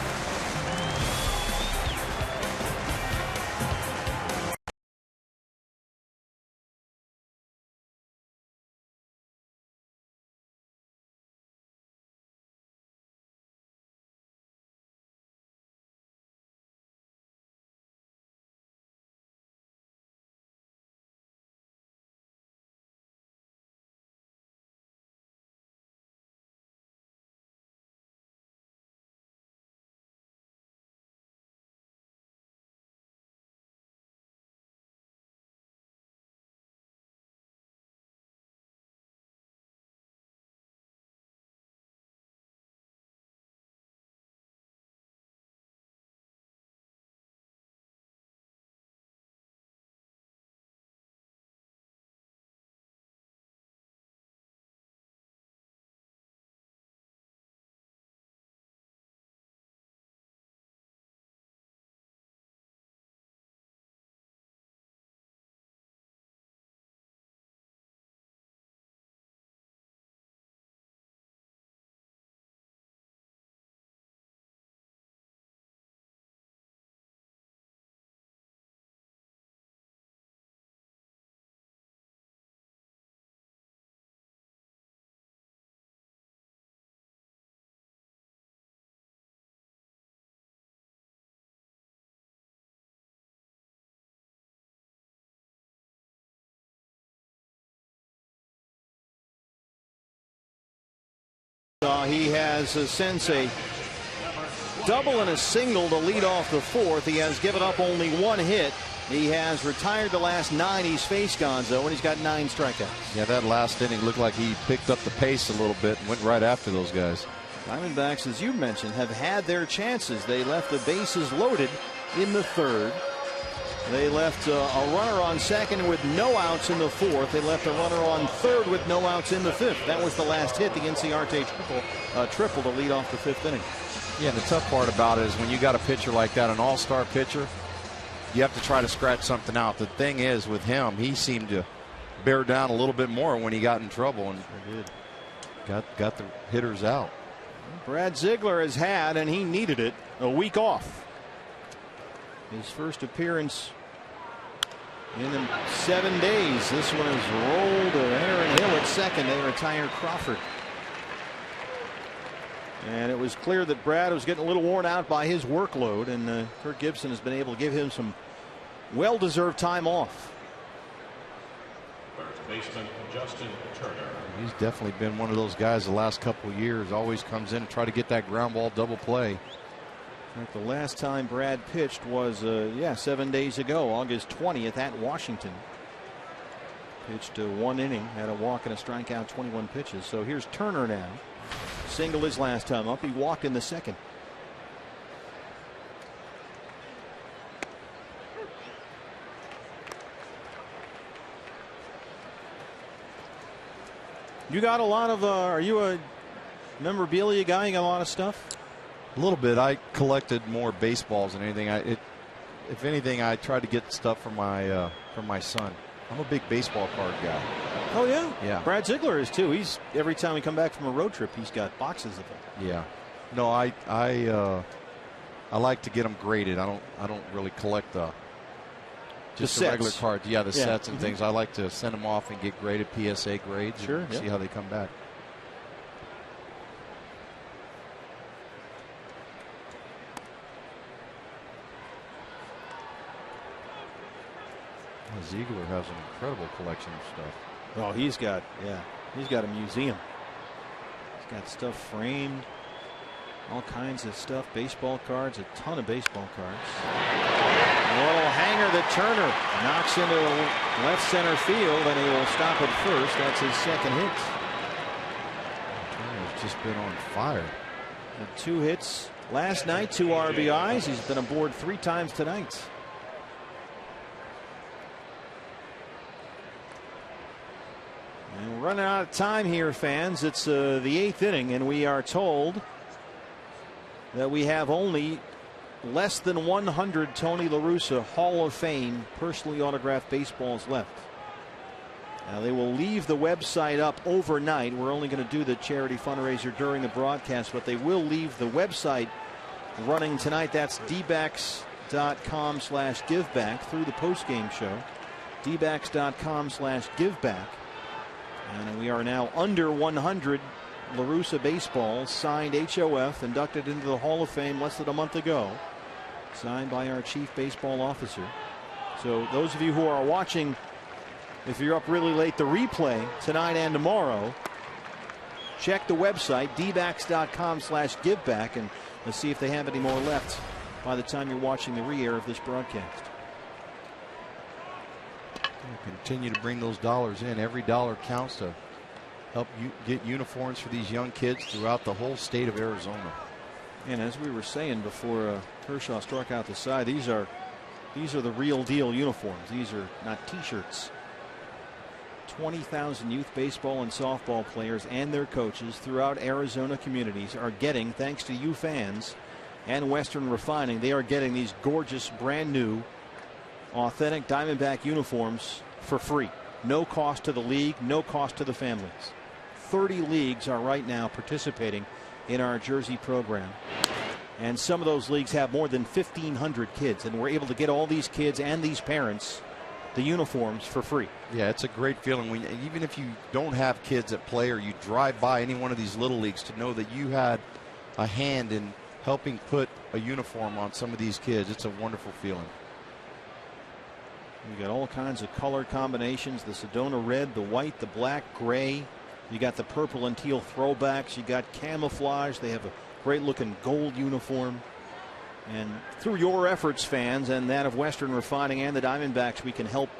He has since a double and a single to lead off the 4th. He has given up only 1 hit. He has retired the last 9 he's faced, Gonzo, and he's got 9 strikeouts. Yeah, that last inning looked like he picked up the pace a little bit and went right after those guys. Diamondbacks, as you mentioned, have had their chances. They left the bases loaded in the 3rd. They left a runner on 2nd with no outs in the 4th. They left a runner on 3rd with no outs in the 5th. That was the last hit, the NCRT triple to lead off the 5th inning. Yeah, and the tough part about it is when you got a pitcher like that, an all-star pitcher, you have to try to scratch something out. The thing is with him, he seemed to bear down a little bit more when he got in trouble and got the hitters out. Brad Ziegler has had, and he needed it, a week off. His first appearance in 7 days. This one is rolled to Aaron Hill at 2nd. They retire Crawford. And it was clear that Brad was getting a little worn out by his workload, and Kirk Gibson has been able to give him some well-deserved time off. First baseman Justin Turner. He's definitely been one of those guys the last couple of years. Always comes in and try to get that ground ball double play. The last time Brad pitched was 7 days ago, August 20th at Washington. Pitched 1 inning, had a walk and a strikeout, 21 pitches. So here's Turner now. Single his last time up. He walked in the 2nd. You got a lot of are you a memorabilia guy? You got a lot of stuff? A little bit. I collected more baseballs than anything. If anything, I tried to get stuff for my son. I'm a big baseball card guy. Oh yeah, yeah. Brad Ziegler is too. He's every time we come back from a road trip, he's got boxes of them. Yeah. No, I like to get them graded. I don't really collect just the regular cards. Yeah, the sets and things. I like to send them off and get graded PSA grades. Sure. And see how they come back. Ziegler has an incredible collection of stuff. Oh, he's got a museum. He's got stuff framed, all kinds of stuff, baseball cards, a ton of baseball cards. A little hanger that Turner knocks into left center field, and he will stop at first. That's his 2nd hit. Turner's just been on fire. Had 2 hits last night, 2 RBIs. He's been aboard 3 times tonight. And we're running out of time here, fans. It's the 8th inning, and we are told that we have only less than 100 Tony La Russa Hall of Fame personally autographed baseballs left. Now they will leave the website up overnight. We're only going to do the charity fundraiser during the broadcast, but they will leave the website running tonight. That's dbacks.com/giveback through the postgame show. dbacks.com/giveback. And we are now under 100 La Russa baseballs signed HOF, inducted into the Hall of Fame less than a month ago, signed by our chief baseball officer. So those of you who are watching, if you're up really late, the replay tonight and tomorrow, check the website dbacks.com/giveback and let's see if they have any more left by the time you're watching the re-air of this broadcast. We'll continue to bring those dollars in. Every dollar counts to help you get uniforms for these young kids throughout the whole state of Arizona. And as we were saying before Kershaw struck out the side, these are the real deal uniforms. These are not t-shirts. 20,000 youth baseball and softball players and their coaches throughout Arizona communities are getting, thanks to you fans and Western Refining, they are getting these gorgeous brand new authentic Diamondback uniforms for free. No cost to the league, no cost to the families. 30 leagues are right now participating in our jersey program. And some of those leagues have more than 1,500 kids, and we're able to get all these kids and these parents the uniforms for free. Yeah, it's a great feeling when, even if you don't have kids that play or you drive by any one of these little leagues, to know that you had a hand in helping put a uniform on some of these kids. It's a wonderful feeling. You got all kinds of color combinations: the Sedona red, the white, the black, gray. You got the purple and teal throwbacks. You got camouflage. They have a great looking gold uniform. And through your efforts, fans, and that of Western Refining and the Diamondbacks, we can help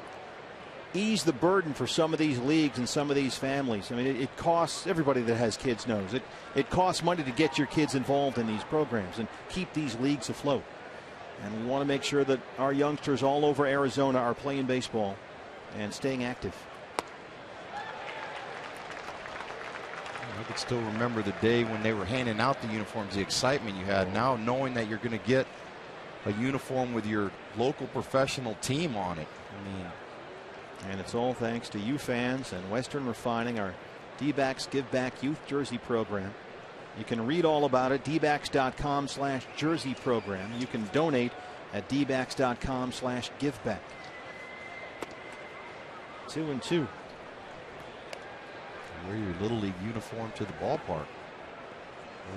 ease the burden for some of these leagues and some of these families. I mean, it costs, everybody that has kids knows it costs money to get your kids involved in these programs and keep these leagues afloat. And we want to make sure that our youngsters all over Arizona are playing baseball and staying active. I can still remember the day when they were handing out the uniforms, the excitement you had. Now knowing that you're going to get a uniform with your local professional team on it. I mean, and it's all thanks to you fans and Western Refining, our D-Backs Give Back Youth Jersey program. You can read all about it, dbacks.com/jersey program. You can donate at dbacks.com/giveback. 2-2. Wear your Little League uniform to the ballpark.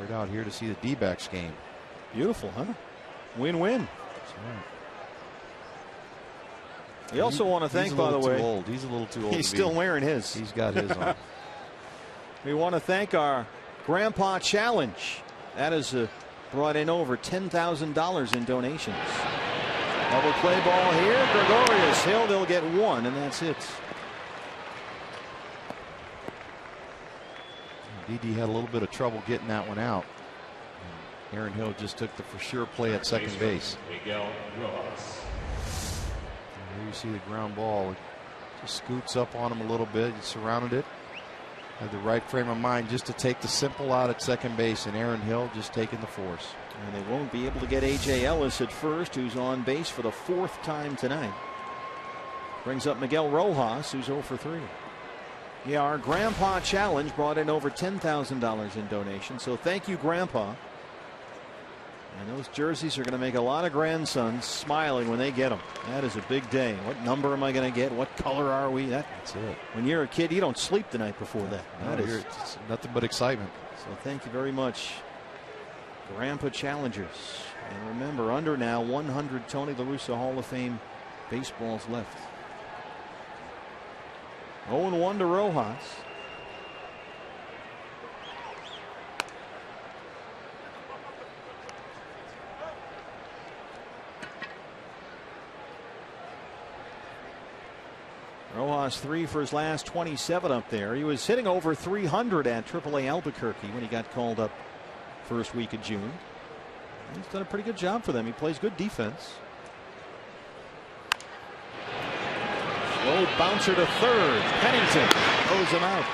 We're out here to see the D-Backs game. Beautiful, huh? Win-win. That's right. We also want to thank, by the way, he's a little too old. He's still wearing his. He's got his on. We want to thank our Grandpa Challenge. That has brought in over $10,000 in donations. Double play ball here. Gregorius Hill. They'll get one, and that's it. DD had a little bit of trouble getting that one out. Aaron Hill just took the for sure play at second base. Here you see the ground ball. It just scoots up on him a little bit. He surrounded it. Had the right frame of mind just to take the simple out at second base, and Aaron Hill just taking the force. And they won't be able to get A.J. Ellis at first, who's on base for the 4th time tonight. Brings up Miguel Rojas, who's 0 for 3. Yeah, our Grandpa Challenge brought in over $10,000 in donations. So thank you, Grandpa. And those jerseys are going to make a lot of grandsons smiling when they get them. That is a big day. What number am I going to get? What color are we? That's it. When you're a kid, you don't sleep the night before that. No, it's nothing but excitement. So thank you very much, Grandpa Challengers. And remember, under now 100 Tony La Russa Hall of Fame baseballs left. 0-1 to Rojas. Rojas 3 for his last 27 up there. He was hitting over 300 at AAA Albuquerque when he got called up first week of June. He's done a pretty good job for them. He plays good defense. Slow bouncer to third. Pennington throws him out.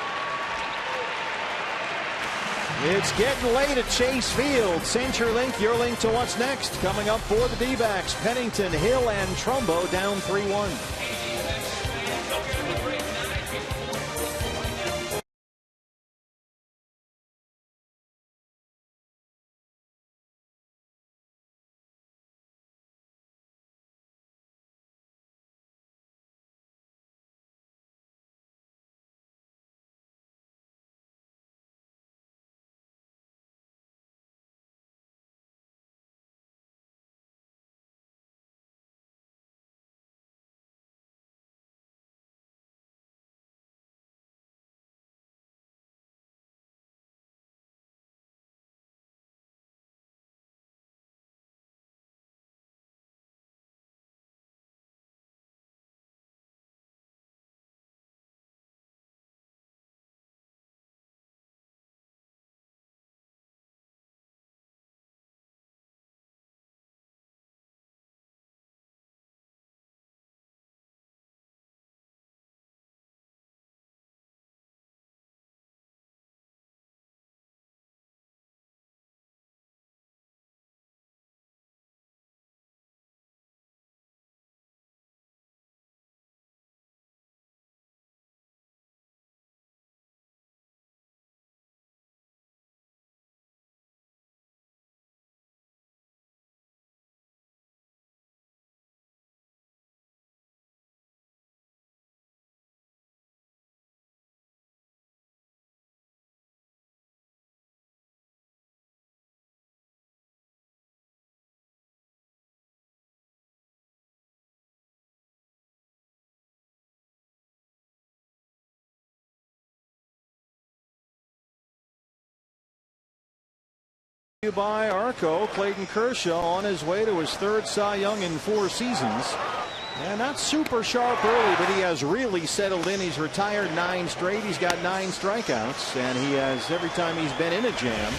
It's getting late at Chase Field. CenturyLink, your link to what's next. Coming up for the D-backs, Pennington, Hill, and Trumbo down 3-1. By Arco, Clayton Kershaw on his way to his third Cy Young in 4 seasons. And not super sharp early, but he has really settled in. He's retired 9 straight. He's got 9 strikeouts, and he has, every time he's been in a jam,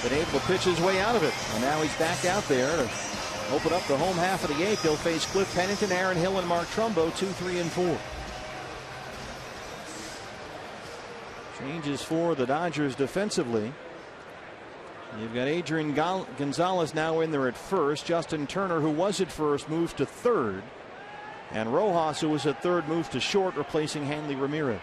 been able to pitch his way out of it. And now he's back out there to open up the home half of the 8th. He'll face Cliff Pennington, Aaron Hill, and Mark Trumbo, 2, 3, and 4. Changes for the Dodgers defensively. You've got Adrian Gonzalez now in there at first. Justin Turner, who was at first, moves to third. And Rojas, who was at third, moves to short, replacing Hanley Ramirez.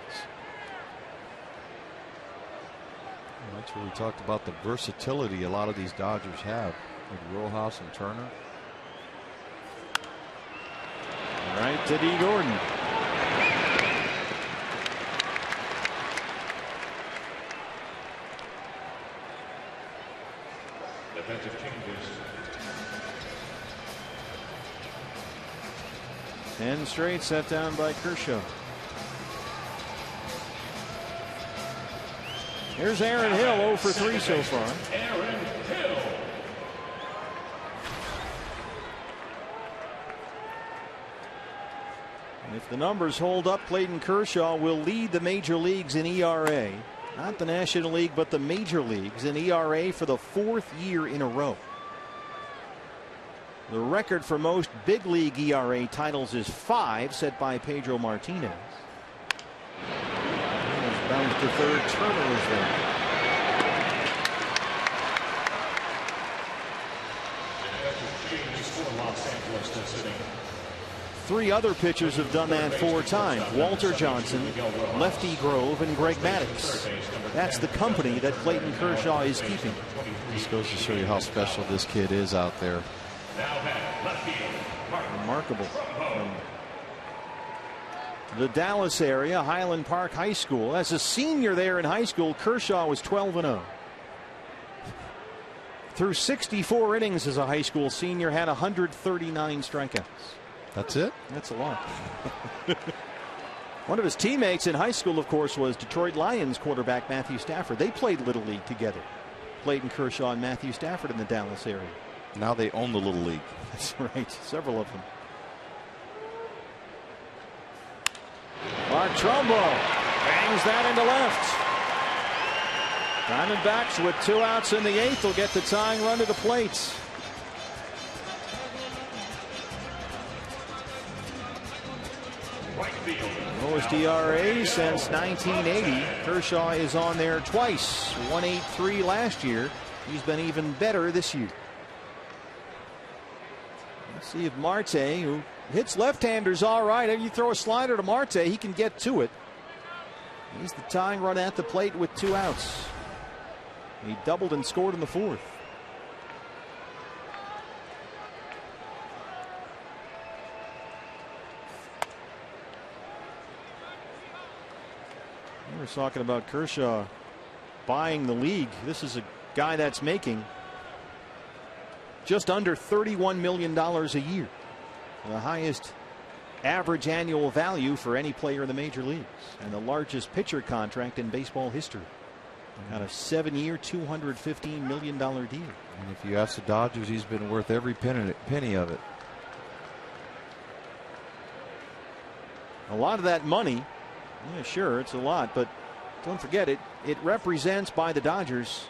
Well, that's where we talked about the versatility a lot of these Dodgers have, like Rojas and Turner. All right, to D. Gordon. Defensive changes. 10 straight set down by Kershaw. Here's Aaron Hill, 0 for 3 so far. Aaron Hill. If the numbers hold up, Clayton Kershaw will lead the major leagues in ERA. Not the National League, but the major leagues in ERA for the 4th year in a row. The record for most big league ERA titles is 5, set by Pedro Martinez. Bounced to third. Turner is there. Three other pitchers have done that 4 times. Walter Johnson, Lefty Grove, and Greg Maddux. That's the company that Clayton Kershaw is keeping. This goes to show you how special this kid is out there. Remarkable. From the Dallas area, Highland Park High School. As a senior there in high school, Kershaw was 12-0. Through 64 innings as a high school senior, had 139 strikeouts. That's it? That's a lot. One of his teammates in high school, of course, was Detroit Lions quarterback Matthew Stafford. They played Little League together. Clayton Kershaw and Matthew Stafford in the Dallas area. Now they own the Little League. That's right. Several of them. Mark Trumbo bangs that into left. Diamondbacks with 2 outs in the 8th will get the tying run to the plate. right field. Lowest ERA since 1980. Kershaw is on there twice. 1.83 last year. He's been even better this year. Let's see if Marte, who hits left-handers all right. If you throw a slider to Marte, he can get to it. He's the tying run at the plate with 2 outs. He doubled and scored in the 4th. We were talking about Kershaw buying the league. This is a guy that's making just under $31 million a year. The highest average annual value for any player in the major leagues, and the largest pitcher contract in baseball history. Got a 7-year, $215 million deal. And if you ask the Dodgers, he's been worth every penny of it. A lot of that money, yeah, sure, it's a lot, but don't forget it represents by the Dodgers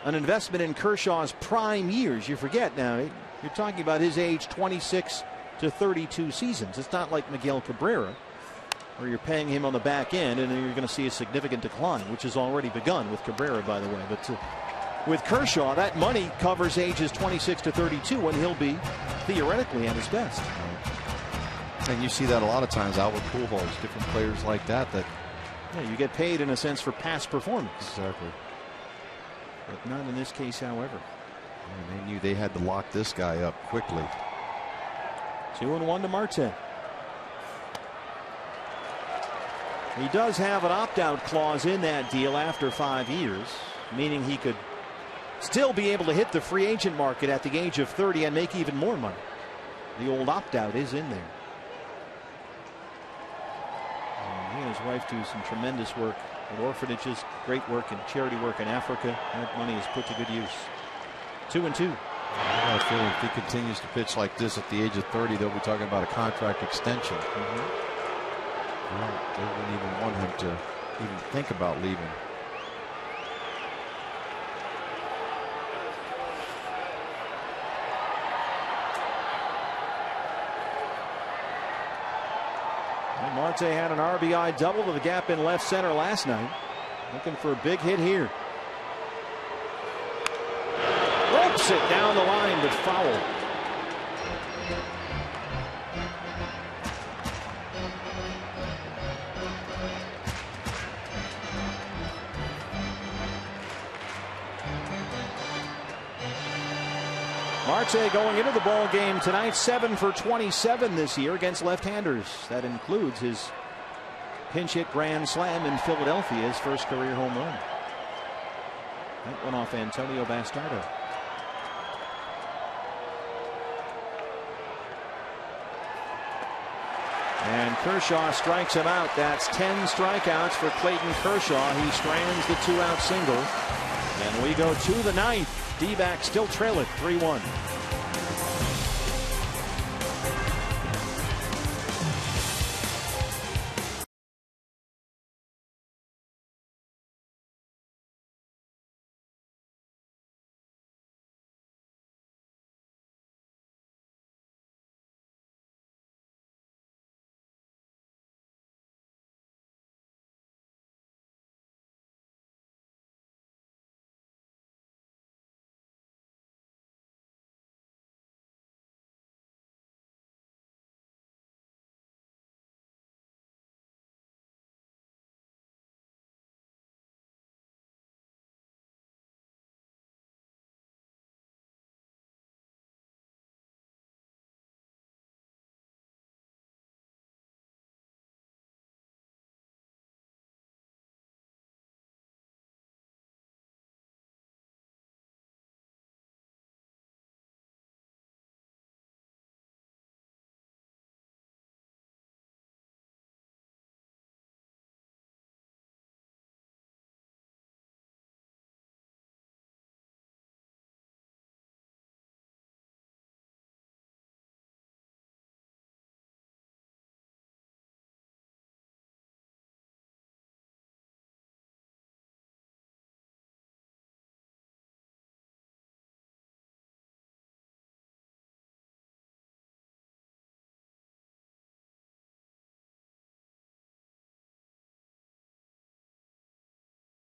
an investment in Kershaw's prime years. You forget now, you're talking about his age 26 to 32 seasons. It's not like Miguel Cabrera, where you're paying him on the back end and then you're going to see a significant decline, which has already begun with Cabrera, by the way. But with Kershaw, that money covers ages 26 to 32 when he'll be theoretically at his best. And you see that a lot of times. Albert Pujols, different players like that. Yeah, you get paid in a sense for past performance. Exactly. But not in this case, however. And they knew they had to lock this guy up quickly. 2-1 to Marte. He does have an opt-out clause in that deal after 5 years, meaning he could still be able to hit the free agent market at the age of 30 and make even more money. The old opt-out is in there. And he and his wife do some tremendous work at orphanages, great work and charity work in Africa. That money is put to good use. 2-2. I got a feeling if he continues to pitch like this at the age of 30, they'll be talking about a contract extension. They wouldn't even want him to even think about leaving. And Marte had an RBI double to the gap in left center last night. Looking for a big hit here. Ropes it down the line, but foul. Marte going into the ball game tonight, 7 for 27 this year against left-handers. That includes his pinch hit grand slam in Philadelphia, his first career home run. That went off Antonio Bastardo. And Kershaw strikes him out. That's 10 strikeouts for Clayton Kershaw. He strands the 2-out single. And we go to the 9th. D-backs still trail it 3-1.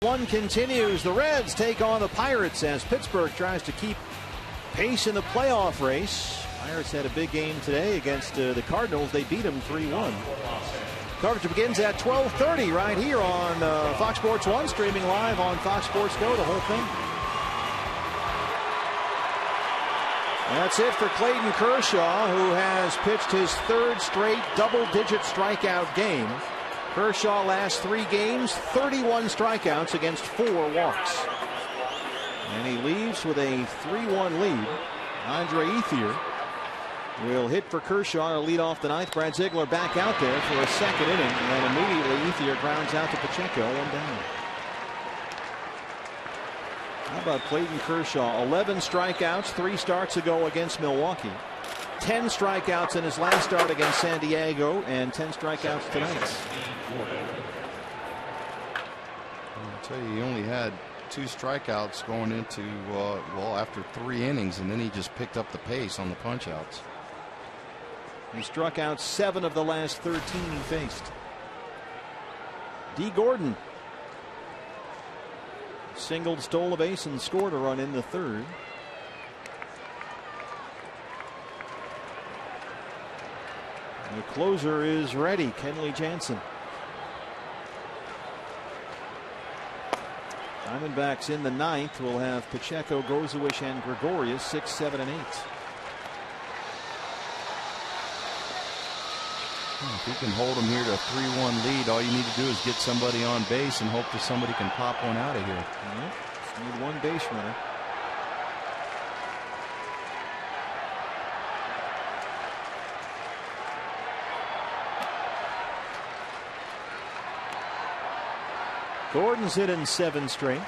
One continues. The Reds take on the Pirates as Pittsburgh tries to keep pace in the playoff race. Pirates had a big game today against the Cardinals. They beat them 3-1. Coverage begins at 12:30 right here on Fox Sports 1, streaming live on Fox Sports Go, the whole thing. That's it for Clayton Kershaw, who has pitched his third straight double-digit strikeout game. Kershaw last 3 games, 31 strikeouts against 4 walks. And he leaves with a 3-1 lead. Andre Ethier will hit for Kershaw to lead off the 9th. Brad Ziegler back out there for a second inning, and immediately Ethier grounds out to Pacheco, 1 down. How about Clayton Kershaw? 11 strikeouts 3 starts ago against Milwaukee. 10 strikeouts in his last start against San Diego, and 10 strikeouts tonight. I'll tell you, he only had 2 strikeouts going into, well, after 3 innings, and then he just picked up the pace on the punch-outs. He struck out 7 of the last 13 he faced. D. Gordon singled, stole a base, and scored a run in the 3rd. The closer is ready, Kenley Jansen. Diamondbacks in the 9th will have Pacheco, Gozuish, and Gregorius 6, 7, and 8. If you can hold them here to a 3-1 lead, all you need to do is get somebody on base and hope that somebody can pop one out of here. Just need 1 base runner. Gordon's hit in 7 straight.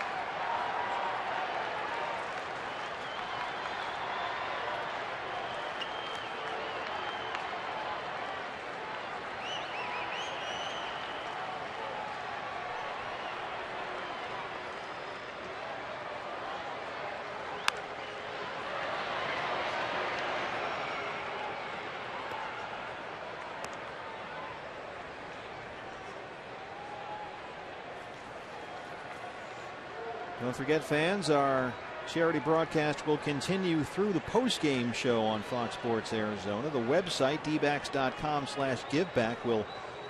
Don't forget, fans, our charity broadcast will continue through the post-game show on Fox Sports Arizona. The website, dbacks.com/giveback, will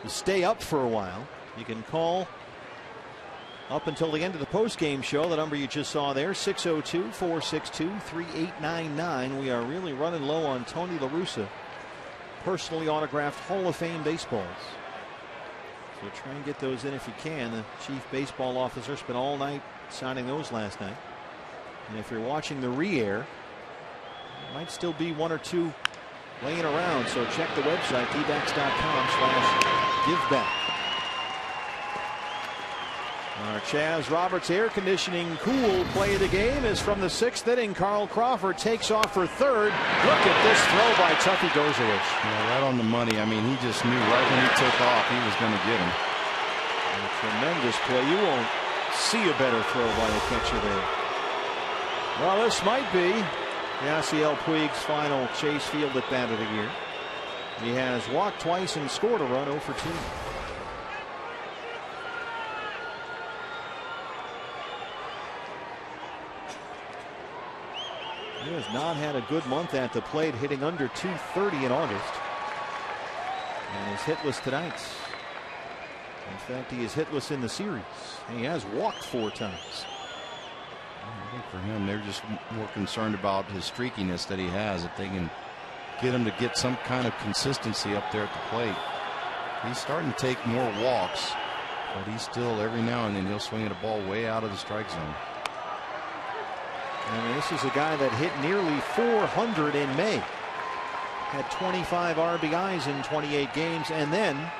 stay up for a while. You can call up until the end of the post-game show. The number you just saw there, 602-462-3899. We are really running low on Tony La Russa personally autographed Hall of Fame baseballs. So try and get those in if you can. The chief baseball officer spent all night signing those last night. And if you're watching the re-air, there might still be 1 or 2 laying around. So check the website, dbacks.com/giveback. Our Chaz Roberts air conditioning cool play of the game is from the 6th inning. Carl Crawford takes off for 3rd. Look at this throw by Tuffy Gozuish. Yeah, right on the money. I mean, he just knew right when he took off he was going to get him. A tremendous play. You won't see a better throw by the catcher there. Well, this might be Yasiel Puig's final Chase Field at bat of the year. He has walked twice and scored a run, 0 for 2. He has not had a good month at the plate, hitting under 230 in August. And is hitless tonight. In fact, he is hitless in the series. And he has walked 4 times. I think for him, they're just more concerned about his streakiness that he has. If they can get him to get some kind of consistency up there at the plate. He's starting to take more walks, but he's still, every now and then, he'll swing at a ball way out of the strike zone. I mean, this is a guy that hit nearly 400 in May. Had 25 RBIs in 28 games, and then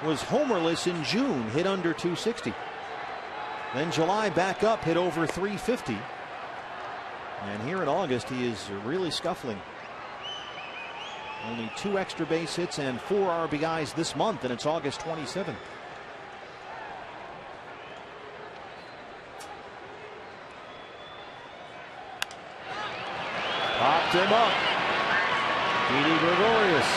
was homerless in June, hit under 260. Then July back up, hit over 350. And here in August, he is really scuffling. Only 2 extra base hits and 4 RBIs this month, and it's August 27th. Popped him up. Didi Gregorius.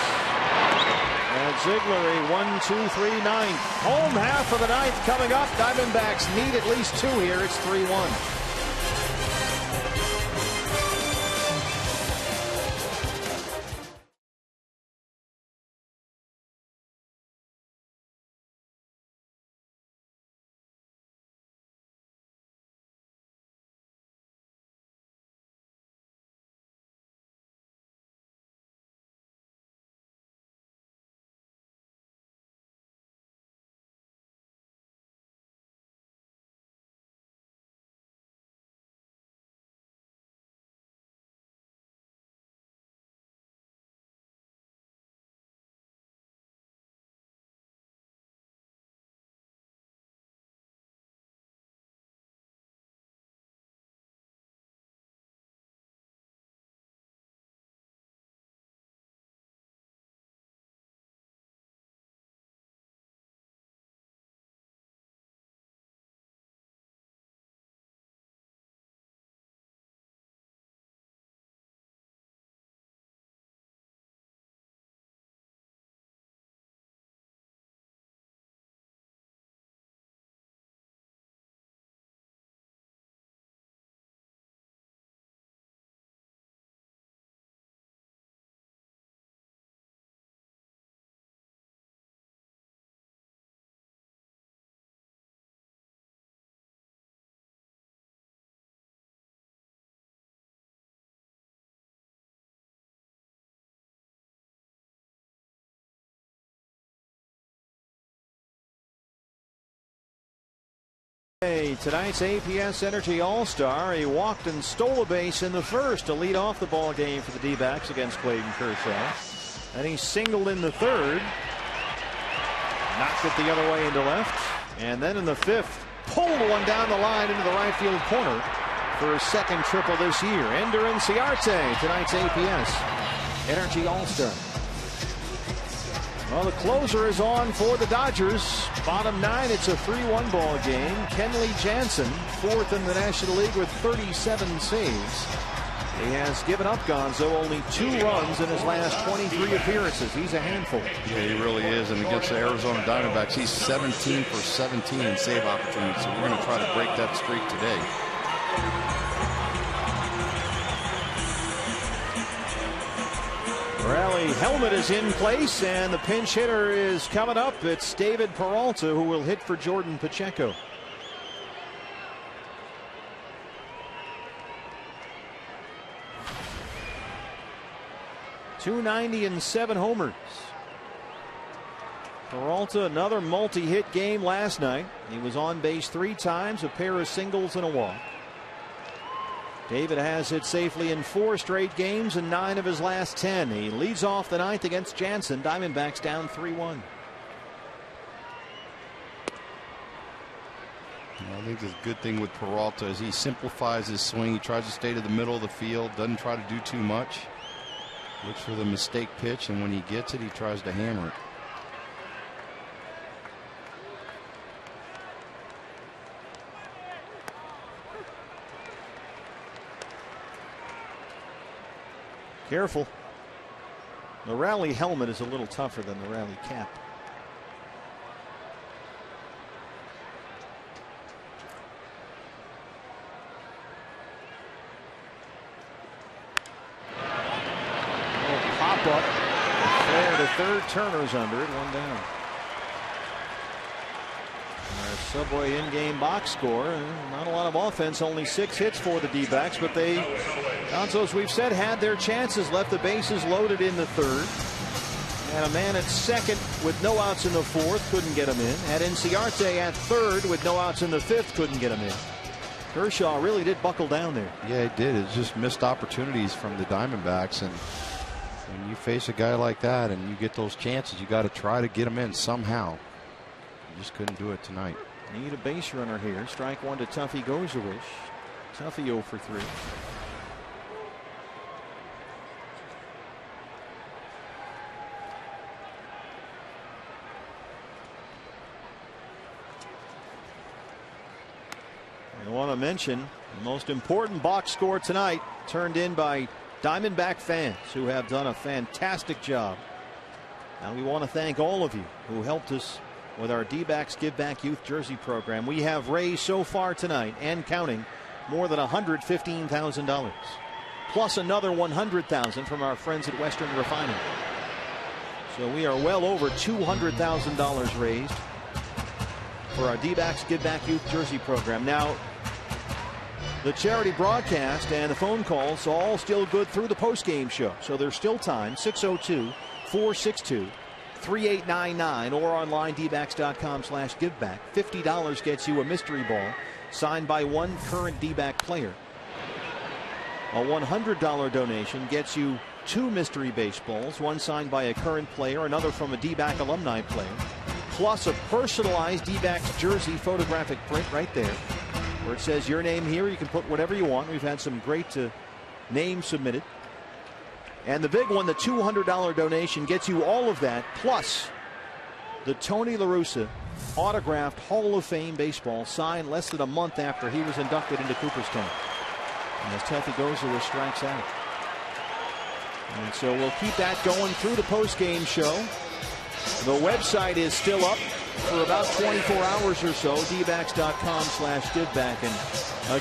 And Ziegler, a 1-2-3 ninth. Home half of the ninth coming up. Diamondbacks need at least 2 here. It's 3-1. Tonight's APS Energy All-Star. He walked and stole a base in the first to lead off the ball game for the D-backs against Clayton Kershaw. And he singled in the third. Knocked it the other way into left. And then in the fifth, pulled one down the line into the right field corner for his second triple this year. Ender Inciarte, tonight's APS Energy All-Star. Well, the closer is on for the Dodgers. Bottom 9, it's a 3-1 ball game. Kenley Jansen, 4th in the National League with 37 saves. He has given up, Gonzo, only 2 runs in his last 23 appearances. He's a handful. Yeah, he really is. And against the Arizona Diamondbacks, he's 17 for 17 in save opportunities. So we're going to try to break that streak today. Rally helmet is in place, and the pinch hitter is coming up. It's David Peralta, who will hit for Jordan Pacheco. .290 and 7 homers. Peralta, another multi-hit game last night. He was on base 3 times, a pair of singles and a walk. David has hit safely in 4 straight games and 9 of his last 10. He leads off the 9th against Jansen. Diamondbacks down 3-1. I think the good thing with Peralta is he simplifies his swing. He tries to stay to the middle of the field, doesn't try to do too much. Looks for the mistake pitch, and when he gets it, he tries to hammer it. Careful. The rally helmet is a little tougher than the rally cap. Oh, pop up. Flare to third. Turner's under it. 1 down. Our Subway in-game box score. Not a lot of offense. Only 6 hits for the D-backs, but they, Gonzo, as we've said, had their chances. Left the bases loaded in the third. Had a man at second with no outs in the fourth. Couldn't get him in. Had Inciarte at third with no outs in the fifth. Couldn't get him in. Kershaw really did buckle down there. Yeah, he did. It's just missed opportunities from the Diamondbacks. And when you face a guy like that and you get those chances, you got to try to get him in somehow. Just couldn't do it tonight. Need a base runner here. Strike 1 to Tuffy Gozerwish. Tuffy 0 for 3. I want to mention the most important box score tonight, turned in by Diamondback fans who have done a fantastic job. And we want to thank all of you who helped us with our D-backs Give Back Youth Jersey program. We have raised so far tonight and counting more than $115,000, plus another $100,000 from our friends at Western Refining. So we are well over $200,000 raised for our D-backs Give Back Youth Jersey program. Now, the charity broadcast and the phone calls all still good through the postgame show. So there's still time. 602-462-3899 or online dbacks.com/giveback. $50 gets you a mystery ball signed by one current D-back player. A $100 donation gets you 2 mystery baseballs, one signed by a current player, another from a D-back alumni player, plus a personalized D-backs jersey photographic print right there, where it says your name here. You can put whatever you want. We've had some great names submitted. And the big one, the $200 donation, gets you all of that, plus the Tony La Russa autographed Hall of Fame baseball signed less than a month after he was inducted into Cooperstown. And as Telfi Goza strikes out. And so we'll keep that going through the postgame show. The website is still up for about 24 hours or so, dbacks.com/giveback. And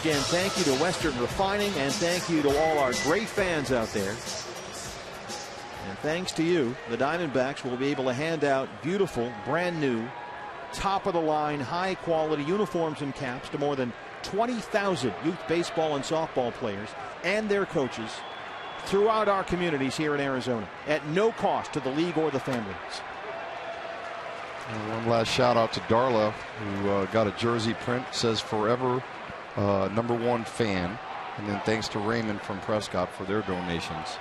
again, thank you to Western Refining, and thank you to all our great fans out there. And thanks to you, the Diamondbacks will be able to hand out beautiful, brand new, top of the line, high quality uniforms and caps to more than 20,000 youth baseball and softball players and their coaches throughout our communities here in Arizona at no cost to the league or the families. And one last shout out to Darla, who got a jersey print, says forever #1 fan. And then thanks to Raymond from Prescott for their donations.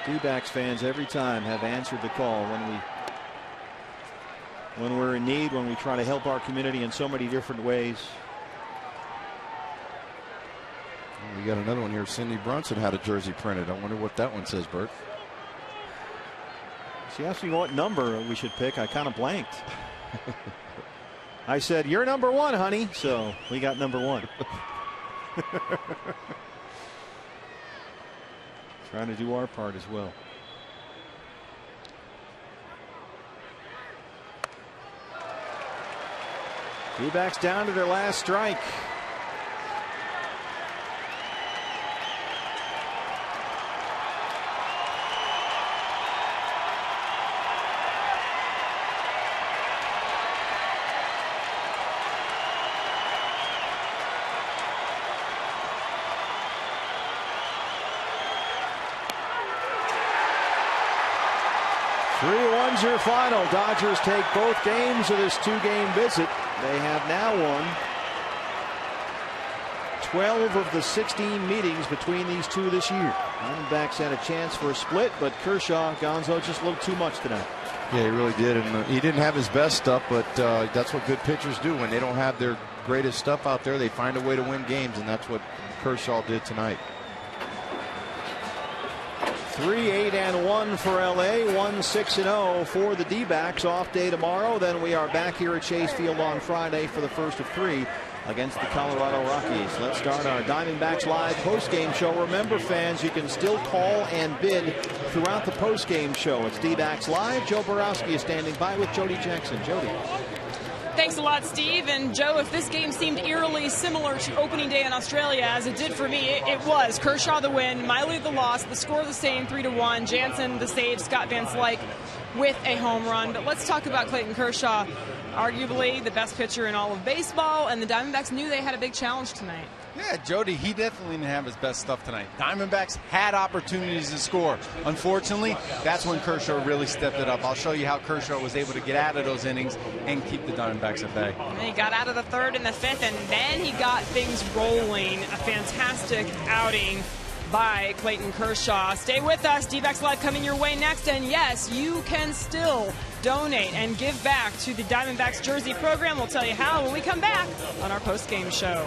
D-backs fans every time have answered the call when we're in need, when we try to help our community in so many different ways. We got another one here. Cindy Brunson had a jersey printed. I wonder what that one says, Bert. She asked me what number we should pick. I kind of blanked. I said, "You're #1, honey." So we got #1. Trying to do our part as well. D-backs down to their last strike. Your final. Dodgers take both games of this 2-game visit. They have now won 12 of the 16 meetings between these two this year. Diamondbacks had a chance for a split, but Kershaw, Gonzo, just a little too much tonight. Yeah, he really did. And he didn't have his best stuff, but that's what good pitchers do. When they don't have their greatest stuff out there, they find a way to win games, and that's what Kershaw did tonight. 3-8-1 for LA, 1-6-0 for the D-backs. Off day tomorrow. Then we are back here at Chase Field on Friday for the first of 3 against the Colorado Rockies. Let's start our Diamondbacks live postgame show. Remember, fans, you can still call and bid throughout the postgame show. It's D-backs live. Joe Borowski is standing by with Jody Jackson. Jody. Thanks a lot, Steve. And Joe, if this game seemed eerily similar to opening day in Australia, as it did for me, it was. Kershaw the win, Miley the loss, the score the same, 3-1. Jansen the save, Scott Van Slyke with a home run. But let's talk about Clayton Kershaw, arguably the best pitcher in all of baseball, and the Diamondbacks knew they had a big challenge tonight. Yeah, Jody, he definitely didn't have his best stuff tonight. Diamondbacks had opportunities to score. Unfortunately, that's when Kershaw really stepped it up. I'll show you how Kershaw was able to get out of those innings and keep the Diamondbacks at bay. And he got out of the 3rd and the 5th, and then he got things rolling. A fantastic outing by Clayton Kershaw. Stay with us. D-backs Live coming your way next. And yes, you can still donate and give back to the Diamondbacks jersey program. We'll tell you how when we come back on our post-game show.